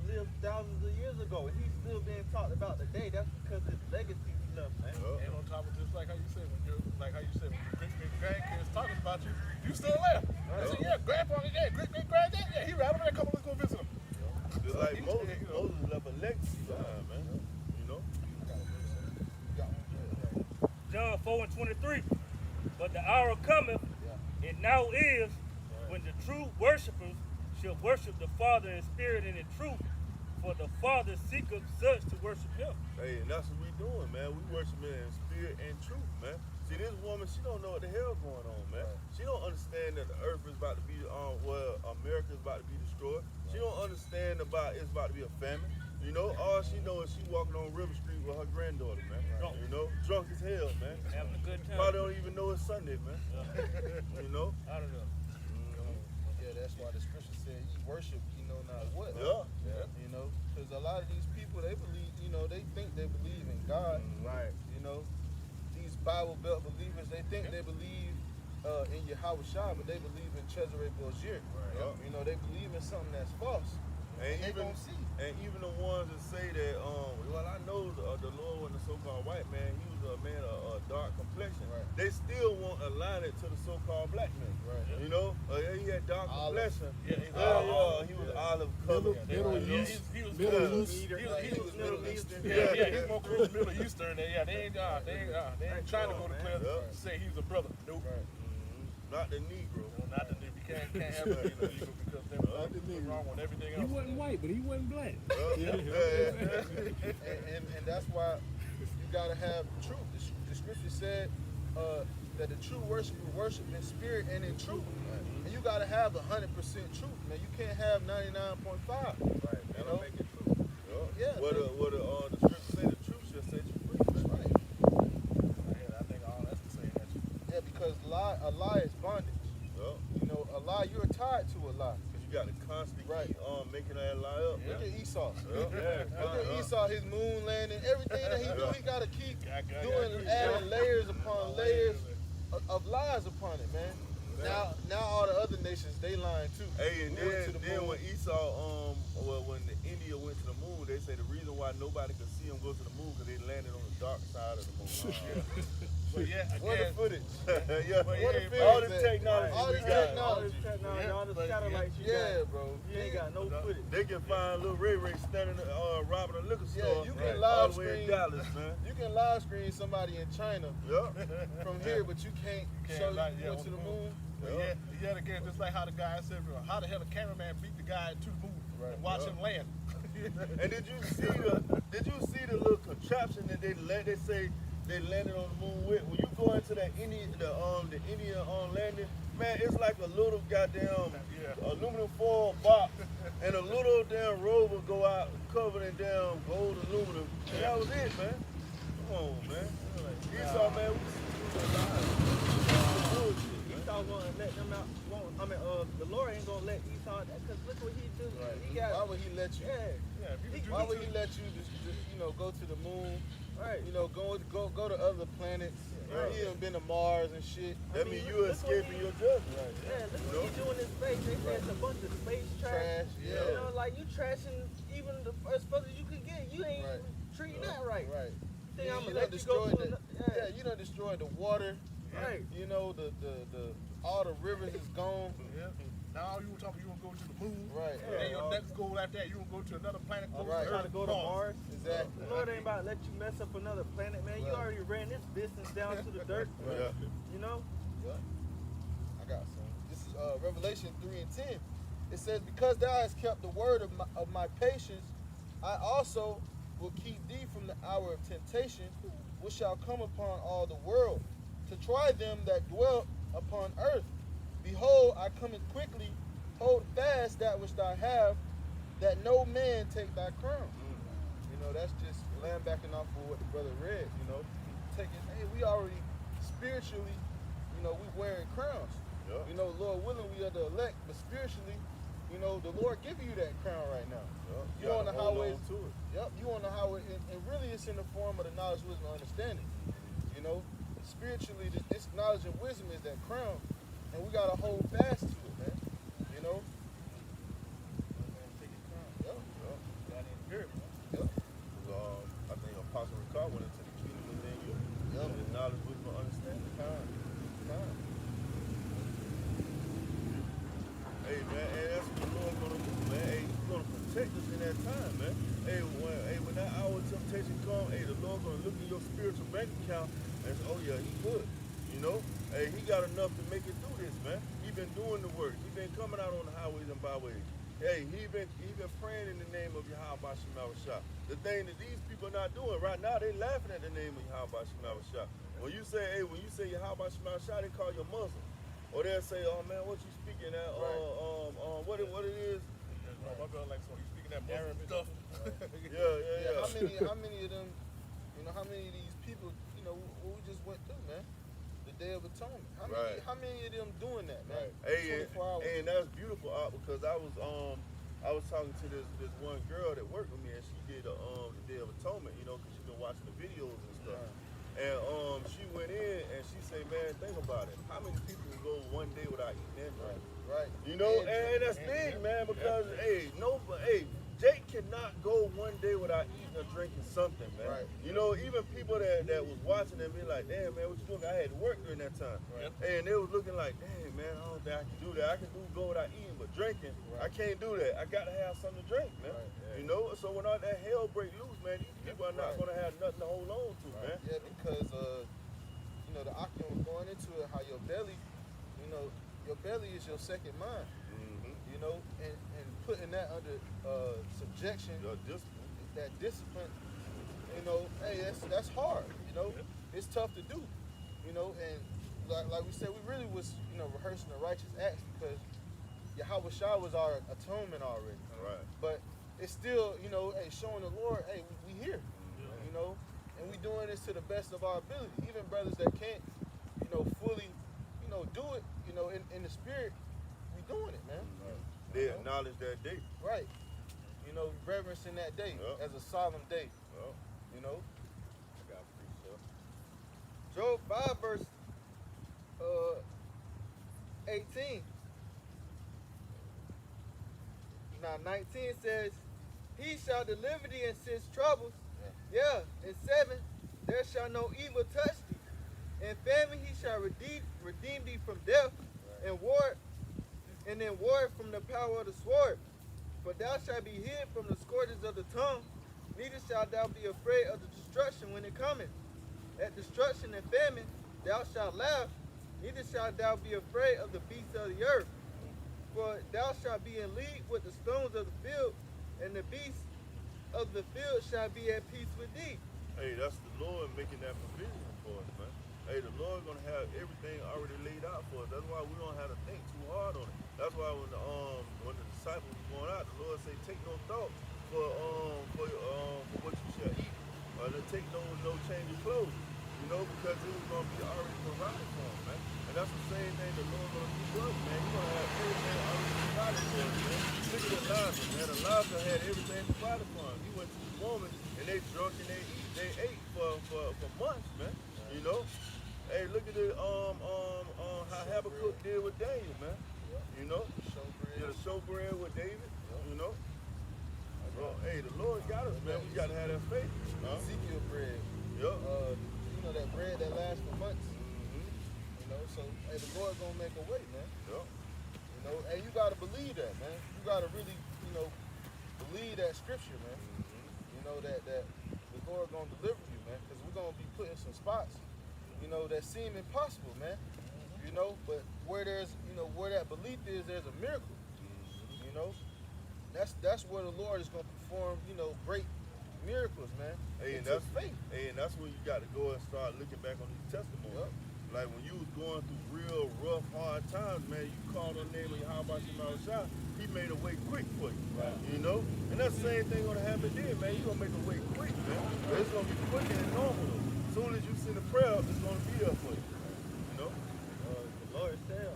lived thousands of years ago, and he's still being talked about today. That's because his legacy he left, man. And on top of just like how you said, when your grandkids talking about you, you still there. I said, yeah, grandpa, yeah, great granddad, yeah, he right over there. Come on, let's go visit him. Just like Moses left a legacy behind, man. John 4:23. But the hour cometh, and now is, when the true worshipers shall worship the Father in spirit and in truth, for the Father seeketh such to worship him. Hey, and that's what we doing, man. We worshiping in spirit and truth, man. See, this woman, she don't know what the hell going on, man. She don't understand that the earth is about to be, America is about to be destroyed. She don't understand it's about to be a famine. All she knows is she walking on River Street with her granddaughter, man. Drunk as hell, man. Having a good time. Probably don't even know it's Sunday, man. I don't know. Yeah, that's why the scripture said, "Ye worship, ye know not what." Because a lot of these people, they believe, they think they believe in God. Right. These Bible Belt believers, they think they believe in Yahweh Shah, but they believe in Cesare Borgia. Right. They believe in something that's false. And even the ones that say that, I know the Lord wasn't a so-called white man, he was a man of dark complexion. Right. They still won't align it to the so-called black man. Right. He had dark complexion. He was olive colored. Middle East. He was Middle Eastern. He's more close to Middle Eastern. They ain't trying to go to class to say he's a brother. Nope. Right. Not the Negro. No, not the Negro. You can't have a Negro because there's nothing wrong with everything else. He wasn't white, but he wasn't black. And that's why you gotta have truth. The scripture said that the true worshiper worship in spirit and in truth. And you gotta have 100% truth, man. You can't have 99.5. Right. That'll make it true. Yeah. What the scripture say, the truth shall set you free. That's right. I think all that's the same. Yeah, because a lie is bondage. A lie, you're tied to a lie. Because you got to constantly keep making that lie up. Look at Esau. Look at Esau, his moon landing, everything that he do, he got to keep doing, adding layers upon layers of lies upon it, man. Now all the other nations, they lying too. Hey, and then when Esau, when India went to the moon, they say the reason why nobody could see them go to the moon because they landed on the dark side of the moon. But yeah, again, what the footage? All the technology. All the satellites you got. Bro. You ain't got no footage. They can find little Ray standing robbing a liquor store. Yeah, you can all live the way stream in Dallas, man. You can live screen somebody in China from here, but you can't show you go to the moon. Yeah, again, just like how the guy said, how the hell the cameraman beat the guy to the moon and watch him land. And did you see the little contraption that they say they landed on the moon with? When you go into that the Indian landing, man, it's like a little goddamn aluminum foil box and a little damn rover go out covered in damn gold aluminum. And that was it, man. Come on, man. Esau, man, we bullshit, man. Esau won't let them out. The Lord ain't gonna let Esau, because look what he do. Right. He got, Why would he let you? yeah, Why would he let you just go to the moon? right. Go to other planets. Right. He done been to Mars and shit. That means you escaping your judgment. Right. Yeah, look what he doing in space. They say it's a bunch of space trash. Yeah. You know, like you trashing even as far as you could get. You ain't Right. treating that right. Right. You think I'm You gonna done let you go destroyed to the, you done destroyed the water. Right. You know, the all the rivers is gone. Yeah. Now you were talking, you want to go to the moon. Right. And then your next goal after that, you want to go to another planet. All right. Trying to go to Mars. Exactly. The Lord ain't about to let you mess up another planet, man. You Right. already ran this business down to the dirt. Yeah. You know? Yeah. I got some. This is Revelation 3 and 10. It says, because thou hast kept the word of my patience, I also will keep thee from the hour of temptation, which shall come upon all the world, to try them that dwell upon earth. Behold, I come quickly. Hold fast that which thou have, that no man take thy crown. You know, that's just backing off of what the brother read. You know, taking. Hey, we already spiritually, we wearing crowns. Yeah. You know, Lord willing, we are the elect, but spiritually, the Lord giving you that crown right now. Yeah. You on the gotta hold highways. on to it. Yep, you on the highway, and really it's in the form of the knowledge, wisdom, and understanding. You know, spiritually, this knowledge and wisdom is that crown, and we gotta hold fast to it, man. You know. Yep. Yep. I think Apostle Ricard went into the kingdom within you. Yep. His knowledge, wisdom, and understanding. Hey man, and that's what the Lord gonna do, man. Hey, He's gonna protect us in that time, man. Hey, when that hour of temptation come, hey, the Lord gonna look in your spiritual bank account and say, oh yeah, He good. You know, hey, He got enough to make it through this, man. He been doing the work. He been coming out on the highways and byways. Hey, he been praying in the name of Yahweh Shema Shah. The thing that these people not doing right now, they laughing at the name of Yahweh Shema Shah. When you say Yahweh Shema Shah, they call you Muslim. Or they'll say, oh man, what you speaking at? What it is? My brother like so he's speaking that Muslim stuff. Yeah. How many of them? How many of these people? What we just went through, man. The Day of Atonement. How many of them doing that, man? Hey, 24 hours. and that's beautiful, because I was talking to this one girl that worked with me, and she did the Day of Atonement, because she's been watching the videos and stuff. And she went in and she said, man, think about it. How many people go one day without eating and drinking? Right. And that's big, man, because Jake cannot go one day without eating or drinking something, man. Right. Even people that was watching and be like, damn, man, what you doing? I had to work during that time. Right. And they was looking like, dang, man, I don't think I can do that. I can go without eating, but drinking, I can't do that. I got to have something to drink, man. Right. So when all that hell break loose, man, these people are not going to have nothing to hold on to, man. Yeah, because the Akim was going into it, how your belly, your belly is your second mind. And putting that under subjection, Your discipline. that discipline, hey, that's hard. It's tough to do. And like we said, we really was rehearsing the righteous acts because Yahweh Shah was our atonement already. Right. But it's still, hey, showing the Lord, hey, we here, and we doing this to the best of our ability. Even brothers that can't, fully, do it, in the spirit, we doing it, man. Right. They acknowledge that day. Right. Reverencing that day Yep. as a solemn day, Well, I got free stuff. Job 5 verse 18. Now 19 says, he shall deliver thee in 6 troubles. Yeah, in 7, there shall no evil touch thee. In famine he shall redeem thee from death, and then ward from the power of the sword. For thou shalt be hid from the scourges of the tongue, neither shalt thou be afraid of the destruction when it cometh. At destruction and famine thou shalt laugh, neither shalt thou be afraid of the beasts of the earth. For thou shalt be in league with the stones of the field, and the beasts of the field shall be at peace with thee. Hey, that's the Lord making that provision for us, man. Hey, the Lord gonna have everything already laid out for us. That's why we don't have to think too hard on it. That's why when the disciples were going out, the Lord said, take no thought for what you shall eat, or to take no change of clothes. You know, because it was going to be already provided for them, man. And that's the same thing the Lord going to do for us, man. He's going to have everything already provided for us, man. Look at Elijah, man. Elijah had everything provided for him. He went to the woman, and they drunk and they ate for months, man. You know? Hey, look at how Habakkuk did with Daniel, man. You know? Did a showbread with David, you know? Well, hey, the Lord got us, man. We got to have that faith. Ezekiel bread. Yup. You know that bread that lasts for months. You know, so hey, the Lord gonna make a way, man. Yup. You know, and you gotta believe that, man. You gotta really, believe that scripture, man. You know that the Lord gonna deliver you, man, because we're gonna be put in some spots, that seem impossible, man. You know, but where there's, where that belief is, there's a miracle. You know, that's where the Lord is gonna perform, great miracles, man. Hey, and that's faith. Hey, and that's when you got to go and start looking back on these testimonies. Like when you was going through real rough, hard times, man, you called on the name of Yahweh Shemashah, he made a way quick for you. Right. You know? And that same thing gonna happen then, man. You gonna make a way quick, man. But it's gonna be quicker than normal. As soon as you send a prayer up, it's gonna be there for you. You know? The Lord said, it's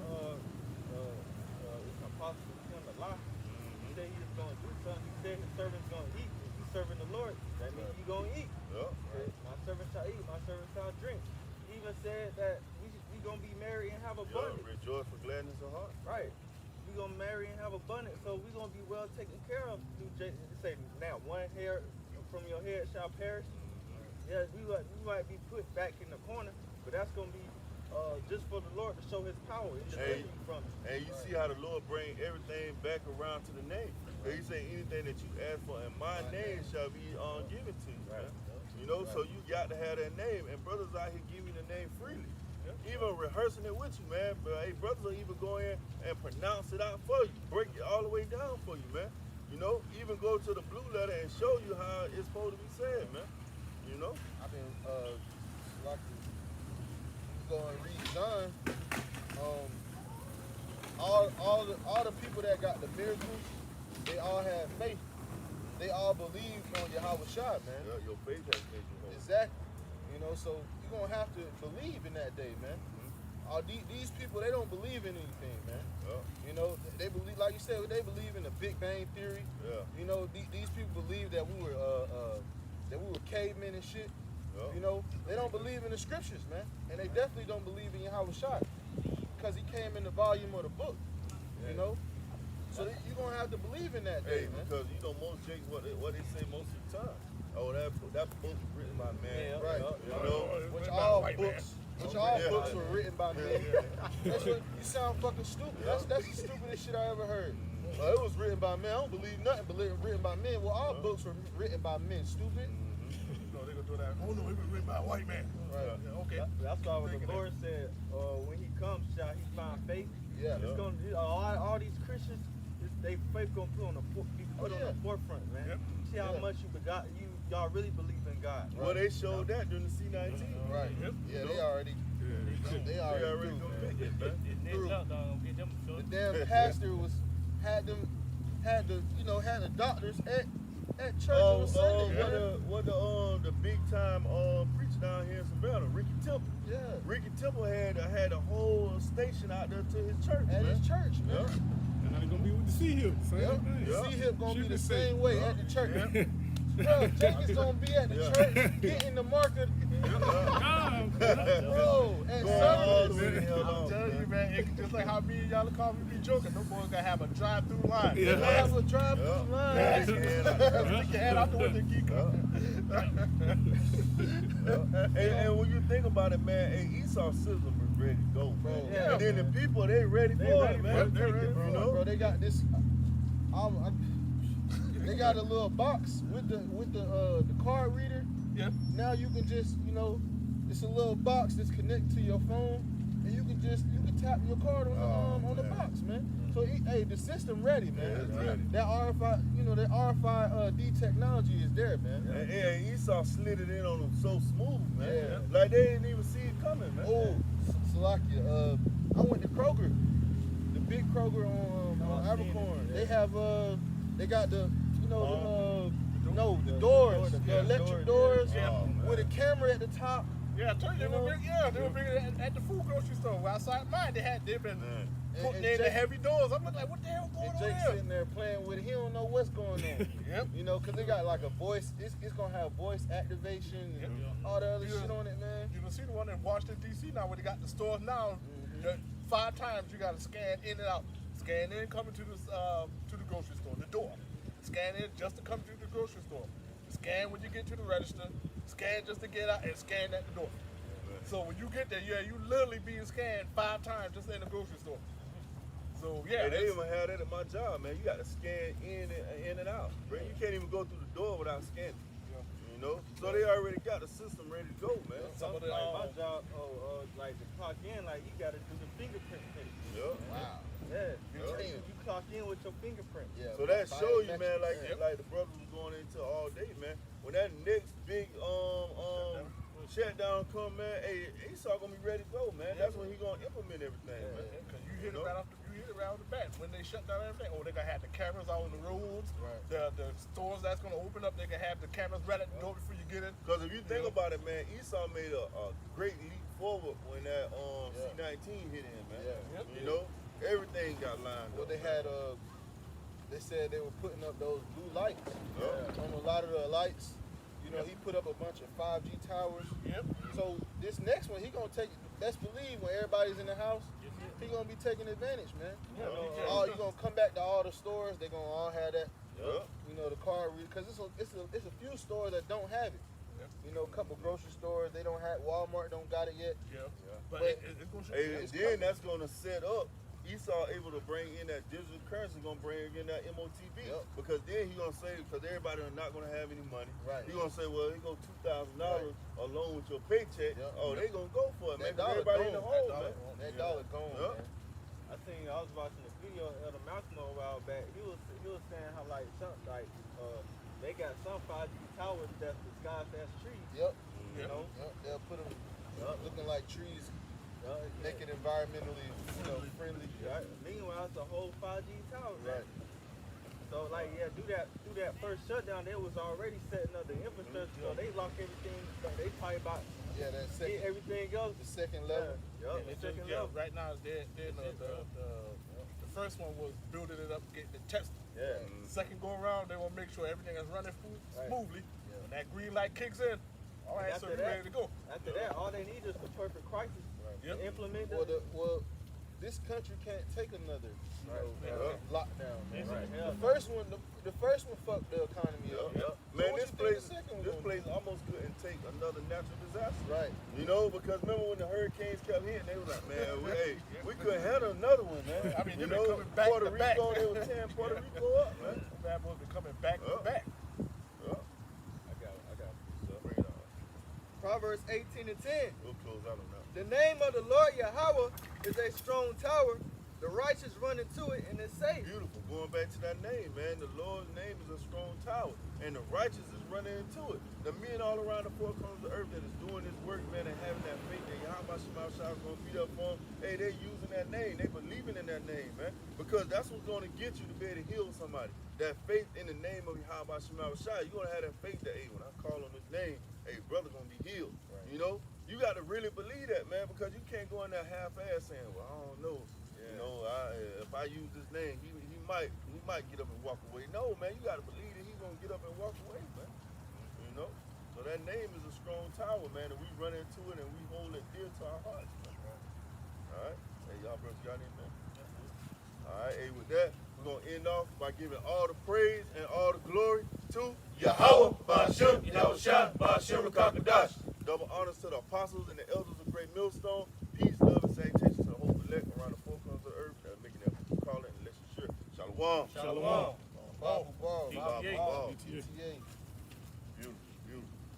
impossible for him to lie. He said he's gonna do something. He said his servant's gonna eat. If he's serving the Lord, that means you gonna eat. Yup. My servant shall eat, my servant shall drink. He even said that we gonna be married and have abundance. Rejoice for gladness of heart. Right. We gonna marry and have abundance, so we gonna be well taken care of. It say now one hair from your head shall perish. Yeah, we might be put back in the corner, but that's gonna be just for the Lord to show His power and deliver you from it. And you see how the Lord bring everything back around to the name. He say anything that you ask for in my name shall be given to you. Right. You know, so you got to have that name, and brothers out here give you the name freely. Even rehearsing it with you, man. But hey, brothers will even go in and pronounce it out for you, break it all the way down for you, man. You know, even go to the blue letter and show you how it's supposed to be said, man. You know? I've been like go and read John. All the people that got the miracles, they all had faith. They all believed on Yahweh Shah, man. Yeah, your faith has made you whole. Exactly. You know, so you're gonna have to believe in that day, man. These people, they don't believe in anything, man. You know, they believe, like you said, they believe in the Big Bang Theory. You know, these people believe that we were cavemen and shit. You know, they don't believe in the scriptures, man, and they definitely don't believe in Yahweh Shah because he came in the volume of the book. You know, so you're gonna have to believe in that day, man. Because you know most Jakes what they say most of the time. Oh, that book was written by man. Right. You know, Which all books were written by men. That's what, you sound fucking stupid. That's the stupidest shit I ever heard. It was written by men. I don't believe nothing but written by men. Well, all books were written by men. Stupid. No, they gonna do that. Oh no, it was written by a white man. Right. Yeah, okay. That's why what the Lord said, when He comes, shall He find faith? Yeah. It's gonna all these Christians, they faith gonna be put on the forefront, man. Yep. See how much y'all really believe in God. Well, they showed that during the C-19. Right. Yep. Yeah, they already through, man. The damn pastor had the doctors at church on Sunday, man. What the big time preacher down here in Savannah, Ricky Temple. Yeah. Ricky Temple had a whole station out there to his church. At man. his church, man. And now they're gonna be with the C-Hip. Same thing. The C-Hip gonna be the same way at the church. Yeah. Bro, Jake is gonna be at the church getting the market. Bro, and Sundays. I'm telling you, man, it's just like how me and y'all call me be joking. Those boys gonna have a drive-through line. They gonna have a drive-through line. Stick your head out the window, geek. And when you think about it, man, Esau Sizzle was ready to go, bro. Yeah. And then the people, they ready for it, man. They're ready, you know? Bro, they got this. They got a little box with the card reader. Yep. Now you can just, it's a little box that's connected to your phone, and you can tap your card on the box, man. So the system ready, man. Yeah, it's ready. That RFI, that RFID technology is there, man. And Esau slid it in on them so smooth, man. Yeah. Like they didn't even see it coming, man. Oh, Salakia. I went to Kroger, the big Kroger on Abercorn. They have they got the the doors, the electric doors with a camera at the top Yeah, I told you, they were bringing it at the food grocery store. Outside mine, they've been putting in the heavy doors. I'm looking like, what the hell going And on Jake's here? sitting there playing with it. He don't know what's going on. Yep. You know, because they got like a voice. It's going to have voice activation and all the other shit on it, man. You can see the one in Washington, D.C. now where they got the stores now. 5 times you got to scan in and out. Scan in coming to the grocery store, the door. Scan in just to come to the grocery store. Scan when you get to the register. Scan just to get out and scan at the door. So when you get there, you literally being scanned 5 times just in the grocery store. So Hey, they even have that at my job, man. You got to scan in and out, bro. You can't even go through the door without scanning. You know, so they already got the system ready to go, man. Some of the, like my job, like to clock in, like you got to do the fingerprint thing. Yeah. Wow. Yeah, Yeah. you clock in with your fingerprint. Yeah. So that show you, man, biometrics. like the brother was going into all day, man. When that next big shutdown come, man, hey, Esau gonna be ready to go, man. That's when he gonna implement everything, man. Because you hit it right off the bat. When they shut down everything, they're gonna have the cameras out on the roads. Right. The stores that's gonna open up, they can have the cameras right at the door before you get in. Because if you think about it, man, Esau made a great leap forward when that C-19 hit him, man. Yeah. You know, everything got lined Well, up. they had they said they were putting up those blue lights on a lot of the lights. You know, he put up a bunch of 5G towers. Yep. So this next one, he gonna take. Best believe when everybody's in the house, he gonna be taking advantage, man. Yeah, You gonna come back to all the stores. They gonna all have that. Yeah. You know, the card reader, because it's a few stores that don't have it. You know, a couple grocery stores they don't have. Walmart don't got it yet. Yeah. But It's gonna Hey, it's then that's gonna set up Esau able to bring in that digital currency, gonna bring in that MOTB. Yep. Because then he gonna say, because everybody are not gonna have any money. Right. He gonna say, well, he go $2,000 along with your paycheck. Yep. Oh, they gonna go for it, man. that dollar 'cause everybody in the gone. hole, man. That dollar gone, Yep. man. I was watching a video of Elder Malcolm a while back. He was saying how they got some 5G towers that's disguised as trees. Yep. You know. Yep. They'll put them looking like trees, Yeah. make it environmentally, friendly. Right. Meanwhile, it's a whole 5G tower. Right. So through that first shutdown, they was already setting up the infrastructure. So they locked everything. They probably about Yeah, that get second, everything else. the second level. Yeah, the second level. right now they're the first one was building it up, getting it tested. Yeah. Second go around, they want to make sure everything is running Right. smoothly. When that green light kicks in, all right, And so after we're that- ready to go. After that, all they need is the perfect crisis Yep. to implement Well, it. this country can't take another lockdown, man. Right. Hell The no. first one fucked the economy up. Yep. So Man, what this you think place, the second one this gonna place almost couldn't take another natural disaster. Right. You know, because remember when the hurricanes kept hitting, they was like, man, we couldn't handle another one, man. I mean, you they've been know, coming back Puerto to back. Rico, they were tearing Puerto Rico up, man. Bad boys been coming back to Yep. back. Yeah. I got it. So bring it on. Proverbs 18:10. We'll close out on that. The name of the Lord Yahweh is a strong tower. The righteous run into it and is safe. Beautiful. Going back to that name, man. The Lord's name is a strong tower, and the righteous is running into it. The men all around the four corners of the earth that is doing this work, man, and having that faith that Yahweh Shema Shah is going to beat up for them. Hey, they're using that name. They believing in that name, man, because that's what's going to get you to be able to heal somebody. That faith in the name of Yahweh Shema Shah. You're going to have that faith that, hey, when I call on his name, hey, brother going to be healed. Right. You know, you got to really believe that, man, because you can't go in there half-ass saying, well, I don't know. You know, if I use this name, he might get up and walk away. No, man, you gotta believe that he's gonna get up and walk away, man. You know, so that name is a strong tower, man, and we run into it and we hold it dear to our hearts. All right, hey y'all, brothers, got anything? All right, hey, with that, we're gonna end off by giving all the praise and all the glory to Yahweh, Ba'ashem, Yahushua, Ba'ashem, Rakakadash. Double honors to the apostles and the elders of Great Millstone. Peace, love, and salutation to the whole elect around the four corners of the earth that are making that call it and let's sure. Shalom. Shalom. Ball. BTA. BTA.